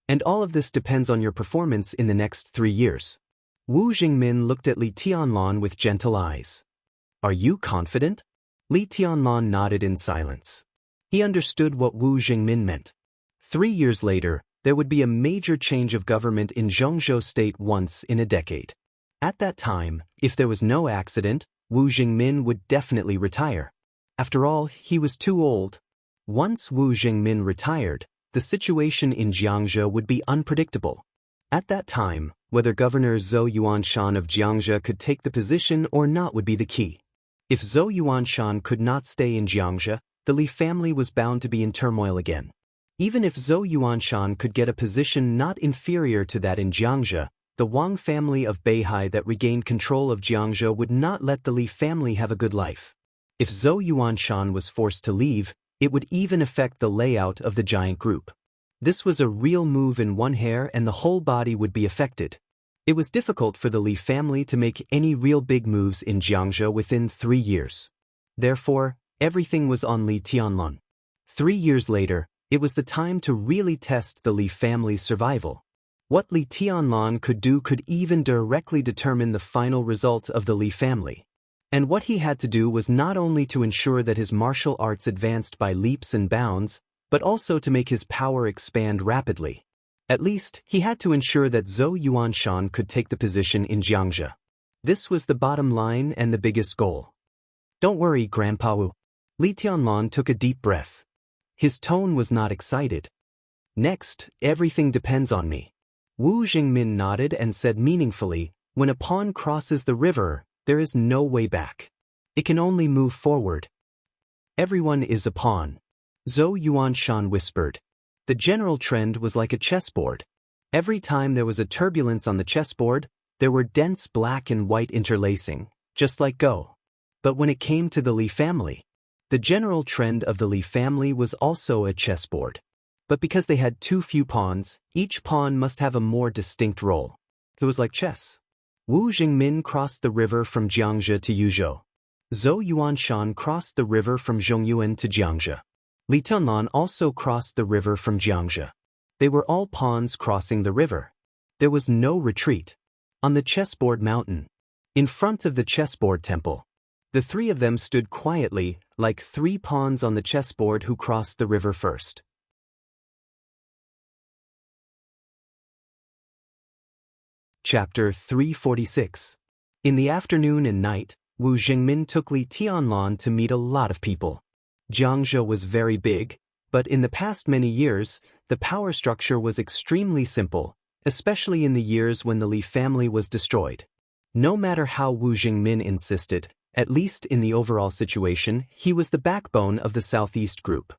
And all of this depends on your performance in the next 3 years." Wu Jingmin looked at Li Tianlan with gentle eyes. "Are you confident?" Li Tianlan nodded in silence. He understood what Wu Jingmin meant. 3 years later, there would be a major change of government in Zhengzhou state once in a decade. At that time, if there was no accident, Wu Jingmin would definitely retire. After all, he was too old. Once Wu Jingmin retired, the situation in Jiangxia would be unpredictable. At that time, whether Governor Zhou Yuanshan of Jiangxia could take the position or not would be the key. If Zhou Yuanshan could not stay in Jiangxia, the Li family was bound to be in turmoil again. Even if Zhou Yuanshan could get a position not inferior to that in Jiangxia, the Wang family of Beihai that regained control of Jiangxia would not let the Li family have a good life. If Zhou Yuanshan was forced to leave, it would even affect the layout of the giant group. This was a real move in one hair and the whole body would be affected. It was difficult for the Li family to make any real big moves in Jiangxia within 3 years. Therefore, everything was on Li Tianlan. 3 years later, it was the time to really test the Li family's survival. What Li Tianlan could do could even directly determine the final result of the Li family. And what he had to do was not only to ensure that his martial arts advanced by leaps and bounds, but also to make his power expand rapidly. At least, he had to ensure that Zhou Yuanshan could take the position in Jiangxia. This was the bottom line and the biggest goal. "Don't worry, Grandpa Wu." Li Tianlan took a deep breath. His tone was not excited. "Next, everything depends on me." Wu Jingmin nodded and said meaningfully, "When a pawn crosses the river, there is no way back. It can only move forward. Everyone is a pawn." Zhou Yuanshan whispered. The general trend was like a chessboard. Every time there was a turbulence on the chessboard, there were dense black and white interlacing, just like Go. But when it came to the Li family, the general trend of the Li family was also a chessboard. But because they had too few pawns, each pawn must have a more distinct role. It was like chess. Wu Jingmin crossed the river from Jiangxia to Yuzhou. Zhou Yuanshan crossed the river from Zhongyuan to Jiangxia. Li Tianlan also crossed the river from Jiangxia. They were all pawns crossing the river. There was no retreat. On the chessboard mountain, in front of the chessboard temple, the 3 of them stood quietly, like 3 pawns on the chessboard who crossed the river first. Chapter 346. In the afternoon and night, Wu Jingmin took Li Tianlan to meet a lot of people. Jiangxia was very big, but in the past many years, the power structure was extremely simple, especially in the years when the Li family was destroyed. No matter how Wu Jingmin insisted, at least in the overall situation, he was the backbone of the Southeast Group.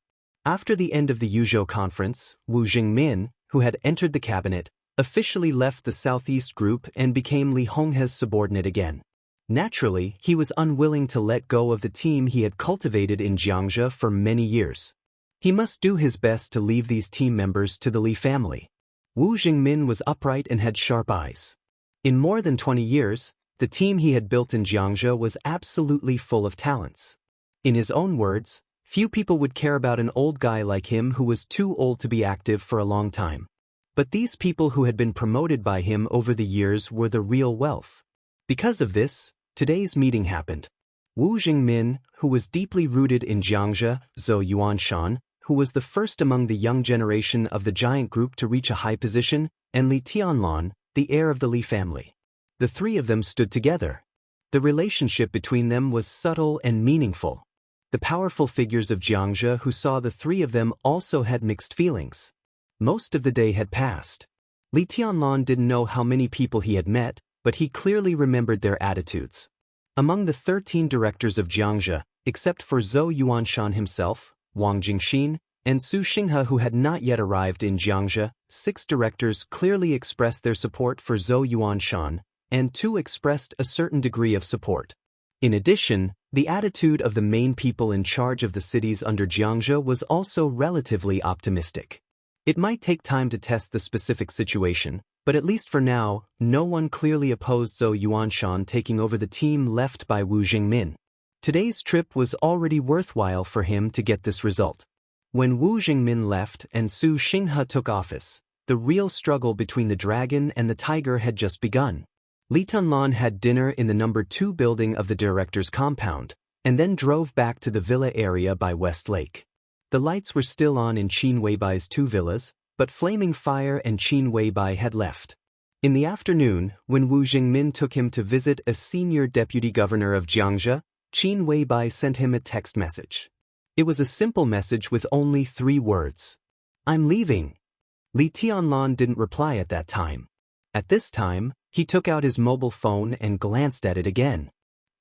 After the end of the Yuzhou conference, Wu Jingmin, who had entered the cabinet, officially left the Southeast Group and became Li Honghe's subordinate again. Naturally, he was unwilling to let go of the team he had cultivated in Jiangxia for many years. He must do his best to leave these team members to the Li family. Wu Jingmin was upright and had sharp eyes. In more than 20 years, the team he had built in Jiangzhou was absolutely full of talents. In his own words, few people would care about an old guy like him who was too old to be active for a long time. But these people who had been promoted by him over the years were the real wealth. Because of this, today's meeting happened. Wu Jingmin, who was deeply rooted in Jiangzhou, Zhou Yuanshan, who was the first among the young generation of the giant group to reach a high position, and Li Tianlan, the heir of the Li family. The three of them stood together. The relationship between them was subtle and meaningful. The powerful figures of Jiangzhou who saw the three of them also had mixed feelings. Most of the day had passed. Li Tianlan didn't know how many people he had met, but he clearly remembered their attitudes. Among the 13 directors of Jiangzhou, except for Zhou Yuanshan himself, Wang Jingxin, and Su Xinghe who had not yet arrived in Jiangzhou, 6 directors clearly expressed their support for Zhou Yuanshan, and 2 expressed a certain degree of support. In addition, the attitude of the main people in charge of the cities under Jiangzhou was also relatively optimistic. It might take time to test the specific situation, but at least for now, no one clearly opposed Zhou Yuanshan taking over the team left by Wu Jingmin. Today's trip was already worthwhile for him to get this result. When Wu Jingmin left and Su Xinghe took office, the real struggle between the dragon and the tiger had just begun. Li Tianlan had dinner in the number 2 building of the director's compound, and then drove back to the villa area by West Lake. The lights were still on in Qin Weibai's 2 villas, but Flaming Fire and Qin Weibai had left. In the afternoon, when Wu Jingmin took him to visit a senior deputy governor of Jiangzhou, Qin Weibai sent him a text message. It was a simple message with only 3 words. "I'm leaving." Li Tianlan didn't reply at that time. At this time, he took out his mobile phone and glanced at it again.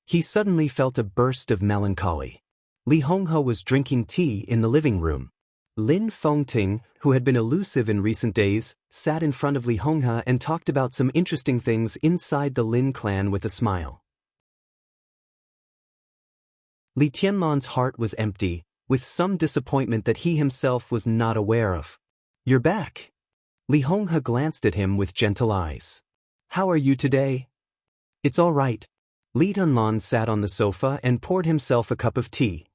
He suddenly felt a burst of melancholy. Li Honghe was drinking tea in the living room. Lin Fengting, who had been elusive in recent days, sat in front of Li Honghe and talked about some interesting things inside the Lin clan with a smile. Li Tianlan's heart was empty, with some disappointment that he himself was not aware of. "You're back." Li Honghe glanced at him with gentle eyes. "How are you today?" "It's all right." Li Tianlan sat on the sofa and poured himself a cup of tea.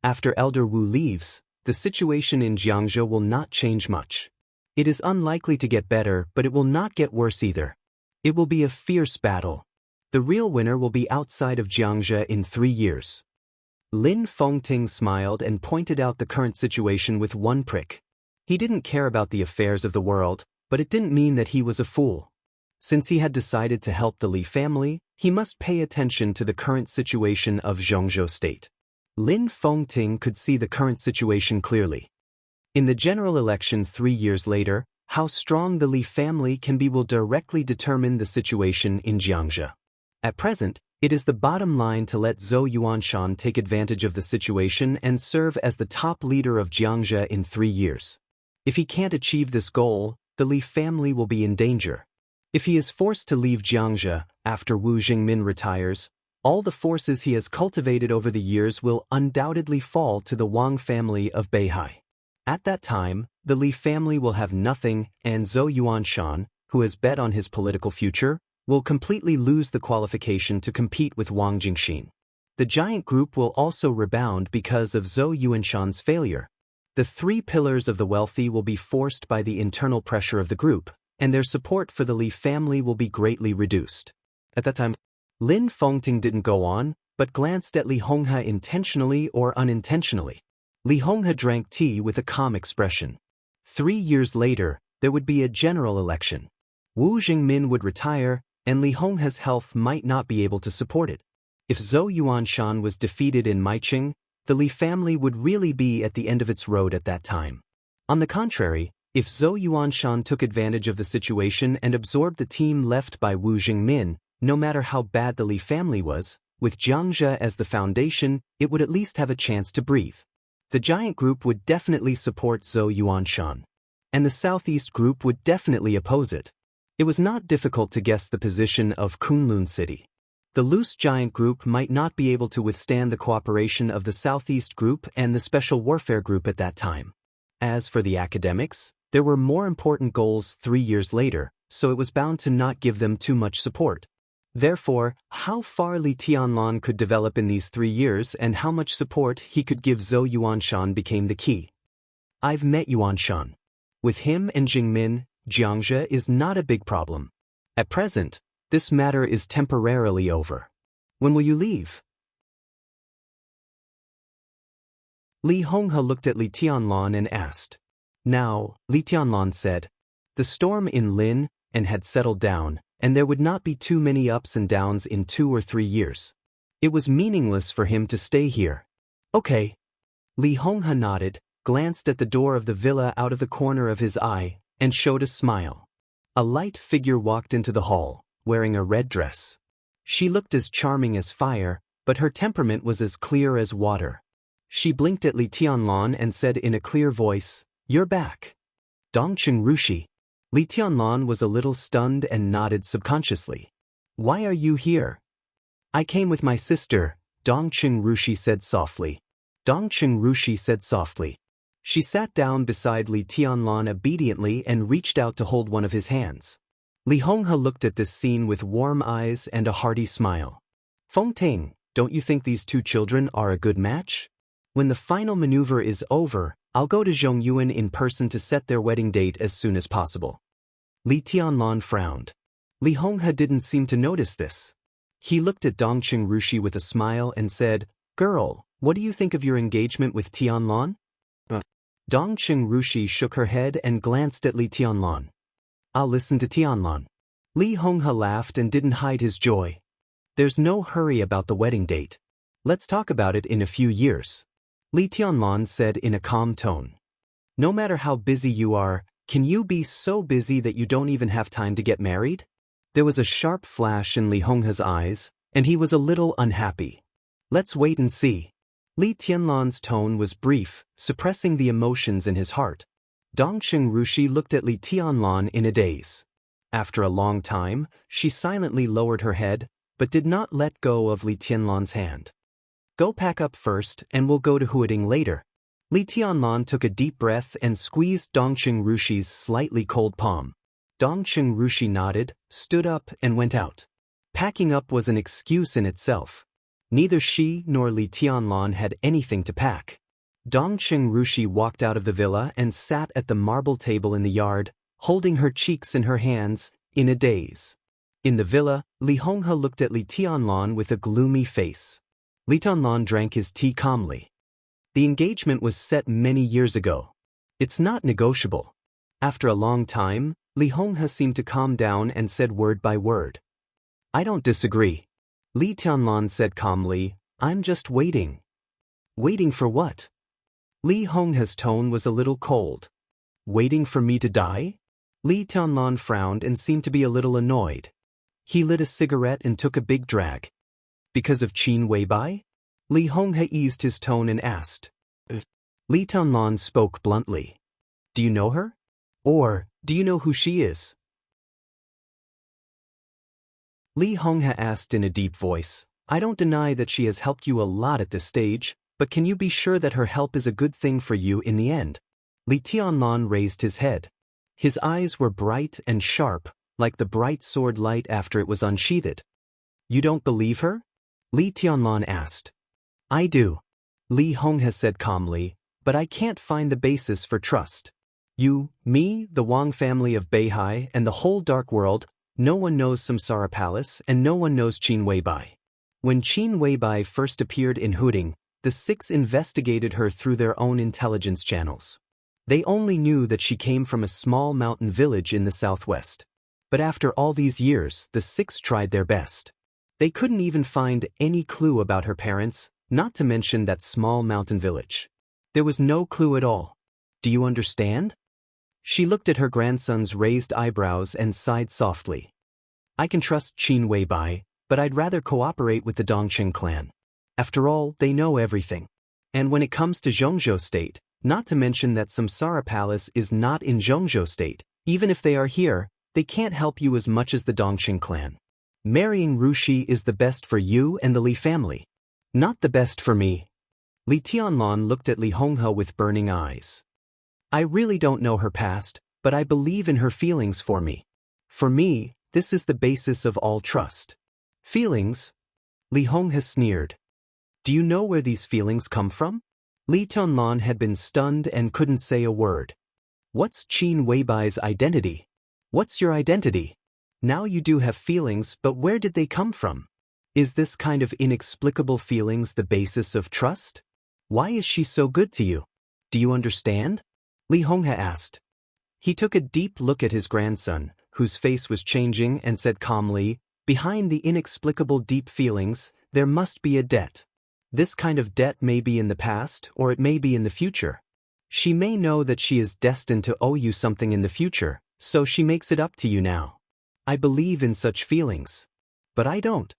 After Elder Wu leaves, the situation in Jiangzhou will not change much. It is unlikely to get better, but it will not get worse either. It will be a fierce battle. The real winner will be outside of Jiangzhou in 3 years. Lin Fengting smiled and pointed out the current situation with one prick. He didn't care about the affairs of the world, but it didn't mean that he was a fool. Since he had decided to help the Li family, he must pay attention to the current situation of Zhongzhou State. Lin Fengting could see the current situation clearly. In the general election 3 years later, how strong the Li family can be will directly determine the situation in Jiangzhou. At present, it is the bottom line to let Zhou Yuanshan take advantage of the situation and serve as the top leader of Jiangzhou in 3 years. If he can't achieve this goal, the Li family will be in danger. If he is forced to leave Jiangzhou after Wu Jingmin retires, all the forces he has cultivated over the years will undoubtedly fall to the Wang family of Beihai. At that time, the Li family will have nothing, and Zhou Yuanshan, who has bet on his political future, will completely lose the qualification to compete with Wang Jingxin. The giant group will also rebound because of Zhou Yuanshan's failure. The 3 pillars of the wealthy will be forced by the internal pressure of the group, and their support for the Li family will be greatly reduced. At that time, Lin Fengting didn't go on, but glanced at Li Honghe intentionally or unintentionally. Li Honghe drank tea with a calm expression. 3 years later, there would be a general election. Wu Jingmin would retire, and Li Honghe's health might not be able to support it. If Zhou Yuanshan was defeated in Maiqing, the Li family would really be at the end of its road at that time. On the contrary, if Zhou Yuanshan took advantage of the situation and absorbed the team left by Wu Jingmin, no matter how bad the Li family was, with Jiangzhou as the foundation, it would at least have a chance to breathe. The giant group would definitely support Zhou Yuanshan. And the southeast group would definitely oppose it. It was not difficult to guess the position of Kunlun City. The loose giant group might not be able to withstand the cooperation of the southeast group and the special warfare group at that time. As for the academics, There were more important goals 3 years later, so it was bound to not give them too much support. Therefore, how far Li Tianlan could develop in these 3 years and how much support he could give Zhou Yuanshan became the key. I've met Yuanshan. With him and Jingmin, Jiangzhe is not a big problem. At present, this matter is temporarily over. When will you leave? Li Honghe looked at Li Tianlan and asked. Now, Li Tianlan said, the storm in Lin and had settled down, and there would not be too many ups and downs in 2 or 3 years. It was meaningless for him to stay here. Okay. Li Honghe nodded, glanced at the door of the villa out of the corner of his eye, and showed a smile. A light figure walked into the hall, wearing a red dress. She looked as charming as fire, but her temperament was as clear as water. She blinked at Li Tianlan and said in a clear voice, "You're back." Dongqing Rushi. Li Tianlan was a little stunned and nodded subconsciously. Why are you here? I came with my sister, Dongqing Rushi said softly. Dongqing Rushi said softly. She sat down beside Li Tianlan obediently and reached out to hold one of his hands. Li Honghe looked at this scene with warm eyes and a hearty smile. Feng Ting, don't you think these 2 children are a good match? When the final maneuver is over, I'll go to Zhongyuan in person to set their wedding date as soon as possible. Li Tianlan frowned. Li Honghe didn't seem to notice this. He looked at Dongqing Rushi with a smile and said, Girl, what do you think of your engagement with Tianlan? Dongqing Rushi shook her head and glanced at Li Tianlan. I'll listen to Tianlan. Li Honghe laughed and didn't hide his joy. There's no hurry about the wedding date. Let's talk about it in a few years. Li Tianlan said in a calm tone. No matter how busy you are, can you be so busy that you don't even have time to get married? There was a sharp flash in Li Honghe's eyes, and he was a little unhappy. Let's wait and see. Li Tianlan's tone was brief, suppressing the emotions in his heart. Dongqing Rushi looked at Li Tianlan in a daze. After a long time, she silently lowered her head, but did not let go of Li Tianlan's hand. Go pack up first and we'll go to Huading later. Li Tianlan took a deep breath and squeezed Dongqing Rushi's slightly cold palm. Dongqing Rushi nodded, stood up and went out. Packing up was an excuse in itself. Neither she nor Li Tianlan had anything to pack. Dongqing Rushi walked out of the villa and sat at the marble table in the yard, holding her cheeks in her hands, in a daze. In the villa, Li Honghe looked at Li Tianlan with a gloomy face. Li Tianlan drank his tea calmly. The engagement was set many years ago. It's not negotiable. After a long time, Li Honghe seemed to calm down and said word by word. I don't disagree. Li Tianlan said calmly, I'm just waiting. Waiting for what? Li Honghe's tone was a little cold. Waiting for me to die? Li Tianlan frowned and seemed to be a little annoyed. He lit a cigarette and took a big drag. Because of Qin Weibai? Li Honghe eased his tone and asked. Li Tianlan spoke bluntly. Do you know her? Or, do you know who she is? Li Honghe asked in a deep voice. I don't deny that she has helped you a lot at this stage, but can you be sure that her help is a good thing for you in the end? Li Tianlan raised his head. His eyes were bright and sharp, like the bright sword light after it was unsheathed. You don't believe her? Li Tianlan asked. I do. Li Honghe said calmly, but I can't find the basis for trust. You, me, the Wang family of Beihai, and the whole dark world, no one knows Samsara Palace and no one knows Qin Weibai. When Qin Weibai first appeared in Huding, the 6 investigated her through their own intelligence channels. They only knew that she came from a small mountain village in the southwest. But after all these years, the 6 tried their best. They couldn't even find any clue about her parents, not to mention that small mountain village. There was no clue at all. Do you understand? She looked at her grandson's raised eyebrows and sighed softly. I can trust Qin Weibai, but I'd rather cooperate with the Dongqing clan. After all, they know everything. And when it comes to Zhongzhou State, not to mention that Samsara Palace is not in Zhongzhou State, even if they are here, they can't help you as much as the Dongqing clan. Marrying Rushi is the best for you and the Li family. Not the best for me. Li Tianlan looked at Li Honghe with burning eyes. I really don't know her past, But I believe in her feelings for me. For me, this is the basis of all trust. Feelings? Li Honghe sneered. Do you know where these feelings come from? Li Tianlan had been stunned and couldn't say a word. What's Qin Weibai's identity? What's your identity? Now you do have feelings, but where did they come from? Is this kind of inexplicable feelings the basis of trust? Why is she so good to you? Do you understand? Li Honghe asked. He took a deep look at his grandson, whose face was changing, and said calmly, behind the inexplicable deep feelings, there must be a debt. This kind of debt may be in the past, or it may be in the future. She may know that she is destined to owe you something in the future, so she makes it up to you now. I believe in such feelings. But I don't.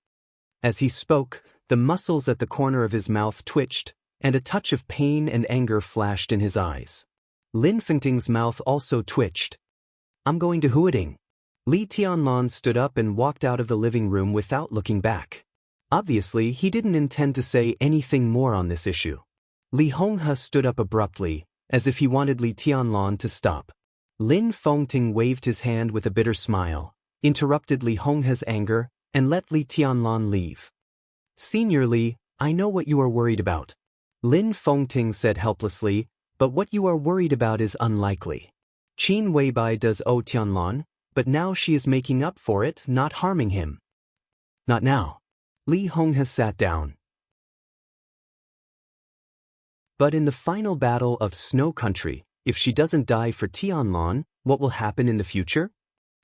As he spoke, the muscles at the corner of his mouth twitched, and a touch of pain and anger flashed in his eyes. Lin Fengting's mouth also twitched. I'm going to Huading. Li Tianlan stood up and walked out of the living room without looking back. Obviously, he didn't intend to say anything more on this issue. Li Honghe stood up abruptly, as if he wanted Li Tianlan to stop. Lin Fengting waved his hand with a bitter smile, interrupted Li Honghe's anger, and let Li Tianlan leave. Senior Li, I know what you are worried about. Lin Fengting said helplessly, but what you are worried about is unlikely. Qin Weibai does owe Tianlan, but now she is making up for it, not harming him. Not now. Li Honghe sat down. But in the final battle of Snow Country, if she doesn't die for Tianlan, what will happen in the future?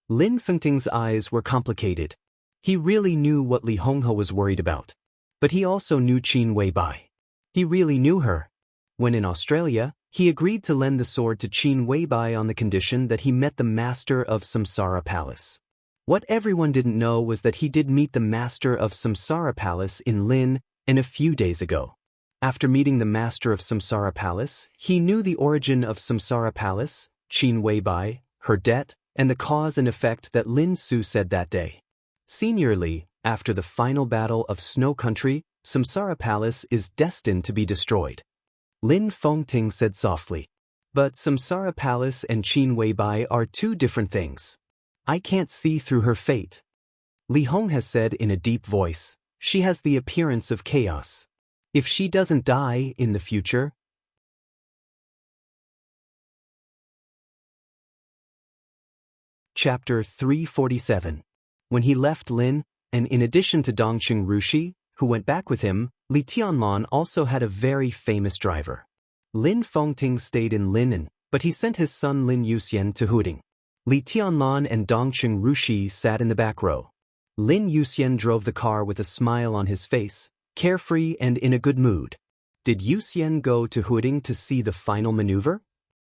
Lin Fengting's eyes were complicated. He really knew what Li Honghe was worried about. But he also knew Qin Weibai. He really knew her. When in Australia, he agreed to lend the sword to Qin Weibai on the condition that he met the master of Samsara Palace. What everyone didn't know was that he did meet the master of Samsara Palace in Lin, and a few days ago. After meeting the master of Samsara Palace, he knew the origin of Samsara Palace, Qin Weibai, her debt, and the cause and effect that Lin Su said that day. Senior Li, after the final battle of Snow Country, Samsara Palace is destined to be destroyed. Lin Fengting said softly. But Samsara Palace and Qin Weibai are two different things. I can't see through her fate. Li Honghe said in a deep voice, she has the appearance of chaos. If she doesn't die in the future. Chapter 347. When he left Lin, and in addition to Dongqing Rushi, who went back with him, Li Tianlan also had a very famous driver. Lin Fengting stayed in Linen, but he sent his son Lin Yuxian to Huading. Li Tianlan and Dongqing Rushi sat in the back row. Lin Yuxian drove the car with a smile on his face, carefree and in a good mood. Did Yuxian go to Huading to see the final maneuver?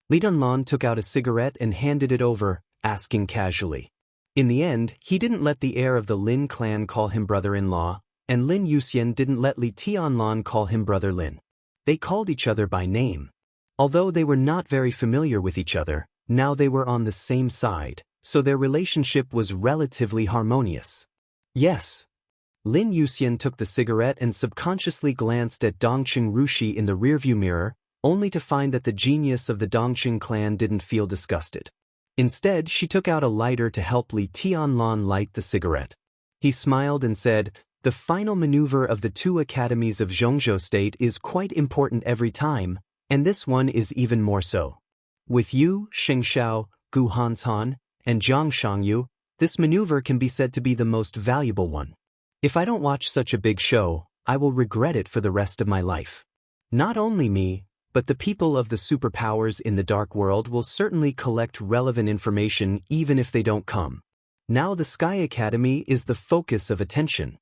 Li Tianlan took out a cigarette and handed it over, asking casually. In the end, he didn't let the heir of the Lin clan call him brother-in-law, and Lin Yuxian didn't let Li Tianlan call him brother Lin. They called each other by name. Although they were not very familiar with each other, now they were on the same side, so their relationship was relatively harmonious. Yes. Lin Yuxian took the cigarette and subconsciously glanced at Dongqing Rushi in the rearview mirror, only to find that the genius of the Dongqing clan didn't feel disgusted. Instead, she took out a lighter to help Li Tianlan light the cigarette. He smiled and said, the final maneuver of the two academies of Zhongzhou State is quite important every time, and this one is even more so. With you, Xingxiao, Gu Hanshan, and Zhang Shangyu, this maneuver can be said to be the most valuable one. If I don't watch such a big show, I will regret it for the rest of my life. Not only me, but the people of the superpowers in the dark world will certainly collect relevant information even if they don't come. Now the Sky Academy is the focus of attention.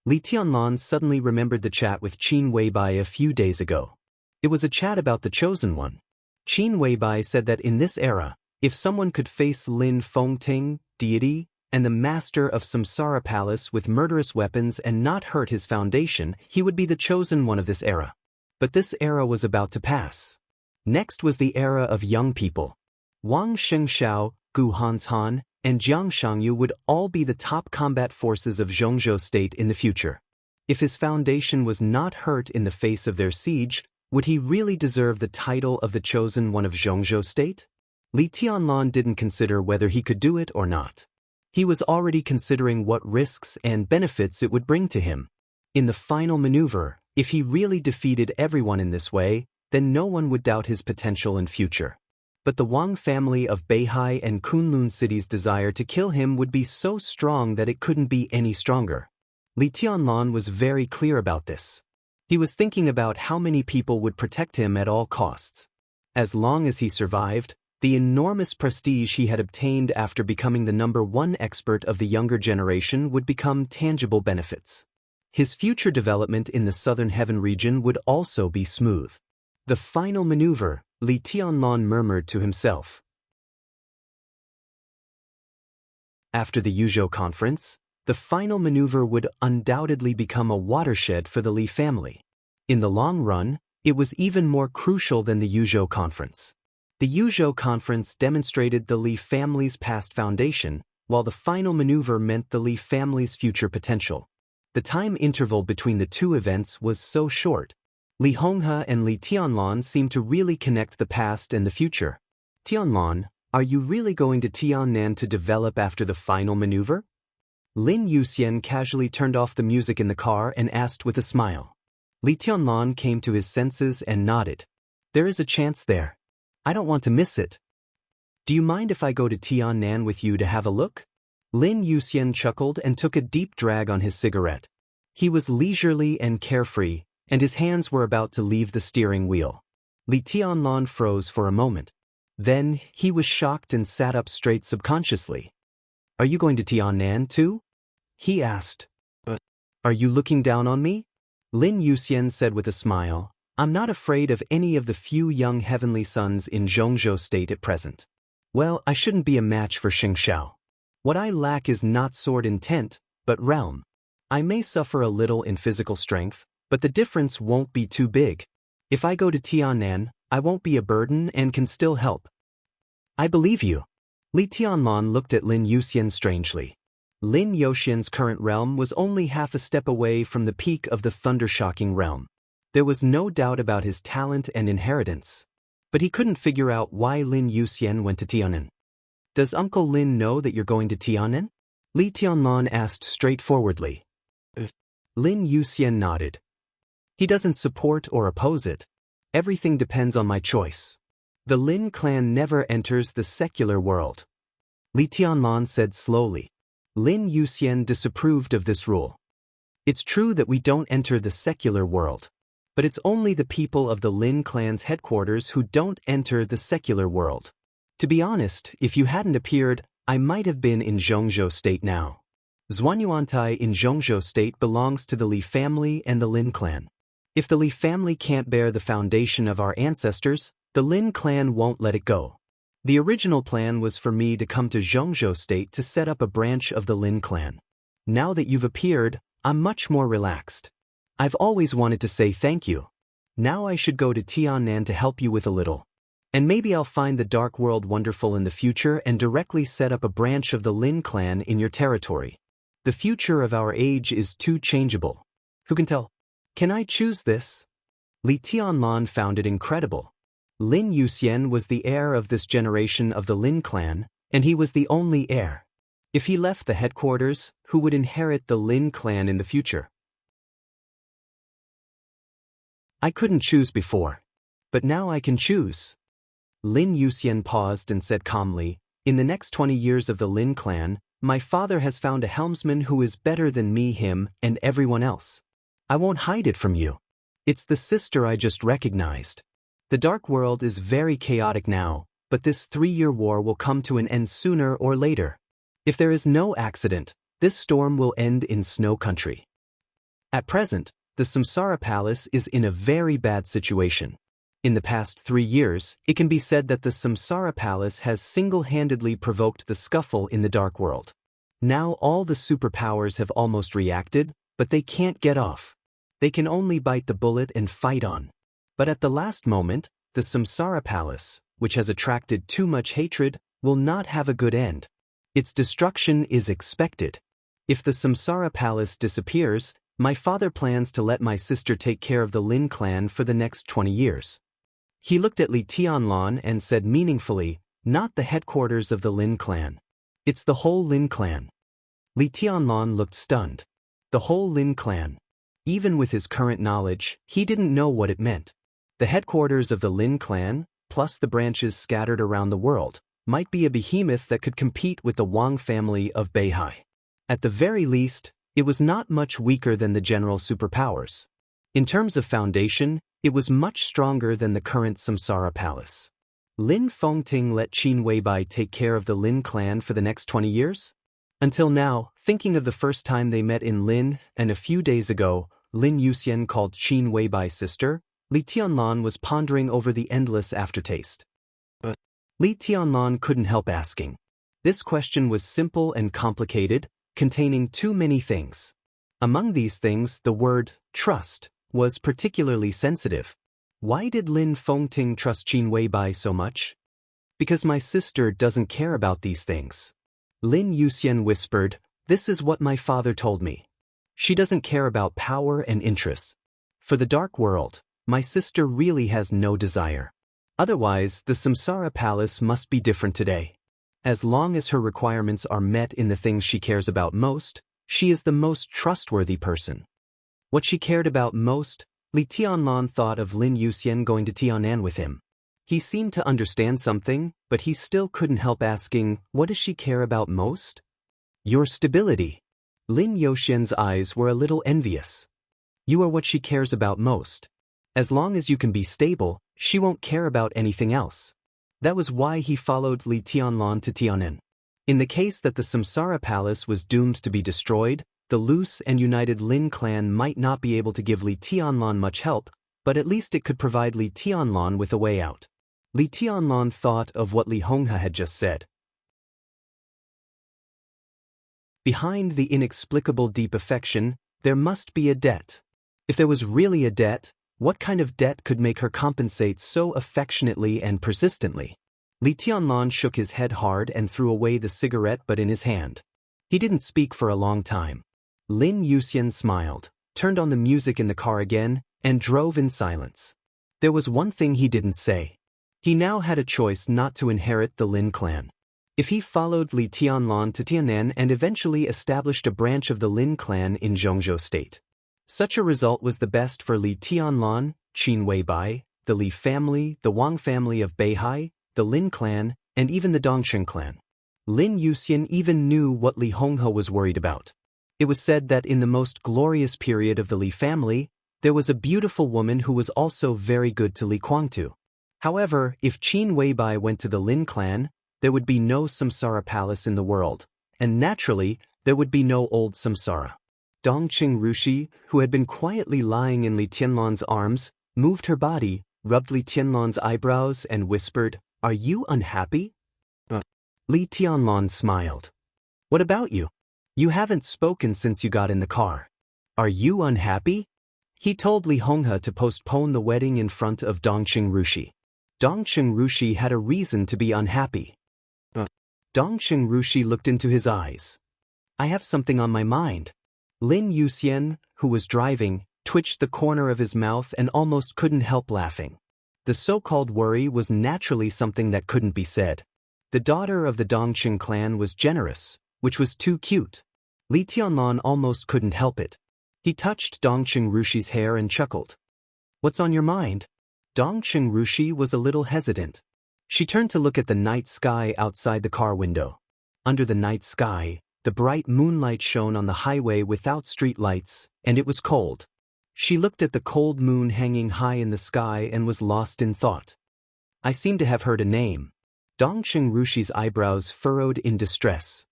Li Tianlan suddenly remembered the chat with Qin Weibai a few days ago. It was a chat about the Chosen One. Qin Weibai said that in this era, if someone could face Lin Fengting, deity, and the master of Samsara Palace with murderous weapons and not hurt his foundation, he would be the chosen one of this era. But this era was about to pass. Next was the era of young people. Wang Xingxiao, Gu Hanshan, and Jiang Shangyu would all be the top combat forces of Zhongzhou State in the future. If his foundation was not hurt in the face of their siege, would he really deserve the title of the chosen one of Zhongzhou State? Li Tianlan didn't consider whether he could do it or not. He was already considering what risks and benefits it would bring to him. In the final maneuver, if he really defeated everyone in this way, then no one would doubt his potential and future. But the Wang family of Beihai and Kunlun cities' desire to kill him would be so strong that it couldn't be any stronger. Li Tianlan was very clear about this. He was thinking about how many people would protect him at all costs. As long as he survived, the enormous prestige he had obtained after becoming the #1 expert of the younger generation would become tangible benefits. His future development in the Southern Heaven region would also be smooth. The final maneuver, Li Tianlan murmured to himself. After the Yuzhou conference, the final maneuver would undoubtedly become a watershed for the Li family. In the long run, it was even more crucial than the Yuzhou conference. The Yuzhou conference demonstrated the Li family's past foundation, while the final maneuver meant the Li family's future potential. The time interval between the two events was so short. Li Honghe and Li Tianlan seemed to really connect the past and the future. Tianlan, are you really going to Tiannan to develop after the final maneuver? Lin Yuxian casually turned off the music in the car and asked with a smile. Li Tianlan came to his senses and nodded. There is a chance there. I don't want to miss it. Do you mind if I go to Tiannan with you to have a look? Lin Yuxian chuckled and took a deep drag on his cigarette. He was leisurely and carefree, and his hands were about to leave the steering wheel. Li Tianlan froze for a moment. Then, he was shocked and sat up straight subconsciously. Are you going to Tiannan too? He asked. Are you looking down on me? Lin Yuxian said with a smile, I'm not afraid of any of the few young heavenly sons in Zhongzhou state at present. Well, I shouldn't be a match for Xingxiao. What I lack is not sword intent, but realm. I may suffer a little in physical strength, but the difference won't be too big. If I go to Tiannan, I won't be a burden and can still help. I believe you. Li Tianlan looked at Lin Yuxian strangely. Lin Yuxian's current realm was only half a step away from the peak of the thunder-shocking realm. There was no doubt about his talent and inheritance. But he couldn't figure out why Lin Yuxian went to Tiannan. Does Uncle Lin know that you're going to Tiannan? Li Tianlan asked straightforwardly. Lin Yuxian nodded. He doesn't support or oppose it. Everything depends on my choice. The Lin clan never enters the secular world. Li Tianlan said slowly. Lin Yuxian disapproved of this rule. It's true that we don't enter the secular world. But it's only the people of the Lin clan's headquarters who don't enter the secular world. To be honest, if you hadn't appeared, I might have been in Zhongzhou state now. Zhuanyuantai in Zhongzhou state belongs to the Li family and the Lin clan. If the Li family can't bear the foundation of our ancestors, the Lin clan won't let it go. The original plan was for me to come to Zhongzhou state to set up a branch of the Lin clan. Now that you've appeared, I'm much more relaxed. I've always wanted to say thank you. Now I should go to Tiannan to help you with a little. And maybe I'll find the dark world wonderful in the future and directly set up a branch of the Lin clan in your territory. The future of our age is too changeable. Who can tell? Can I choose this? Li Tianlan found it incredible. Lin Yuxian was the heir of this generation of the Lin clan, and he was the only heir. If he left the headquarters, who would inherit the Lin clan in the future? I couldn't choose before. But now I can choose. Lin Yuxian paused and said calmly, in the next 20 years of the Lin clan, my father has found a helmsman who is better than me, him, and everyone else. I won't hide it from you. It's the sister I just recognized. The dark world is very chaotic now, but this 3-year war will come to an end sooner or later. If there is no accident, this storm will end in Snow Country. At present, the Samsara Palace is in a very bad situation. In the past 3 years, it can be said that the Samsara Palace has single-handedly provoked the scuffle in the dark world. Now all the superpowers have almost reacted, but they can't get off. They can only bite the bullet and fight on. But at the last moment, the Samsara Palace, which has attracted too much hatred, will not have a good end. Its destruction is expected. If the Samsara Palace disappears, my father plans to let my sister take care of the Lin clan for the next 20 years. He looked at Li Tianlan and said meaningfully, Not the headquarters of the Lin clan. It's the whole Lin clan. Li Tianlan looked stunned. The whole Lin clan. Even with his current knowledge, he didn't know what it meant. The headquarters of the Lin clan, plus the branches scattered around the world, might be a behemoth that could compete with the Wang family of Beihai. At the very least, it was not much weaker than the general superpowers. In terms of foundation, it was much stronger than the current Samsara Palace. Lin Fengting let Qin Weibai take care of the Lin clan for the next 20 years? Until now, thinking of the first time they met in Lin, and a few days ago, Lin Yuxian called Qin Weibai's sister, Li Tianlan was pondering over the endless aftertaste. But Li Tianlan couldn't help asking. This question was simple and complicated, containing too many things. Among these things, the word trust was particularly sensitive. Why did Lin Fengting trust Qin Weibai so much? Because my sister doesn't care about these things. Lin Yuxian whispered, "This is what my father told me. She doesn't care about power and interests. For the dark world, my sister really has no desire. Otherwise, the Samsara Palace must be different today. As long as her requirements are met in the things she cares about most, she is the most trustworthy person." What she cared about most, Li Tianlan thought of Lin Yuxian going to Tianan with him. He seemed to understand something, but he still couldn't help asking, what does she care about most? Your stability. Lin Yuxian's eyes were a little envious. You are what she cares about most. As long as you can be stable, she won't care about anything else. That was why he followed Li Tianlan to Tianan. In the case that the Samsara Palace was doomed to be destroyed, the loose and united Lin clan might not be able to give Li Tianlan much help, but at least it could provide Li Tianlan with a way out. Li Tianlan thought of what Li Honghe had just said. Behind the inexplicable deep affection, there must be a debt. If there was really a debt, what kind of debt could make her compensate so affectionately and persistently? Li Tianlan shook his head hard and threw away the cigarette butt in his hand. He didn't speak for a long time. Lin Yuxian smiled, turned on the music in the car again, and drove in silence. There was one thing he didn't say. He now had a choice not to inherit the Lin clan. If he followed Li Tianlan to Tianan and eventually established a branch of the Lin clan in Zhongzhou State, such a result was the best for Li Tianlan, Qin Weibai, the Li family, the Wang family of Beihai, the Lin clan, and even the Dongxing clan. Lin Yuxian even knew what Li Honghe was worried about. It was said that in the most glorious period of the Li family, there was a beautiful woman who was also very good to Li Guangtu. However, if Qin Weibai went to the Lin clan, there would be no Samsara Palace in the world, and naturally, there would be no old Samsara. Dongqing Rushi, who had been quietly lying in Li Tianlan's arms, moved her body, rubbed Li Tianlan's eyebrows and whispered, "Are you unhappy?" Li Tianlan smiled. "What about you? You haven't spoken since you got in the car. Are you unhappy?" He told Li Honghe to postpone the wedding in front of Dongqing Rushi. Dongqing Rushi had a reason to be unhappy. Dongqing Rushi looked into his eyes. "I have something on my mind." Lin Yuxian, who was driving, twitched the corner of his mouth and almost couldn't help laughing. The so-called worry was naturally something that couldn't be said. The daughter of the Dongqing clan was generous, which was too cute. Li Tianlan almost couldn't help it. He touched Dongqing Rushi's hair and chuckled. "What's on your mind?" Dongqing Rushi was a little hesitant. She turned to look at the night sky outside the car window. Under the night sky, the bright moonlight shone on the highway without street lights, and it was cold. She looked at the cold moon hanging high in the sky and was lost in thought. "I seem to have heard a name." Dongqing Rushi's eyebrows furrowed in distress.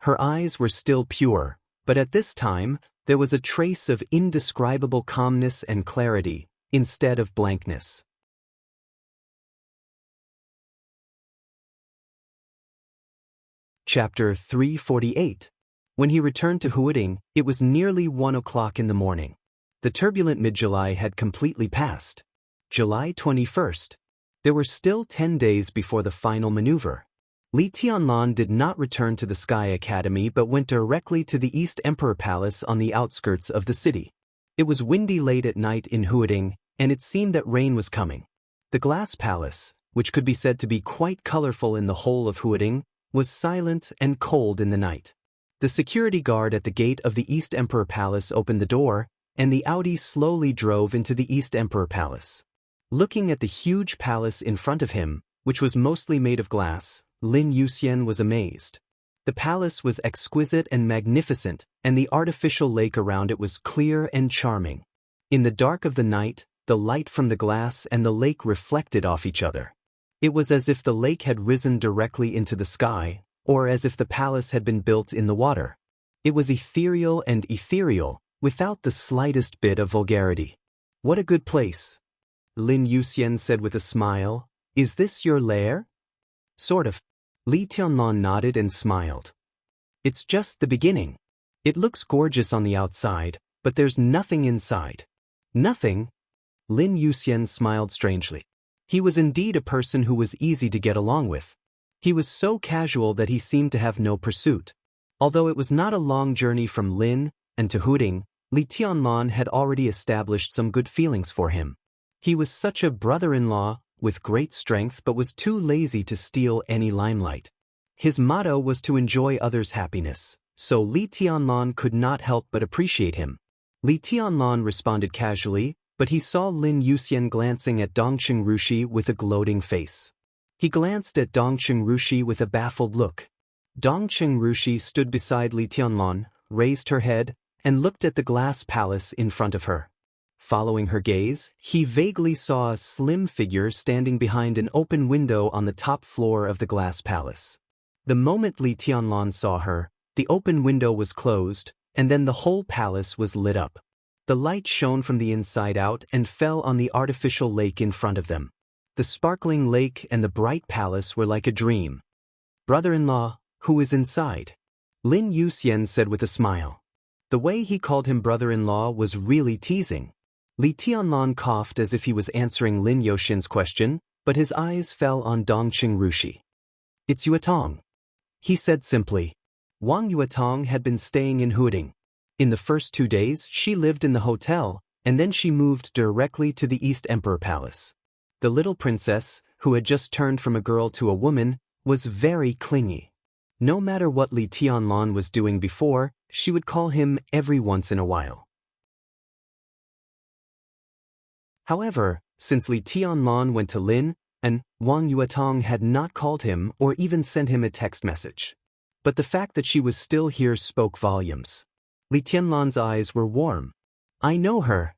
Her eyes were still pure, but at this time, there was a trace of indescribable calmness and clarity, instead of blankness. Chapter 348. When he returned to Huading, it was nearly 1 o'clock in the morning. The turbulent mid-July had completely passed. July 21st. There were still 10 days before the final maneuver. Li Tianlan did not return to the Sky Academy but went directly to the East Emperor Palace on the outskirts of the city. It was windy late at night in Huading, and it seemed that rain was coming. The Glass Palace, which could be said to be quite colorful in the whole of Huading, was silent and cold in the night. The security guard at the gate of the East Emperor Palace opened the door, and the Audi slowly drove into the East Emperor Palace. Looking at the huge palace in front of him, which was mostly made of glass, Lin Yuxian was amazed. The palace was exquisite and magnificent, and the artificial lake around it was clear and charming. In the dark of the night, the light from the glass and the lake reflected off each other. It was as if the lake had risen directly into the sky, or as if the palace had been built in the water. It was ethereal, without the slightest bit of vulgarity. "What a good place," Lin Yuxian said with a smile. "Is this your lair?" "Sort of." Li Tianlan nodded and smiled. "It's just the beginning. It looks gorgeous on the outside, but there's nothing inside." "Nothing?" Lin Yuxian smiled strangely. He was indeed a person who was easy to get along with. He was so casual that he seemed to have no pursuit. Although it was not a long journey from Lin and to Huding, Li Tianlan had already established some good feelings for him. He was such a brother-in-law, with great strength, but was too lazy to steal any limelight. His motto was to enjoy others' happiness, so Li Tianlan could not help but appreciate him. Li Tianlan responded casually, but he saw Lin Yuxian glancing at Dongqing Rushi with a gloating face. He glanced at Dongqing Rushi with a baffled look. Dongqing Rushi stood beside Li Tianlan, raised her head, and looked at the glass palace in front of her. Following her gaze, he vaguely saw a slim figure standing behind an open window on the top floor of the glass palace. The moment Li Tianlan saw her, the open window was closed, and then the whole palace was lit up. The light shone from the inside out and fell on the artificial lake in front of them. The sparkling lake and the bright palace were like a dream. "Brother-in-law, who is inside?" Lin Yuxian said with a smile. The way he called him brother-in-law was really teasing. Li Tianlan coughed as if he was answering Lin Yuxian's question, but his eyes fell on Dongqing Rushi. "It's Yuetong," he said simply. Wang Yuetong had been staying in Huding. In the first 2 days, she lived in the hotel, and then she moved directly to the East Emperor Palace. The little princess, who had just turned from a girl to a woman, was very clingy. No matter what Li Tianlan was doing before, she would call him every once in a while. However, since Li Tianlan went to Lin, and Wang Yuetong had not called him or even sent him a text message. But the fact that she was still here spoke volumes. Li Tianlan's eyes were warm. "I know her."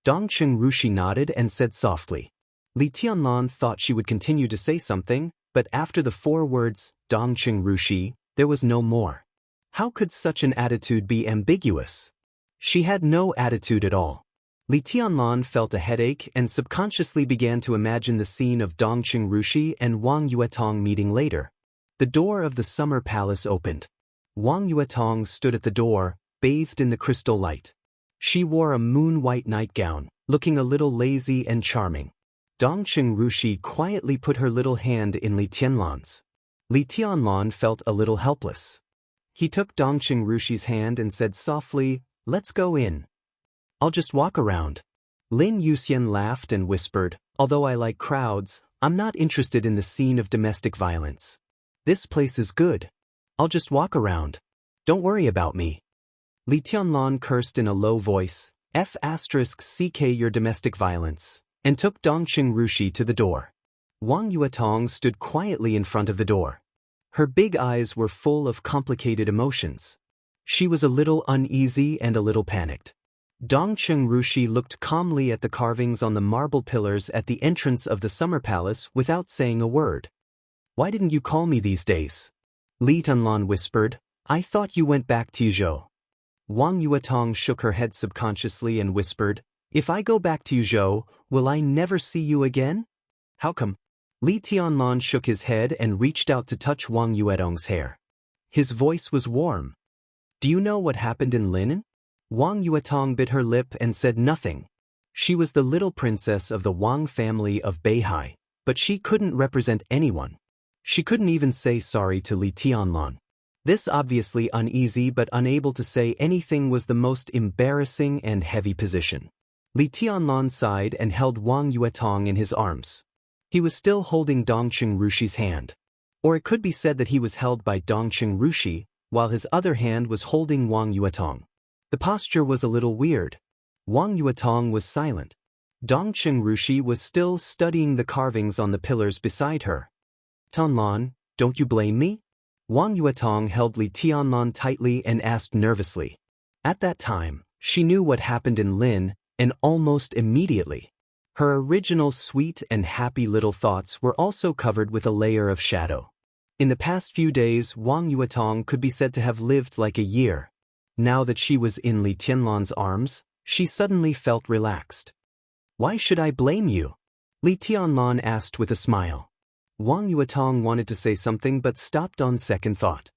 Dongqing Rushi nodded and said softly. Li Tianlan thought she would continue to say something, but after the 4 words, Dongqing Rushi, there was no more. How could such an attitude be ambiguous? She had no attitude at all. Li Tianlan felt a headache and subconsciously began to imagine the scene of Dongqing Rushi and Wang Yuetong meeting later. The door of the summer palace opened. Wang Yuetong stood at the door, bathed in the crystal light. She wore a moon-white nightgown, looking a little lazy and charming. Dongqing Rushi quietly put her little hand in Li Tianlan's. Li Tianlan felt a little helpless. He took Dongqing Rushi's hand and said softly, "Let's go in. I'll just walk around." Lin Yuxian laughed and whispered, "Although I like crowds, I'm not interested in the scene of domestic violence. This place is good. I'll just walk around. Don't worry about me." Li Tianlan cursed in a low voice, "F***ck your domestic violence," and took Dongqing Rushi to the door. Wang Yuetong stood quietly in front of the door. Her big eyes were full of complicated emotions. She was a little uneasy and a little panicked. Dongqing Rushi looked calmly at the carvings on the marble pillars at the entrance of the summer palace without saying a word. "Why didn't you call me these days?" Li Tianlan whispered, "I thought you went back to Yuzhou." Wang Yuetong shook her head subconsciously and whispered, "If I go back to Yuzhou, will I never see you again?" "How come?" Li Tianlan shook his head and reached out to touch Wang Yuetong's hair. His voice was warm. "Do you know what happened in Lin?" Wang Yuetong bit her lip and said nothing. She was the little princess of the Wang family of Beihai, but she couldn't represent anyone. She couldn't even say sorry to Li Tianlan. This obviously uneasy but unable to say anything was the most embarrassing and heavy position. Li Tianlan sighed and held Wang Yuetong in his arms. He was still holding Dongqing Rushi's hand. Or it could be said that he was held by Dongqing Rushi, while his other hand was holding Wang Yuetong. The posture was a little weird. Wang Yuetong was silent. Dongqing Rushi was still studying the carvings on the pillars beside her. Tianlan, don't you blame me? Wang Yuetong held Li Tianlan tightly and asked nervously. At that time, she knew what happened in Lin, and almost immediately. Her original sweet and happy little thoughts were also covered with a layer of shadow. In the past few days, Wang Yuetong could be said to have lived like a year. Now that she was in Li Tianlan's arms, she suddenly felt relaxed. Why should I blame you? Li Tianlan asked with a smile. Wang Yuetong wanted to say something but stopped on second thought.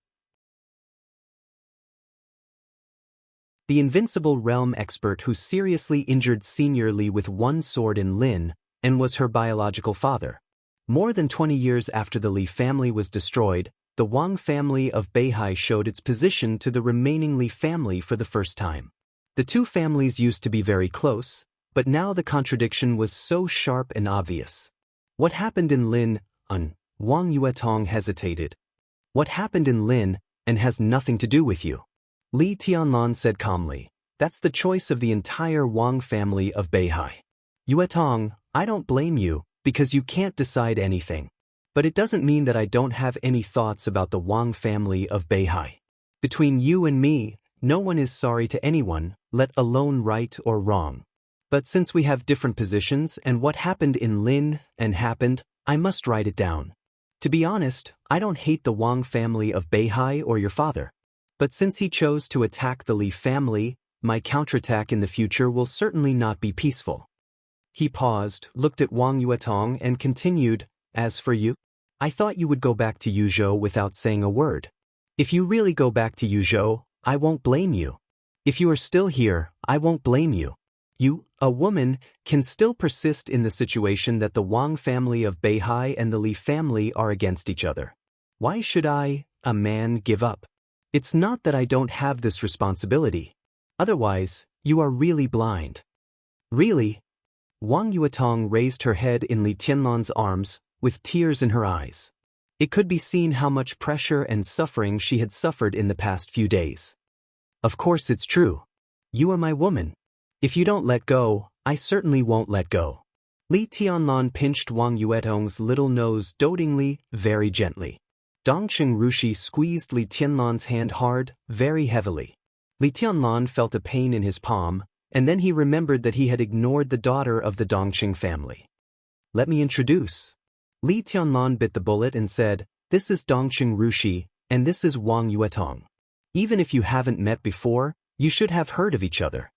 The invincible realm expert who seriously injured Senior Li with one sword in Lin, and was her biological father. More than 20 years after the Li family was destroyed, the Wang family of Beihai showed its position to the remaining Li family for the first time. The two families used to be very close, but now the contradiction was so sharp and obvious. What happened in Lin, Wang Yuetong hesitated. What happened in Lin, and has nothing to do with you. Li Tianlan said calmly. That's the choice of the entire Wang family of Beihai. Yuetong, I don't blame you, because you can't decide anything. But it doesn't mean that I don't have any thoughts about the Wang family of Beihai. Between you and me, no one is sorry to anyone, let alone right or wrong. But since we have different positions and what happened in Lin and happened, I must write it down. To be honest, I don't hate the Wang family of Beihai or your father. But since he chose to attack the Li family, my counterattack in the future will certainly not be peaceful. He paused, looked at Wang Yuetong and continued, as for you, I thought you would go back to Yuzhou without saying a word. If you really go back to Yuzhou, I won't blame you. If you are still here, I won't blame you. You, a woman, can still persist in the situation that the Wang family of Beihai and the Li family are against each other. Why should I, a man, give up? It's not that I don't have this responsibility. Otherwise, you are really blind. Really? Wang Yuetong raised her head in Li Tianlan's arms, with tears in her eyes. It could be seen how much pressure and suffering she had suffered in the past few days. Of course it's true. You are my woman. If you don't let go, I certainly won't let go. Li Tianlan pinched Wang Yuetong's little nose dotingly, very gently. Dongqing Rushi squeezed Li Tianlan's hand hard, very heavily. Li Tianlan felt a pain in his palm, and then he remembered that he had ignored the daughter of the Dongqing family. Let me introduce. Li Tianlan bit the bullet and said, this is Dongqing Rushi, and this is Wang Yuetong. Even if you haven't met before, you should have heard of each other.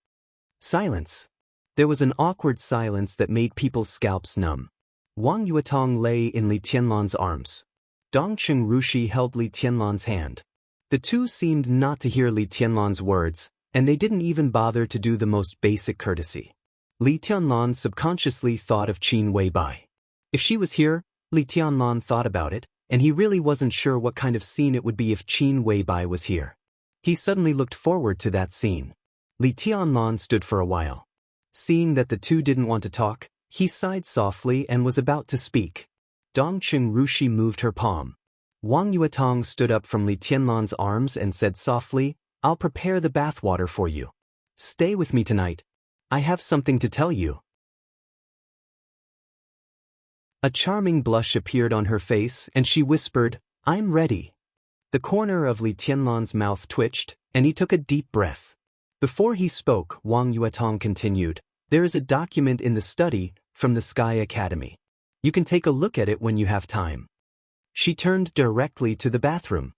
Silence. There was an awkward silence that made people's scalps numb. Wang Yuetong lay in Li Tianlan's arms. Dongqing Rushi held Li Tianlan's hand. The two seemed not to hear Li Tianlan's words, and they didn't even bother to do the most basic courtesy. Li Tianlan subconsciously thought of Qin Weibai. If she was here, Li Tianlan thought about it, and he really wasn't sure what kind of scene it would be if Qin Weibai was here. He suddenly looked forward to that scene. Li Tianlan stood for a while. Seeing that the two didn't want to talk, he sighed softly and was about to speak. Dongqing Rushi moved her palm. Wang Yuetong stood up from Li Tianlan's arms and said softly, I'll prepare the bathwater for you. Stay with me tonight. I have something to tell you. A charming blush appeared on her face and she whispered, I'm ready. The corner of Li Tianlan's mouth twitched, and he took a deep breath. Before he spoke, Wang Yuetong continued, there is a document in the study from the Sky Academy. You can take a look at it when you have time. She turned directly to the bathroom.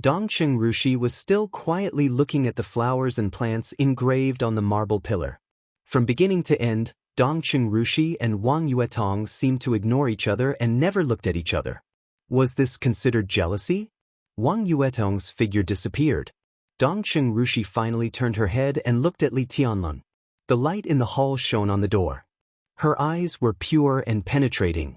Dongqing Rushi was still quietly looking at the flowers and plants engraved on the marble pillar. From beginning to end, Dongqing Rushi and Wang Yuetong seemed to ignore each other and never looked at each other. Was this considered jealousy? Wang Yuetong's figure disappeared. Dongqing Rushi finally turned her head and looked at Li Tianlan. The light in the hall shone on the door. Her eyes were pure and penetrating.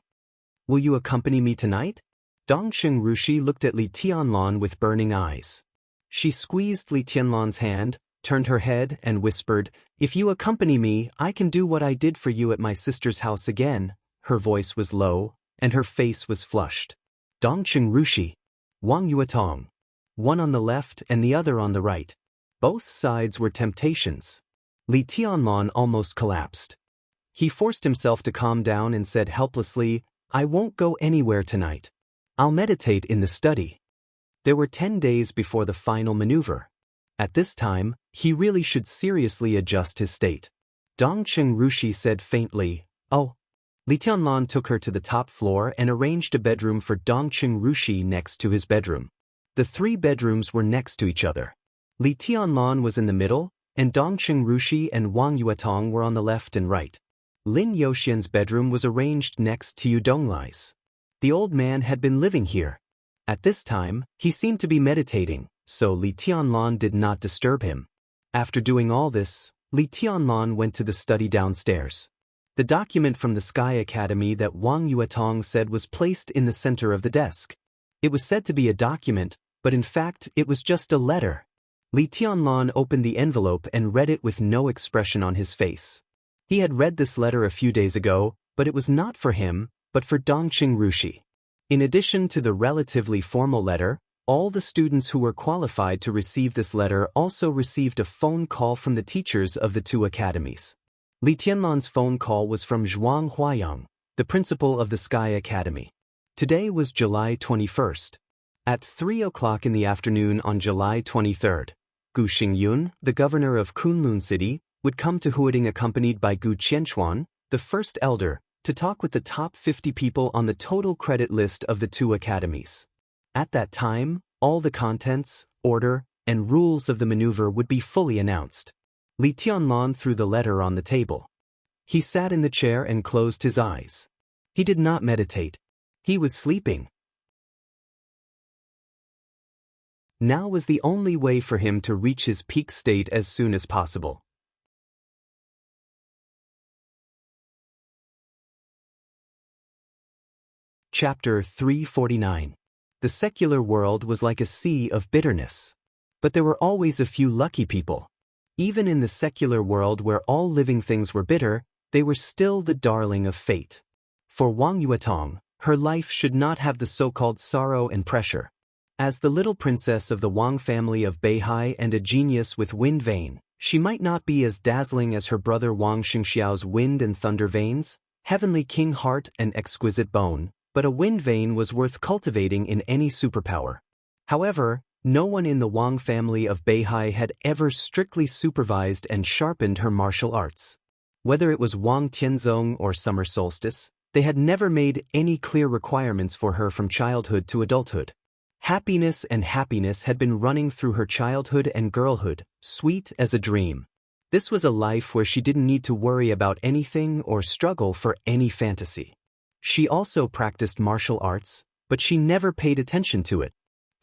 Will you accompany me tonight? Dongqing Rushi looked at Li Tianlan with burning eyes. She squeezed Li Tianlan's hand, turned her head and whispered, if you accompany me, I can do what I did for you at my sister's house again. Her voice was low, and her face was flushed. Dongqing Rushi, Wang Yuetong. One on the left and the other on the right. Both sides were temptations. Li Tianlan almost collapsed. He forced himself to calm down and said helplessly, "I won't go anywhere tonight. I'll meditate in the study." There were 10 days before the final maneuver. At this time, he really should seriously adjust his state. Dongqing Rushi said faintly, "Oh." Li Tianlan took her to the top floor and arranged a bedroom for Dongqing Rushi next to his bedroom. The 3 bedrooms were next to each other. Li Tianlan was in the middle, and Dongqing Rushi and Wang Yuetong were on the left and right. Lin Youxian's bedroom was arranged next to Yu Donglai's. The old man had been living here. At this time, he seemed to be meditating, so Li Tianlan did not disturb him. After doing all this, Li Tianlan went to the study downstairs. The document from the Sky Academy that Wang Yuetong said was placed in the center of the desk. It was said to be a document, but in fact it was just a letter. Li Tianlan opened the envelope and read it with no expression on his face. He had read this letter a few days ago, but it was not for him, but for Dongqing Rushi. In addition to the relatively formal letter, all the students who were qualified to receive this letter also received a phone call from the teachers of the 2 academies. Li Tianlan's phone call was from Zhuang Huayang, the principal of the Sky Academy. Today was July 21st. At 3 o'clock in the afternoon on July 23rd, Gu Xingyun, the governor of Kunlun City, would come to Huading accompanied by Gu Qianchuan, the first elder, to talk with the top 50 people on the total credit list of the 2 academies. At that time, all the contents, order, and rules of the maneuver would be fully announced. Li Tianlan threw the letter on the table. He sat in the chair and closed his eyes. He did not meditate. He was sleeping. Now was the only way for him to reach his peak state as soon as possible. Chapter 349. The secular world was like a sea of bitterness. But there were always a few lucky people. Even in the secular world where all living things were bitter, they were still the darling of fate. For Wang Yuetong, her life should not have the so-called sorrow and pressure. As the little princess of the Wang family of Beihai and a genius with wind vein, she might not be as dazzling as her brother Wang Xingxiao's wind and thunder veins, heavenly king heart and exquisite bone, but a wind vein was worth cultivating in any superpower. However, no one in the Wang family of Beihai had ever strictly supervised and sharpened her martial arts. Whether it was Wang Tianzong or Summer Solstice, they had never made any clear requirements for her from childhood to adulthood. Happiness had been running through her childhood and girlhood, sweet as a dream. This was a life where she didn't need to worry about anything or struggle for any fantasy. She also practiced martial arts, but she never paid attention to it.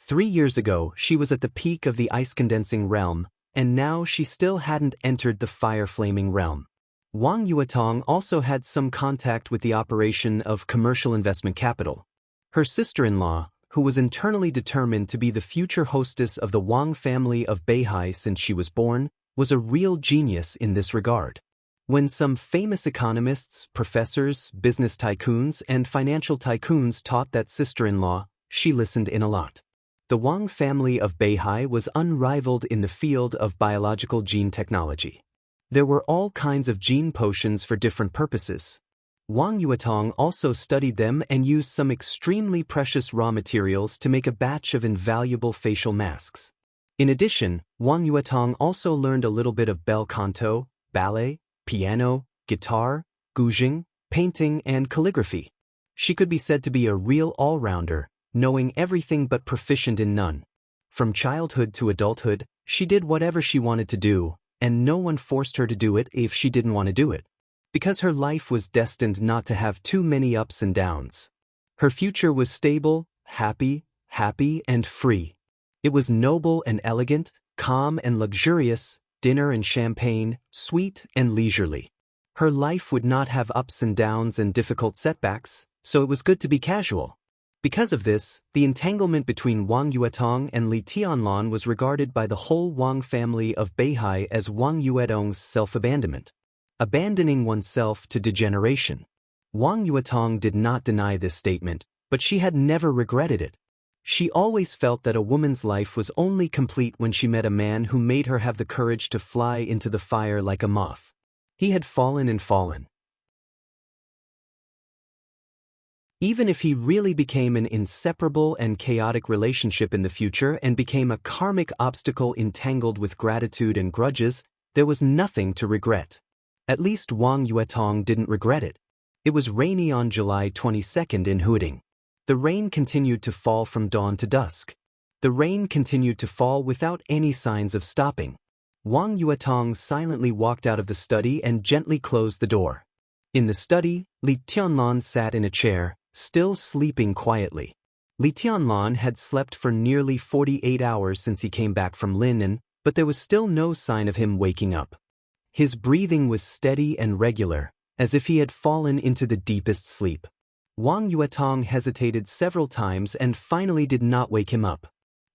3 years ago, she was at the peak of the ice-condensing realm, and now she still hadn't entered the fire-flaming realm. Wang Yuetong also had some contact with the operation of commercial investment capital. Her sister-in-law, who was internally determined to be the future hostess of the Wang family of Beihai since she was born, was a real genius in this regard. When some famous economists, professors, business tycoons, and financial tycoons taught that sister-in-law, she listened in a lot. The Wang family of Beihai was unrivaled in the field of biological gene technology. There were all kinds of gene potions for different purposes. Wang Yuetong also studied them and used some extremely precious raw materials to make a batch of invaluable facial masks. In addition, Wang Yuetong also learned a little bit of bel canto, ballet, piano, guitar, guzheng, painting, and calligraphy. She could be said to be a real all-rounder, knowing everything but proficient in none. From childhood to adulthood, she did whatever she wanted to do, and no one forced her to do it if she didn't want to do it. Because her life was destined not to have too many ups and downs. Her future was stable, happy, and free. It was noble and elegant, calm and luxurious, dinner and champagne, sweet and leisurely. Her life would not have ups and downs and difficult setbacks, so it was good to be casual. Because of this, the entanglement between Wang Yuetong and Li Tianlan was regarded by the whole Wang family of Beihai as Wang Yuetong's self-abandonment. Abandoning oneself to degeneration. Wang Yuetong did not deny this statement, but she had never regretted it. She always felt that a woman's life was only complete when she met a man who made her have the courage to fly into the fire like a moth. He had fallen and fallen. Even if he really became an inseparable and chaotic relationship in the future and became a karmic obstacle entangled with gratitude and grudges, there was nothing to regret. At least Wang Yuetong didn't regret it. It was rainy on July 22nd in Huading. The rain continued to fall from dawn to dusk. The rain continued to fall without any signs of stopping. Wang Yuetong silently walked out of the study and gently closed the door. In the study, Li Tianlan sat in a chair, still sleeping quietly. Li Tianlan had slept for nearly 48 hours since he came back from Linnan, but there was still no sign of him waking up. His breathing was steady and regular, as if he had fallen into the deepest sleep. Wang Yuetong hesitated several times and finally did not wake him up.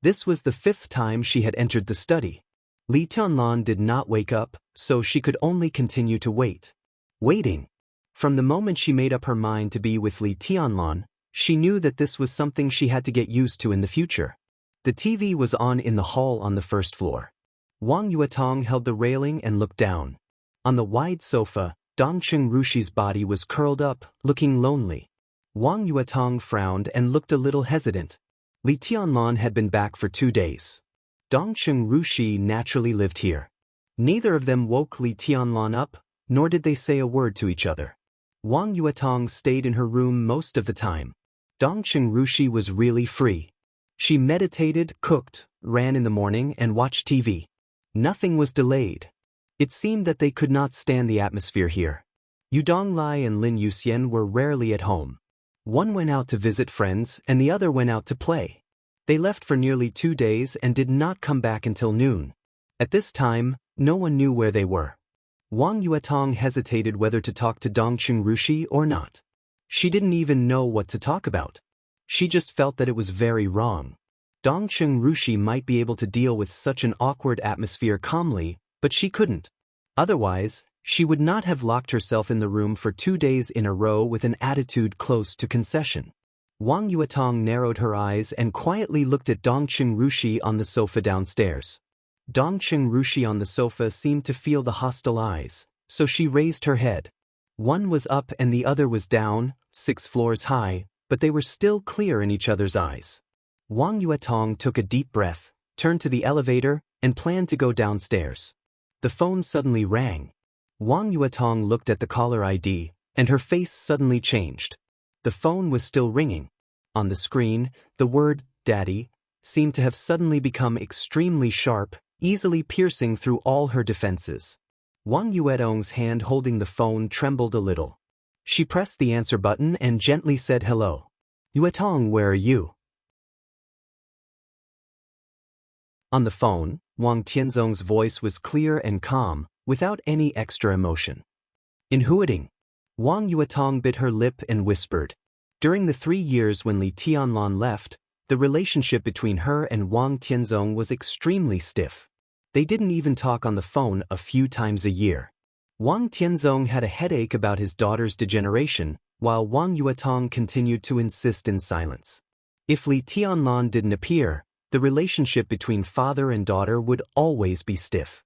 This was the 5th time she had entered the study. Li Tianlan did not wake up, so she could only continue to wait. Waiting. From the moment she made up her mind to be with Li Tianlan, she knew that this was something she had to get used to in the future. The TV was on in the hall on the 1st floor. Wang Yuetong held the railing and looked down. On the wide sofa, Dongcheng Rushi's body was curled up, looking lonely. Wang Yuetong frowned and looked a little hesitant. Li Tianlan had been back for 2 days. Dongcheng Rushi naturally lived here. Neither of them woke Li Tianlan up, nor did they say a word to each other. Wang Yuetong stayed in her room most of the time. Dongcheng Rushi was really free. She meditated, cooked, ran in the morning, and watched TV. Nothing was delayed. It seemed that they could not stand the atmosphere here. Yu Donglai and Lin Yuxian were rarely at home. One went out to visit friends and the other went out to play. They left for nearly 2 days and did not come back until noon. At this time, no one knew where they were. Wang Yuetong hesitated whether to talk to Dongcheng Rushi or not. She didn't even know what to talk about. She just felt that it was very wrong. Dongcheng Rushi might be able to deal with such an awkward atmosphere calmly, but she couldn't. Otherwise, she would not have locked herself in the room for 2 days in a row with an attitude close to concession. Wang Yuetong narrowed her eyes and quietly looked at Dongcheng Rushi on the sofa downstairs. Dongcheng Rushi on the sofa seemed to feel the hostile eyes, so she raised her head. One was up and the other was down, 6 floors high, but they were still clear in each other's eyes. Wang Yuetong took a deep breath, turned to the elevator, and planned to go downstairs. The phone suddenly rang. Wang Yuetong looked at the caller ID, and her face suddenly changed. The phone was still ringing. On the screen, the word, "Daddy," seemed to have suddenly become extremely sharp, easily piercing through all her defenses. Wang Yuetong's hand holding the phone trembled a little. She pressed the answer button and gently said hello. "Yuetong, where are you?" On the phone, Wang Tianzong's voice was clear and calm, without any extra emotion. In Huading, Wang Yuetong bit her lip and whispered. During the 3 years when Li Tianlan left, the relationship between her and Wang Tianzong was extremely stiff. They didn't even talk on the phone a few times a year. Wang Tianzong had a headache about his daughter's degeneration, while Wang Yuetong continued to insist in silence. If Li Tianlan didn't appear, the relationship between father and daughter would always be stiff.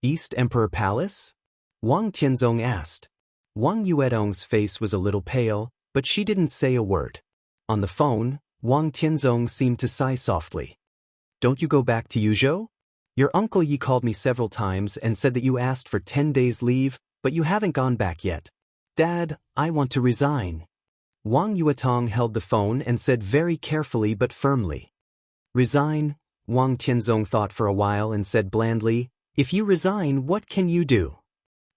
East Emperor Palace? Wang Tianzong asked. Wang Yuetong's face was a little pale, but she didn't say a word. On the phone, Wang Tianzong seemed to sigh softly. "Don't you go back to Yuzhou? Your uncle Yi called me several times and said that you asked for 10 days leave, but you haven't gone back yet. Dad, I want to resign." Wang Yuetong held the phone and said very carefully but firmly. "Resign?" Wang Tianzong thought for a while and said blandly, "If you resign, what can you do?"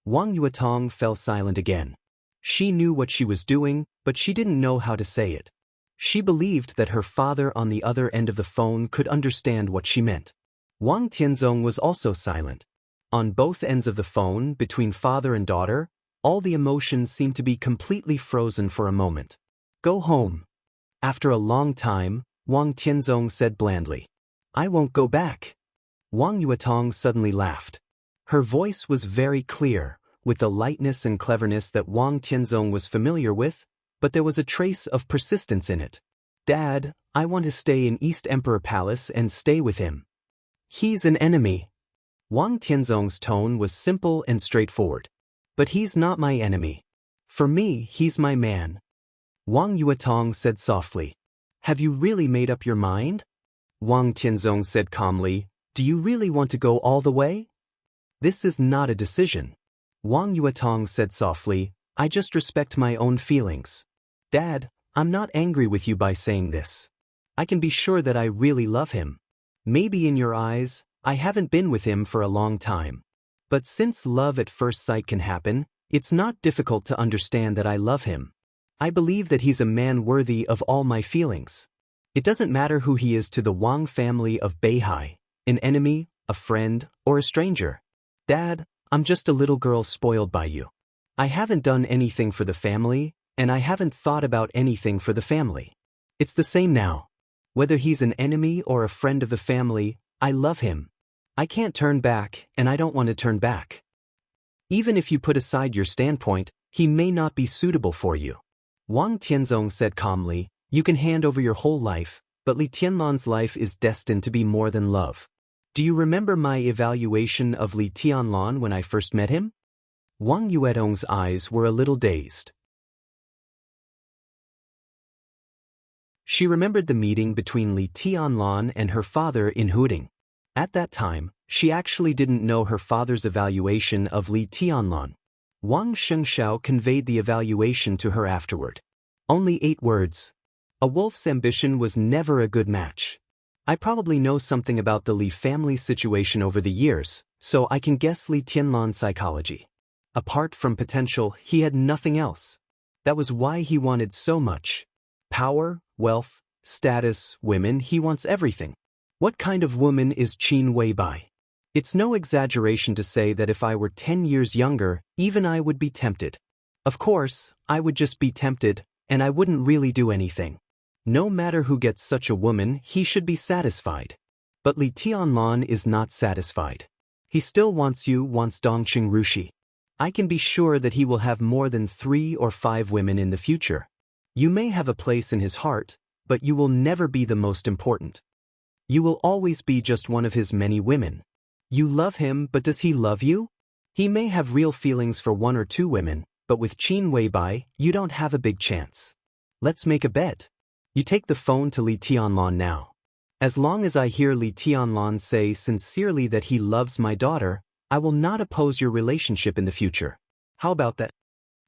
Wang Yuetong fell silent again. She knew what she was doing, but she didn't know how to say it. She believed that her father on the other end of the phone could understand what she meant. Wang Tianzong was also silent. On both ends of the phone, between father and daughter, all the emotions seemed to be completely frozen for a moment. "Go home." After a long time, Wang Tianzong said blandly, "I won't go back." Wang Yuetong suddenly laughed. Her voice was very clear, with the lightness and cleverness that Wang Tianzong was familiar with, but there was a trace of persistence in it. "Dad, I want to stay in East Emperor Palace and stay with him." "He's an enemy." Wang Tianzong's tone was simple and straightforward. "But he's not my enemy. For me, he's my man." Wang Yuetong said softly. "Have you really made up your mind?" Wang Tianzong said calmly, "Do you really want to go all the way?" "This is not a decision." Wang Yuetong said softly, "I just respect my own feelings. Dad, I'm not angry with you by saying this. I can be sure that I really love him. Maybe in your eyes, I haven't been with him for a long time. But since love at first sight can happen, it's not difficult to understand that I love him. I believe that he's a man worthy of all my feelings. It doesn't matter who he is to the Wang family of Beihai, an enemy, a friend, or a stranger. Dad, I'm just a little girl spoiled by you. I haven't done anything for the family, and I haven't thought about anything for the family. It's the same now. Whether he's an enemy or a friend of the family, I love him. I can't turn back, and I don't want to turn back. Even if you put aside your standpoint, he may not be suitable for you." Wang Tianzong said calmly, "You can hand over your whole life, but Li Tianlan's life is destined to be more than love. Do you remember my evaluation of Li Tianlan when I first met him?" Wang Yuetong's eyes were a little dazed. She remembered the meeting between Li Tianlan and her father in Huding. At that time, she actually didn't know her father's evaluation of Li Tianlan. Wang Shengshao conveyed the evaluation to her afterward. Only 8 words. "A wolf's ambition was never a good match." I probably know something about the Li family situation over the years, so I can guess Li Tianlan's psychology. Apart from potential, he had nothing else. That was why he wanted so much. Power, wealth, status, women, he wants everything. What kind of woman is Qin Weibai? It's no exaggeration to say that if I were 10 years younger, even I would be tempted. Of course, I would just be tempted, and I wouldn't really do anything. No matter who gets such a woman, he should be satisfied. But Li Tianlan is not satisfied. He still wants Dongqing Rushi. I can be sure that he will have more than 3 or 5 women in the future. You may have a place in his heart, but you will never be the most important. You will always be just one of his many women. You love him, but does he love you? He may have real feelings for 1 or 2 women, but with Qin Weibai, you don't have a big chance. Let's make a bet. You take the phone to Li Tianlan now. As long as I hear Li Tianlan say sincerely that he loves my daughter, I will not oppose your relationship in the future. How about that?"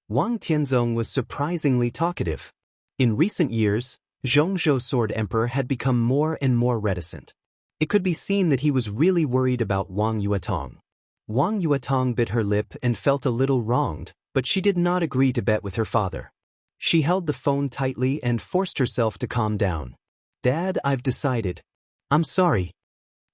Wang Tianzong was surprisingly talkative. In recent years, Zhongzhou Sword Emperor had become more and more reticent. It could be seen that he was really worried about Wang Yuetong. Wang Yuetong bit her lip and felt a little wronged, but she did not agree to bet with her father. She held the phone tightly and forced herself to calm down. "Dad, I've decided. I'm sorry."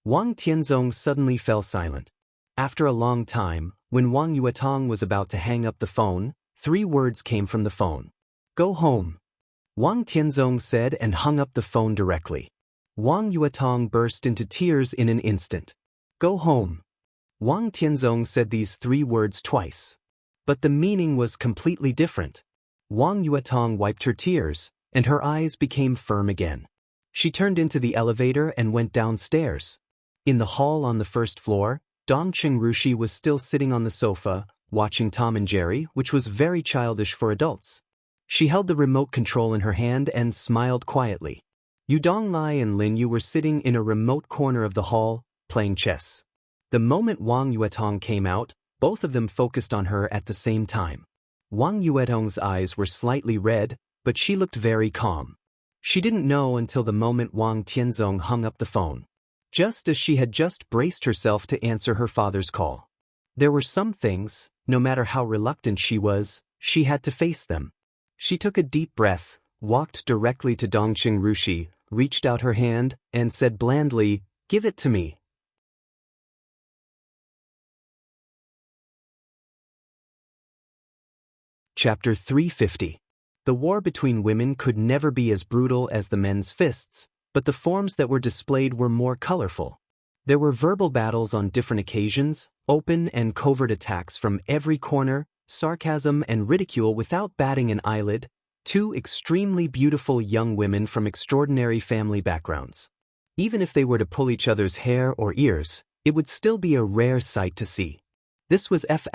Wang Tianzong suddenly fell silent. After a long time, when Wang Yuetong was about to hang up the phone, 3 words came from the phone. "Go home." Wang Tianzong said and hung up the phone directly. Wang Yuetong burst into tears in an instant. "Go home." Wang Tianzong said these 3 words twice. But the meaning was completely different. Wang Yuetong wiped her tears, and her eyes became firm again. She turned into the elevator and went downstairs. In the hall on the first floor, Dongqing Rushi was still sitting on the sofa, watching Tom and Jerry, which was very childish for adults. She held the remote control in her hand and smiled quietly. Yu Donglai and Lin Yu were sitting in a remote corner of the hall, playing chess. The moment Wang Yuetong came out, both of them focused on her at the same time. Wang Yuetong's eyes were slightly red, but she looked very calm. She didn't know until the moment Wang Tianzong hung up the phone. Just as she had just braced herself to answer her father's call. There were some things, no matter how reluctant she was, she had to face them. She took a deep breath, walked directly to Dongqing Rushi, reached out her hand, and said blandly, "Give it to me." Chapter 350. The war between women could never be as brutal as the men's fists, but the forms that were displayed were more colorful. There were verbal battles on different occasions, Open and covert attacks from every corner, sarcasm and ridicule without batting an eyelid, two extremely beautiful young women from extraordinary family backgrounds. Even if they were to pull each other's hair or ears, it would still be a rare sight to see. This was F**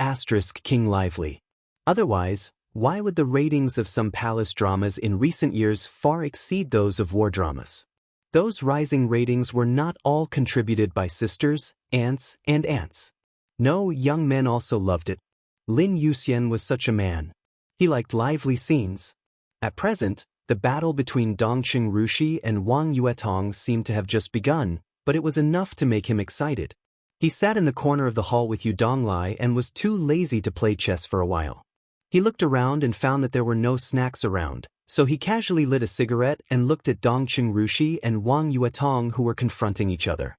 King Lively. Otherwise, why would the ratings of some palace dramas in recent years far exceed those of war dramas? Those rising ratings were not all contributed by sisters, aunts, and aunts. No, young men also loved it. Lin Yuxian was such a man. He liked lively scenes. At present, the battle between Dongqing Rushi and Wang Yuetong seemed to have just begun, but it was enough to make him excited. He sat in the corner of the hall with Yu Donglai and was too lazy to play chess for a while. He looked around and found that there were no snacks around, so he casually lit a cigarette and looked at Dongqing Rushi and Wang Yuetong who were confronting each other.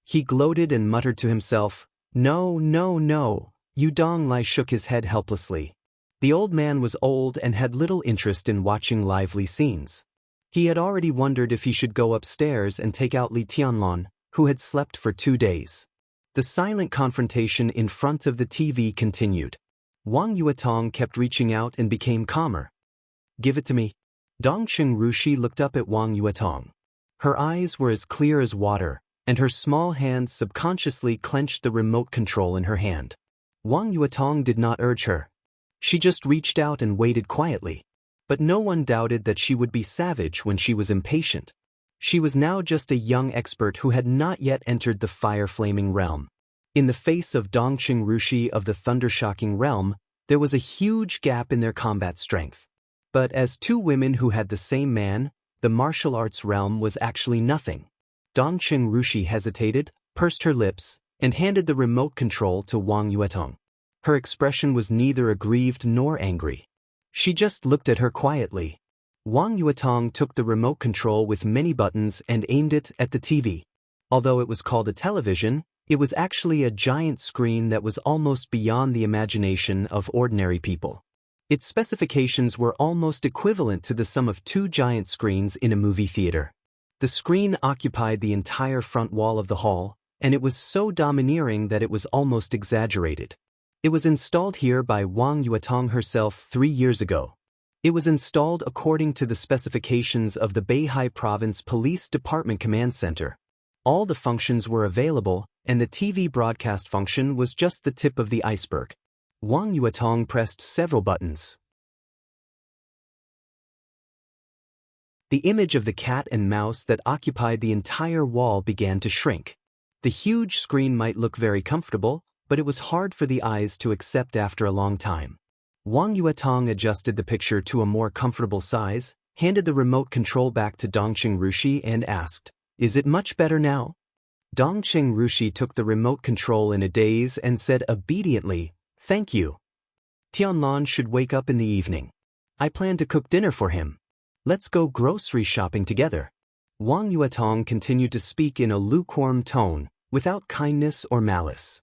He gloated and muttered to himself, "No, no, no." Yu Donglai shook his head helplessly. The old man was old and had little interest in watching lively scenes. He had already wondered if he should go upstairs and take out Li Tianlon, who had slept for 2 days. The silent confrontation in front of the TV continued. Wang Yuetong kept reaching out and became calmer. "Give it to me." Dongqing Rushi looked up at Wang Yuetong. Her eyes were as clear as water, and her small hand subconsciously clenched the remote control in her hand. Wang Yuetong did not urge her. She just reached out and waited quietly. But no one doubted that she would be savage when she was impatient. She was now just a young expert who had not yet entered the fire-flaming realm. In the face of Dongqing Rushi of the thunder-shocking realm, there was a huge gap in their combat strength. But as two women who had the same man, the martial arts realm was actually nothing. Dongqing Rushi hesitated, pursed her lips, and handed the remote control to Wang Yuetong. Her expression was neither aggrieved nor angry. She just looked at her quietly. Wang Yuetong took the remote control with many buttons and aimed it at the TV. Although it was called a television, it was actually a giant screen that was almost beyond the imagination of ordinary people. Its specifications were almost equivalent to the sum of 2 giant screens in a movie theater. The screen occupied the entire front wall of the hall, and it was so domineering that it was almost exaggerated. It was installed here by Wang Yuetong herself 3 years ago. It was installed according to the specifications of the Beihai Province Police Department Command Center. All the functions were available, and the TV broadcast function was just the tip of the iceberg. Wang Yuetong pressed several buttons. The image of the cat and mouse that occupied the entire wall began to shrink. The huge screen might look very comfortable, but it was hard for the eyes to accept after a long time. Wang Yuetong adjusted the picture to a more comfortable size, handed the remote control back to Dongqing Rushi and asked, "Is it much better now?" Dongqing Rushi took the remote control in a daze and said obediently, "Thank you. Tianlon should wake up in the evening. I plan to cook dinner for him. Let's go grocery shopping together." Wang Yuetong continued to speak in a lukewarm tone, without kindness or malice.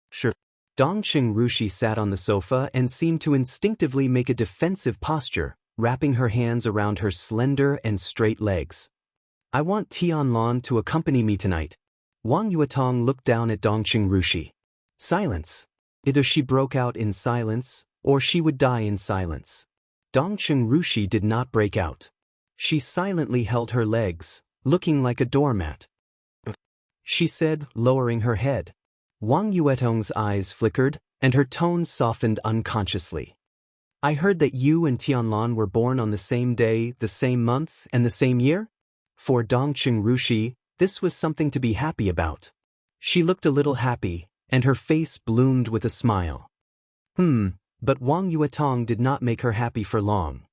"Sure." Dongqing Rushi sat on the sofa and seemed to instinctively make a defensive posture, wrapping her hands around her slender and straight legs. "I want Tianlon to accompany me tonight." Wang Yuetong looked down at Dongqing Rushi. Silence. Either she broke out in silence, or she would die in silence. Dongqing Rushi did not break out. She silently held her legs, looking like a doormat. She said, lowering her head. Wang Yuetong's eyes flickered, and her tone softened unconsciously. "I heard that you and Tianlon were born on the same day, the same month, and the same year?" For Dongqing Rushi, this was something to be happy about. She looked a little happy, and her face bloomed with a smile. But Wang Yuetong did not make her happy for long.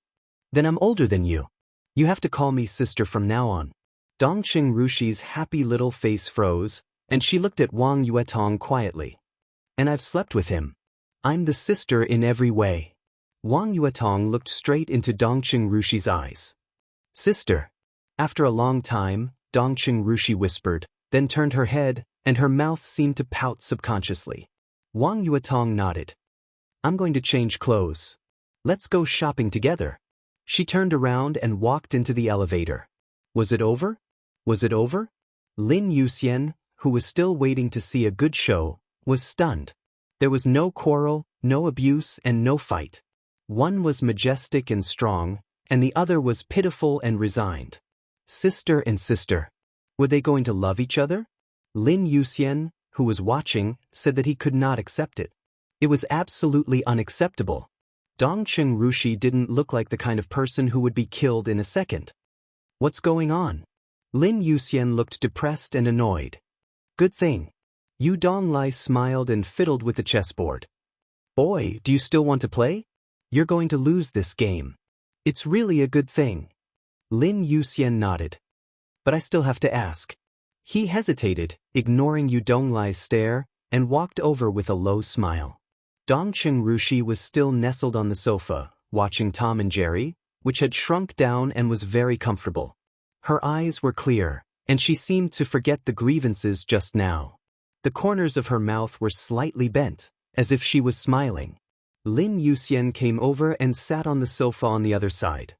"Then I'm older than you. You have to call me sister from now on." Dongqing Rushi's happy little face froze, and she looked at Wang Yuetong quietly. "And I've slept with him. I'm the sister in every way." Wang Yuetong looked straight into Dongqing Rushi's eyes. "Sister." After a long time, Dongqing Rushi whispered, then turned her head, and her mouth seemed to pout subconsciously. Wang Yuetong nodded. "I'm going to change clothes. Let's go shopping together." She turned around and walked into the elevator. Was it over? Was it over? Lin Yuxian, who was still waiting to see a good show, was stunned. There was no quarrel, no abuse, and no fight. One was majestic and strong, and the other was pitiful and resigned. Sister and sister. Were they going to love each other? Lin Yuxian, who was watching, said that he could not accept it. It was absolutely unacceptable. Dongqing Rushi didn't look like the kind of person who would be killed in a second. What's going on? Lin Yuxian looked depressed and annoyed. Good thing. Yu Donglai smiled and fiddled with the chessboard. Boy, do you still want to play? You're going to lose this game. It's really a good thing. Lin Yuxian nodded. But I still have to ask. He hesitated, ignoring Yu Donglai's stare, and walked over with a low smile. Dongqing Rushi was still nestled on the sofa, watching Tom and Jerry, which had shrunk down and was very comfortable. Her eyes were clear, and she seemed to forget the grievances just now. The corners of her mouth were slightly bent, as if she was smiling. Lin Yuxian came over and sat on the sofa on the other side.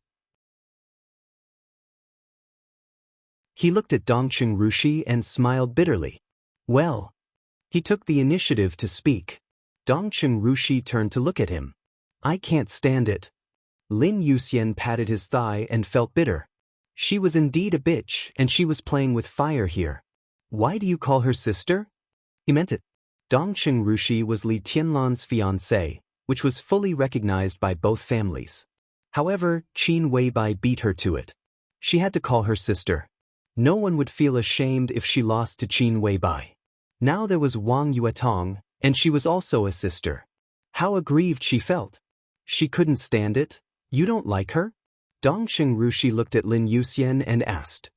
He looked at Dongqing Rushi and smiled bitterly. Well. He took the initiative to speak. Dongqing Rushi turned to look at him. I can't stand it. Lin Yuxian patted his thigh and felt bitter. She was indeed a bitch, and she was playing with fire here. Why do you call her sister? He meant it. Dongqing Rushi was Li Tianlan's fiancée, which was fully recognized by both families. However, Qin Weibai beat her to it. She had to call her sister. No one would feel ashamed if she lost to Qin Weibai. Now there was Wang Yuetong, and she was also a sister. How aggrieved she felt. She couldn't stand it. You don't like her? Dongqing Rushi looked at Lin Yuxian and asked.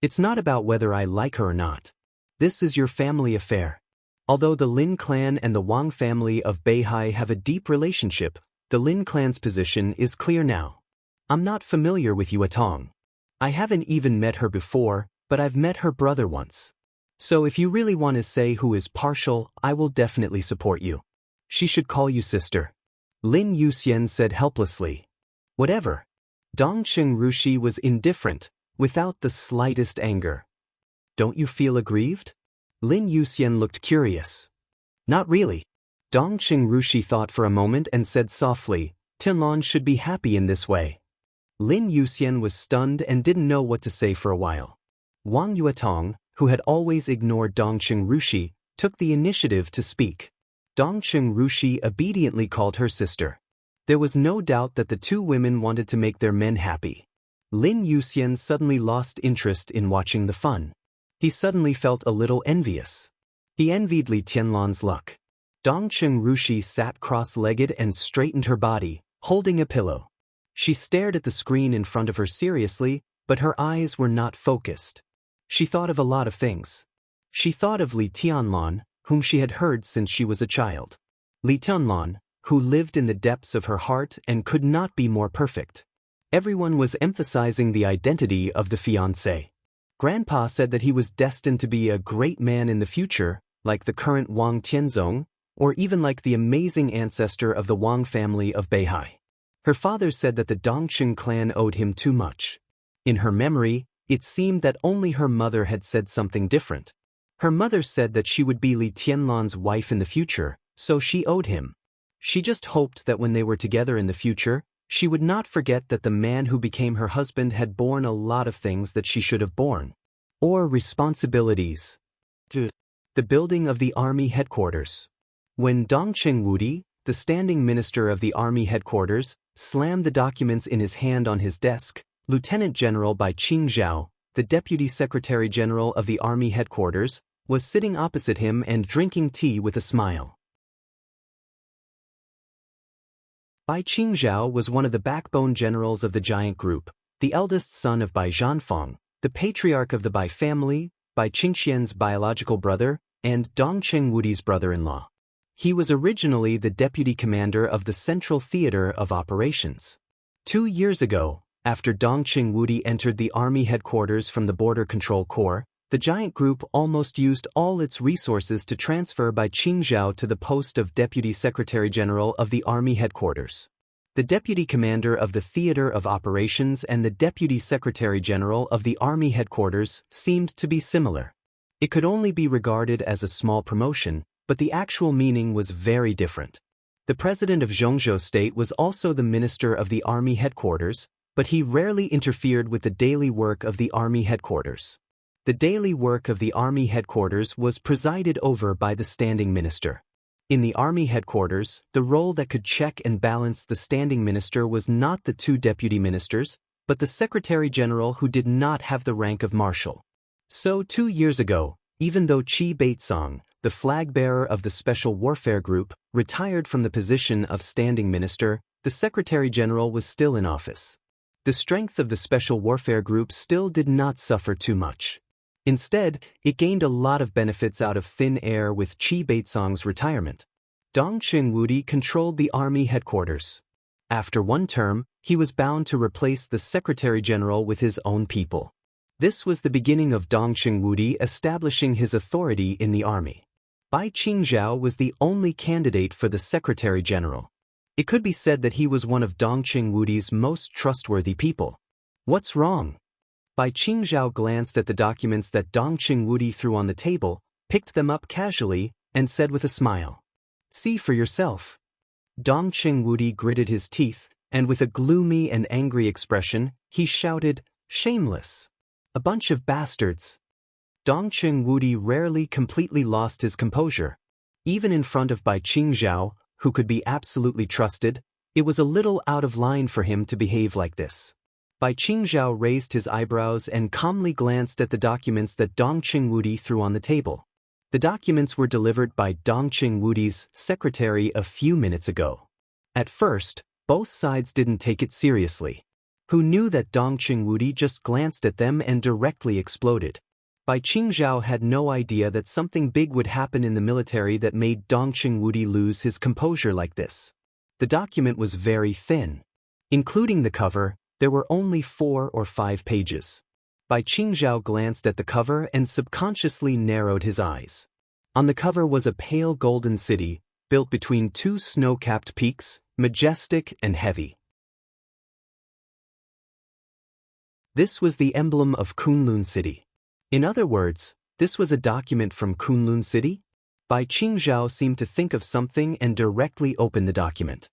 It's not about whether I like her or not. This is your family affair. Although the Lin clan and the Wang family of Beihai have a deep relationship, the Lin clan's position is clear now. I'm not familiar with Yuetong. I haven't even met her before, but I've met her brother once. So if you really want to say who is partial, I will definitely support you. She should call you sister. Lin Yuxian said helplessly. Whatever. Dongqing Rushi was indifferent, without the slightest anger. Don't you feel aggrieved? Lin Yuxian looked curious. Not really. Dongqing Rushi thought for a moment and said softly, Tianlan should be happy in this way. Lin Yuxian was stunned and didn't know what to say for a while. Wang Yuetong, who had always ignored Dongqing Rushi, took the initiative to speak. Dongqing Rushi obediently called her sister. There was no doubt that the two women wanted to make their men happy. Lin Yuxian suddenly lost interest in watching the fun. He suddenly felt a little envious. He envied Li Tianlan's luck. Dongqing Rushi sat cross-legged and straightened her body, holding a pillow. She stared at the screen in front of her seriously, but her eyes were not focused. She thought of a lot of things. She thought of Li Tianlan, whom she had heard since she was a child. Li Tianlan, who lived in the depths of her heart and could not be more perfect. Everyone was emphasizing the identity of the fiancé. Grandpa said that he was destined to be a great man in the future, like the current Wang Tianzong, or even like the amazing ancestor of the Wang family of Beihai. Her father said that the Dongqing clan owed him too much. In her memory, it seemed that only her mother had said something different. Her mother said that she would be Li Tianlan's wife in the future, so she owed him. She just hoped that when they were together in the future, she would not forget that the man who became her husband had borne a lot of things that she should have borne. Or responsibilities. The building of the army headquarters. When Dongqing Wudi, the standing minister of the army headquarters, slammed the documents in his hand on his desk, Lieutenant General Bai Qingzhao, the Deputy Secretary General of the army headquarters, was sitting opposite him and drinking tea with a smile. Bai Qingzhao was one of the backbone generals of the giant group, the eldest son of Bai Zhanfeng, the patriarch of the Bai family, Bai Qingxian's biological brother, and Dongqing Wudi's brother-in-law. He was originally the deputy commander of the Central Theater of Operations. 2 years ago, after Dongqing Wudi entered the army headquarters from the Border Control Corps, the giant group almost used all its resources to transfer Bai Qingzhao to the post of Deputy Secretary General of the Army Headquarters. The Deputy Commander of the Theater of Operations and the Deputy Secretary General of the Army Headquarters seemed to be similar. It could only be regarded as a small promotion, but the actual meaning was very different. The president of Zhongzhou State was also the minister of the army headquarters, but he rarely interfered with the daily work of the army headquarters. The daily work of the army headquarters was presided over by the standing minister. In the army headquarters, the role that could check and balance the standing minister was not the two deputy ministers, but the secretary general who did not have the rank of marshal. So 2 years ago, even though Qi Beitsong, the flag-bearer of the Special Warfare Group, retired from the position of standing minister, the Secretary General was still in office. The strength of the Special Warfare Group still did not suffer too much. Instead, it gained a lot of benefits out of thin air with Qi Beitsong's retirement. Dong Qingwudi controlled the army headquarters. After one term, he was bound to replace the Secretary General with his own people. This was the beginning of Dong Qingwudi establishing his authority in the army. Bai Qingzhao was the only candidate for the Secretary General. It could be said that he was one of Dong Qingwudi's most trustworthy people. What's wrong? Bai Qingzhao glanced at the documents that Dong Qingwudi threw on the table, picked them up casually, and said with a smile, "See for yourself." Dong Qingwudi gritted his teeth, and with a gloomy and angry expression, he shouted, "Shameless! A bunch of bastards!" Dong Qingwudi rarely completely lost his composure. Even in front of Bai Qingzhao, who could be absolutely trusted, it was a little out of line for him to behave like this. Bai Qingzhao raised his eyebrows and calmly glanced at the documents that Dong Qingwudi threw on the table. The documents were delivered by Dong Qingwudi's secretary a few minutes ago. At first, both sides didn't take it seriously. Who knew that Dong Qingwudi just glanced at them and directly exploded? Bai Qingzhao had no idea that something big would happen in the military that made Dong Qingwudi lose his composure like this. The document was very thin. Including the cover, there were only 4 or 5 pages. Bai Qingzhao glanced at the cover and subconsciously narrowed his eyes. On the cover was a pale golden city, built between 2 snow-capped peaks, majestic and heavy. This was the emblem of Kunlun City. In other words, this was a document from Kunlun City? Bai Qingzhao seemed to think of something and directly opened the document.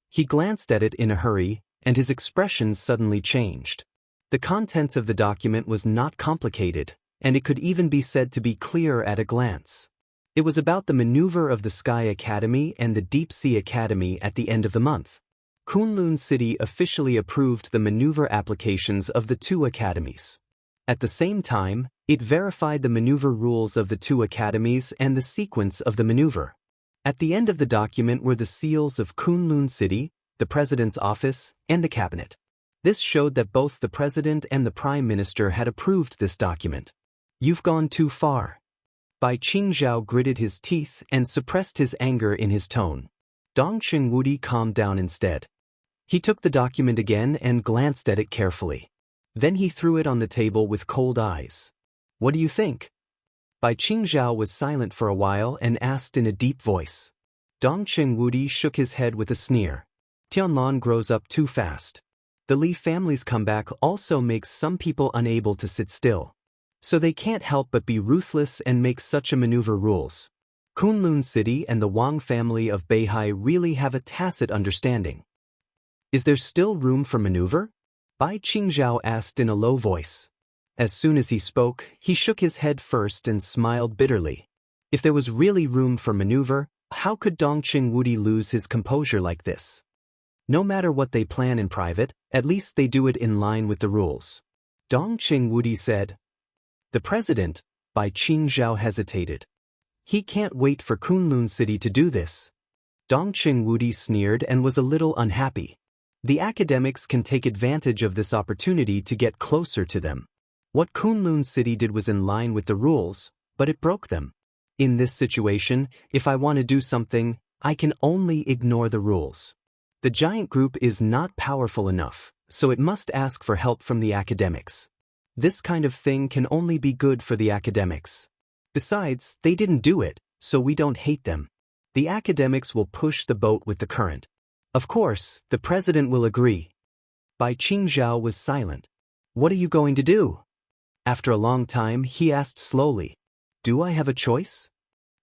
He glanced at it in a hurry, and his expression suddenly changed. The contents of the document was not complicated, and it could even be said to be clear at a glance. It was about the maneuver of the Sky Academy and the Deep Sea Academy at the end of the month. Kunlun City officially approved the maneuver applications of the 2 academies. At the same time, it verified the maneuver rules of the 2 academies and the sequence of the maneuver. At the end of the document were the seals of Kunlun City, the president's office, and the cabinet. This showed that both the president and the prime minister had approved this document. "You've gone too far." Bai Qingzhao gritted his teeth and suppressed his anger in his tone. Dong Qingwudi calmed down instead. He took the document again and glanced at it carefully. Then he threw it on the table with cold eyes. "What do you think?" Bai Qingzhao was silent for a while and asked in a deep voice. Dong Qingwudi shook his head with a sneer. "Tianlan grows up too fast. The Li family's comeback also makes some people unable to sit still. So they can't help but be ruthless and make such a maneuver rules. Kunlun City and the Wang family of Beihai really have a tacit understanding." "Is there still room for maneuver?" Bai Qingzhao asked in a low voice. As soon as he spoke, he shook his head first and smiled bitterly. If there was really room for maneuver, how could Dong Qingwudi lose his composure like this? No matter what they plan in private, at least they do it in line with the rules. Dong Qingwudi said. "The president," Bai Qingzhao hesitated. "He can't wait for Kunlun City to do this." Dong Qingwudi sneered and was a little unhappy. The academics can take advantage of this opportunity to get closer to them. What Kunlun City did was in line with the rules, but it broke them. In this situation, if I want to do something, I can only ignore the rules. The giant group is not powerful enough, so it must ask for help from the academics. This kind of thing can only be good for the academics. Besides, they didn't do it, so we don't hate them. The academics will push the boat with the current. Of course, the president will agree. Bai Qingzhao was silent. "What are you going to do?" After a long time, he asked slowly, "Do I have a choice?"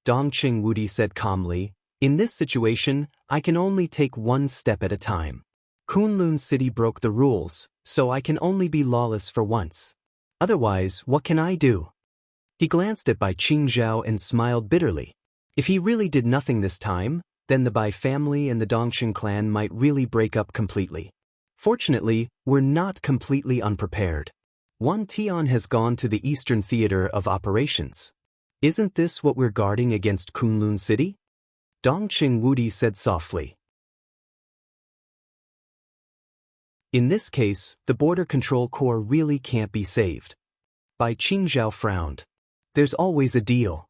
Dongqing Wudi said calmly. In this situation, I can only take one step at a time. Kunlun City broke the rules, so I can only be lawless for once. Otherwise, what can I do? He glanced at Bai Qingzhao and smiled bitterly. If he really did nothing this time, then the Bai family and the Dongqing clan might really break up completely. Fortunately, we're not completely unprepared. Wan Tian has gone to the Eastern Theater of Operations. Isn't this what we're guarding against Kunlun City? Dongqing Wudi said softly. In this case, the Border Control Corps really can't be saved. Bai Qingzhao frowned. There's always a deal.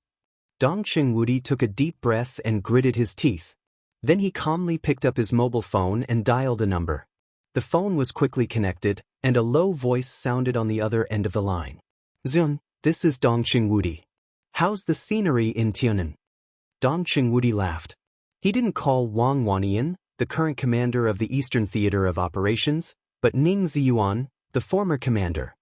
Dongqing Wudi took a deep breath and gritted his teeth. Then he calmly picked up his mobile phone and dialed a number. The phone was quickly connected, and a low voice sounded on the other end of the line. Zun, this is Dongqing Wudi. How's the scenery in Tiannan? Dongqing Wudi laughed. He didn't call Wang Wanian, the current commander of the Eastern Theater of Operations, but Ning Ziyuan, the former commander.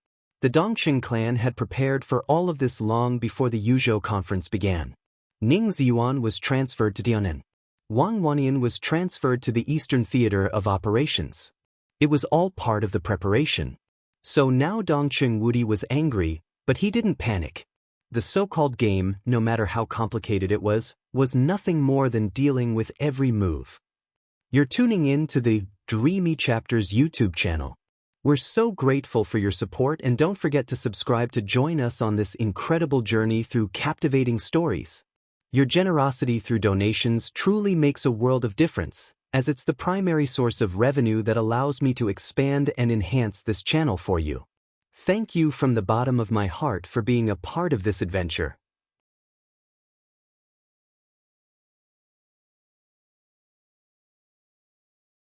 The Dongqing clan had prepared for all of this long before the Yuzhou conference began. Ning Ziyuan was transferred to Tiannan. Wang Wanian was transferred to the Eastern Theater of Operations. It was all part of the preparation. So now Dongqing Wudi was angry, but he didn't panic. The so-called game, no matter how complicated it was nothing more than dealing with every move. You're tuning in to the Dreamy Chapters YouTube channel. We're so grateful for your support, and don't forget to subscribe to join us on this incredible journey through captivating stories. Your generosity through donations truly makes a world of difference, as it's the primary source of revenue that allows me to expand and enhance this channel for you. Thank you from the bottom of my heart for being a part of this adventure.